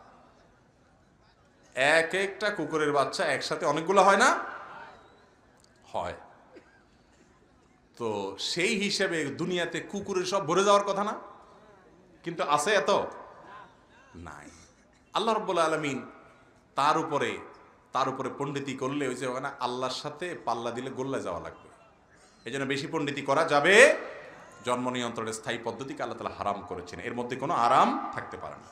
একটা কুকুরের বাচ্চা একসাথে অনেকগুলো হয় না? হয়। তো সেই হিসেবে দুনিয়াতে কুকুরের সব ভরে যাওয়ার কথা না, কিন্তু আছে এত নাই। আল্লাহ রাব্বুল আলামিন তার উপরে পণ্ডিতি করলে ওই যে ওখানে আল্লাহর সাথে পাল্লা দিলে গোল্লা যাওয়া লাগবে। এই জন্য বেশি পণ্ডিতি করা যাবে। জন্ম নিয়ন্ত্রণের স্থায়ী পদ্ধতিকে আল্লাহ তাআলা হারাম করেছেন, এর মধ্যে কোনো আরাম থাকতে পারে না।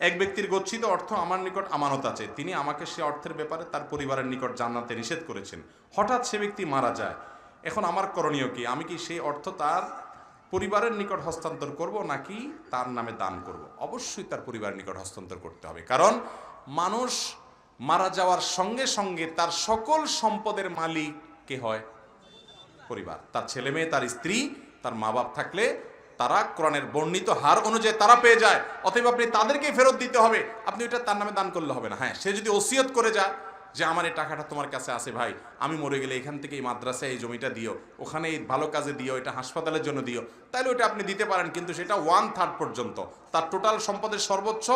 এক ব্যক্তির গচ্ছিত অর্থ আমার নিকট আমানত আছে, তিনি আমাকে সে অর্থের ব্যাপারে তার পরিবারের নিকট জানাতে নিষেধ করেছেন। হঠাৎ সে ব্যক্তি মারা যায়, এখন আমার করণীয় কি? আমি কি সেই অর্থ তার পরিবারের নিকট হস্তান্তর করব নাকি তার নামে দান করব? অবশ্যই তার পরিবারের নিকট হস্তান্তর করতে হবে। কারণ মানুষ মারা যাওয়ার সঙ্গে সঙ্গে তার সকল সম্পদের মালিক কে হয়? পরিবার। তার ছেলে মেয়ে, তার স্ত্রী, তার মা বাপ থাকলে তারা কোরআনের বর্ণিত হার অনুযায়ী তারা পেয়ে যায়। অতএব আপনি তাদেরকেই ফেরত দিতে হবে, আপনি ওইটা তার নামে দান করলে হবে না। হ্যাঁ, সে যদি ওসিয়ত করে যায় যে আমার এই টাকাটা তোমার কাছে আছে ভাই, আমি মরে গেলে এখান থেকে এই মাদ্রাসায় এই জমিটা দিও, ওখানে এই ভালো কাজে দিও, এটা হাসপাতালের জন্য দিও, তাহলে ওইটা আপনি দিতে পারেন। কিন্তু সেটা 1/3 পর্যন্ত, তার টোটাল সম্পদের সর্বোচ্চ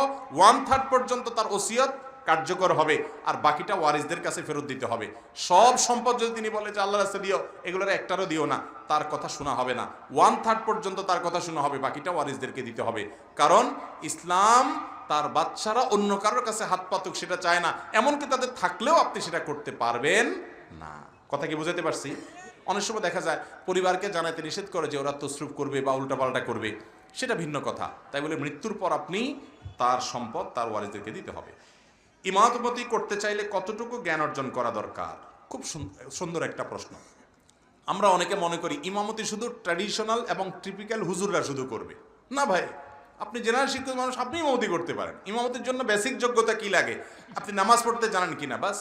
1/3 পর্যন্ত তার ওসিয়ত কার্যকর হবে, আর বাকিটা ওয়ারিসদের কাছে ফেরত দিতে হবে। সব সম্পদ যদি তিনি বলে যে আল্লাহর রাস্তায় দিও, এগুলোর একটারও দিও না, তার কথা শোনা হবে না। 1/3 পর্যন্ত তার কথা শোনা হবে, বাকিটা ওয়ারিসদেরকে দিতে হবে। কারণ ইসলাম তার বাচ্চারা অন্য কারোর কাছে হাত পাতুক সেটা চায় না, এমনকি তাদের থাকলেও আপনি সেটা করতে পারবেন না। কথা কি বুঝাতে পারছি? অনেক সময় দেখা যায় পরিবারকে জানাতে নিষেধ করে যে ওরা তসরুফ করবে বা উল্টাপাল্টা করবে, সেটা ভিন্ন কথা। তাই বলে মৃত্যুর পর আপনি তার সম্পদ তার ওয়ারিসদেরকে দিতে হবে। ইমামতি করতে চাইলে কতটুকু জ্ঞান অর্জন করা দরকার? খুব সুন্দর একটা প্রশ্ন। আমরা অনেকে মনে করি ইমামতি শুধু ট্র্যাডিশনাল এবং টিপিক্যাল হুজুররা শুধু করবে। না ভাই, আপনি জেনারেল শিক্ষিত মানুষ, আপনি ইমামতি করতে পারেন। ইমামতির জন্য বেসিক যোগ্যতা কি লাগে? আপনি নামাজ পড়তে জানেন কিনা, বাস।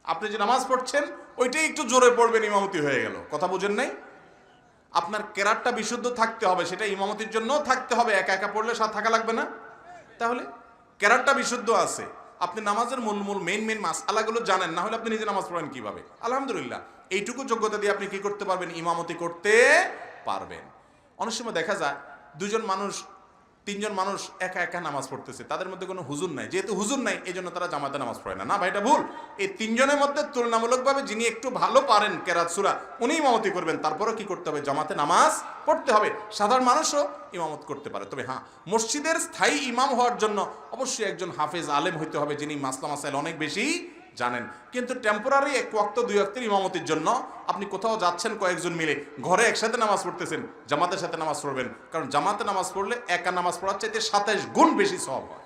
আপনি যে নামাজ পড়ছেন ওইটাই একটু জোরে পড়বেন, ইমামতি হয়ে গেল। কথা বুঝেন নাই? আপনার কেরাতটা বিশুদ্ধ থাকতে হবে, সেটা ইমামতির জন্য থাকতে হবে। একা একা পড়লে সাথে থাকা লাগবে না। তাহলে কেরাতটা বিশুদ্ধ আছে, আপনি নামাজের মূল মেইন মাসআলাগুলো জানেন, না হলে আপনি নিজে নামাজ পড়েন কিভাবে? আলহামদুলিল্লাহ, এইটুকু যোগ্যতা দিয়ে আপনি কি করতে পারবেন? ইমামতি করতে পারবেন। অনেক সময় দেখা যায় দুজন মানুষ, তিনজন মানুষ একা একা নামাজ পড়তেছে, তাদের মধ্যে কোনো হুজুর নাই। যেহেতু হুজুর নাই, এই জন্য তারা জামাতে নামাজ পড়ে না। না ভাই, এটা ভুল। এই তিনজনের মধ্যে তুলনামূলকভাবে যিনি একটু ভালো পারেন কেরাত সূরা, উনি ইমামতি করবেন। তারপরেও কি করতে হবে? জামাতে নামাজ পড়তে হবে। সাধারণ মানুষও ইমামত করতে পারে। তবে হ্যাঁ, মসজিদের স্থায়ী ইমাম হওয়ার জন্য অবশ্যই একজন হাফেজ আলেম হইতে হবে, যিনি মাসলা মাসাইল অনেক বেশি জানেন। কিন্তু টেম্পোরারি এক ওয়াক্ত দুই ওয়াক্তের ইমামতির জন্য আপনি কোথাও যাচ্ছেন, কয়েকজন মিলে ঘরে একসাথে নামাজ পড়তেছেন, জামাতের সাথে নামাজ পড়বেন। কারণ জামাতে নামাজ পড়লে একা নামাজ পড়ার চাইতে 27 গুণ বেশি সওয়াব হয়।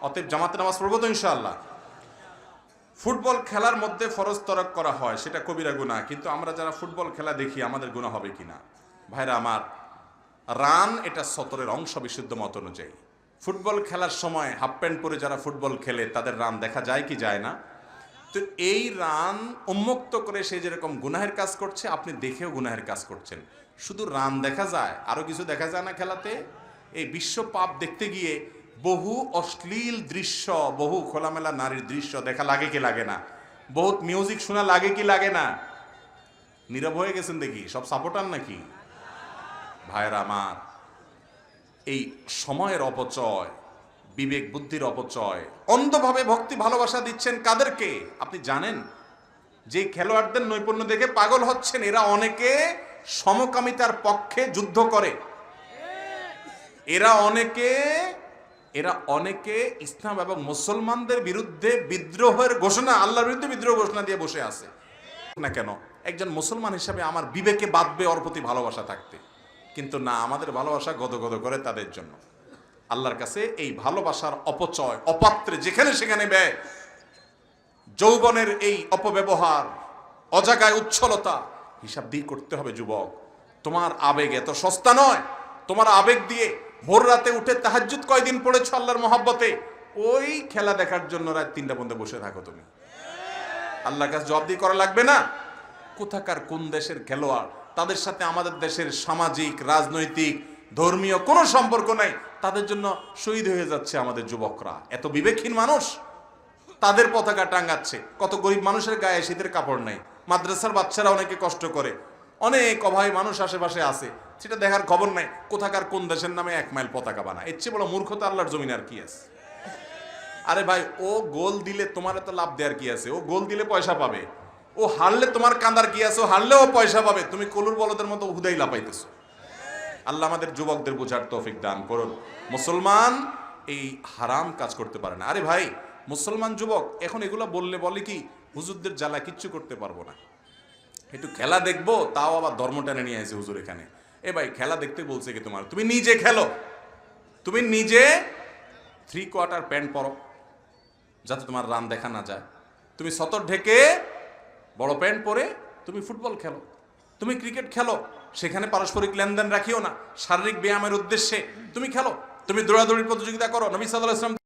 অতএব জামাতে নামাজ পড়বো তো ইনশাআল্লাহ। ফুটবল খেলার মধ্যে ফরজ তরক করা হয়, সেটা কবিরা গুনাহ। কিন্তু আমরা যারা ফুটবল খেলা দেখি, আমাদের গুনাহ হবে কিনা? ভাইরা আমার, রান এটা সতরের অংশ বিশুদ্ধ মত অনুযায়ী। ফুটবল খেলার সময় হাফ প্যান্ট পরে যারা ফুটবল খেলে, তাদের রান দেখা যায় কি যায় না? তো এই রান উন্মুক্ত করে সে যেরকম গুনাহের কাজ করছে, আপনি দেখেও গুনাহের কাজ করছেন। শুধু রান দেখা যায়, আরো কিছু দেখা যায় না খেলাতে? এই বিশ্ব পাপ দেখতে গিয়ে বহু অশ্লীল দৃশ্য, বহু খোলামেলা নারীর দৃশ্য দেখা লাগে কি লাগে না? বহুত মিউজিক শোনা লাগে কি লাগে না? নীরব হয়ে গেছেন দেখি, সব সাপোর্টার নাকি? ভাইরা আমার, এই সময়ের অপচয়, বিবেক বুদ্ধির অপচয়, অন্ধভাবে ভক্তি ভালোবাসা দিচ্ছেন কাদেরকে আপনি জানেন? যে খেলোয়াড়দের নৈপুণ্য দেখে পাগল হচ্ছেন, এরা অনেকে সমকামিতার পক্ষে যুদ্ধ করে। এরা অনেকে ইসলাম এবং মুসলমানদের বিরুদ্ধে বিদ্রোহের ঘোষণা, আল্লাহর বিরুদ্ধে বিদ্রোহ ঘোষণা দিয়ে বসে আছে। না কেন? একজন মুসলমান হিসাবে আমার বিবেকে বাঁধবে ওর প্রতি ভালোবাসা থাকতে। কিন্তু না, আমাদের ভালোবাসা গদগদ করে তাদের জন্য। আল্লাহর কাছে এই ভালোবাসার অপচয়, অপাত্রে যেখানে সেখানে ব্যয়, যৌবনের এই অপব্যবহার, অজাগায় উচ্ছলতা, হিসাব দিয়ে করতে হবে যুবক। তোমার আবেগ এত সস্তা নয়। তোমার আবেগ দিয়ে ভোর রাতে উঠে তাহাজ্জুদ কয়দিন পড়েছো আল্লাহর মহব্বতে, ওই খেলা দেখার জন্য রাত 3টা পর্যন্ত বসে থাকো তুমি। আল্লাহর কাছে জবাবদিহি করা লাগবে না? কোথাকার কোন দেশের খেলোয়াড়, তাদের সাথে আমাদের দেশের সামাজিক, রাজনৈতিক, ধর্মীয় কোনো সম্পর্ক নাই, তাদের জন্য শহীদ হয়ে যাচ্ছে আমাদের যুবকরা। এত বিবেকহীন মানুষ তাদের পতাকা টাঙ্গাচ্ছে। কত গরিব মানুষের গায়ে শীতের কাপড় নেই, মাদ্রাসার বাচ্চারা অনেকে কষ্ট করে, অনেক অভাবী মানুষ আশেপাশে আছে, সেটা দেখার খবর নাই। কোথাকার কোন দেশের নামে 1 মাইল পতাকা বানায়। এর চেয়ে বড় মূর্খতা আল্লাহর জমিন আর কি আছে? আরে ভাই, ও গোল দিলে তোমার এত লাভ দেওয়ার কি আছে? ও গোল দিলে পয়সা পাবে। ও হারলে তোমার কান্দার কি আছে? ও হারলেও পয়সা পাবে। তুমি কলুর বলদের মতো হুদাই লাপাইতেছো। আল্লাহ আমাদের যুবকদের বোঝার তৌফিক দান করুন। মুসলমান এই হারাম কাজ করতে পারে না। আরে ভাই, মুসলমান যুবক এখন এগুলো বলে কি, হুজুরদের জ্বালা কিচ্ছু করতে পারবো না, একটু খেলা দেখবো, তাও আবার ধর্ম টেনে নিয়ে আসে হুজুর এখানে। এ ভাই, খেলা দেখতে বলছে কি তোমার? তুমি নিজে খেলো, তুমি নিজে 3/4 প্যান্ট পরো, যাতে তোমার রান দেখা না যায়। তুমি সতর ঢেকে বড় প্যান্ট পরে তুমি ফুটবল খেলো, তুমি ক্রিকেট খেলো, সেখানে পারস্পরিক লেনদেন রাখিও না, শারীরিক ব্যায়ামের উদ্দেশ্যে তুমি খেলো। তুমি দৌড়াদৌড়ির প্রতিযোগিতা করো। নবী সাল্লাল্লাহু আলাইহি ওয়াসাল্লাম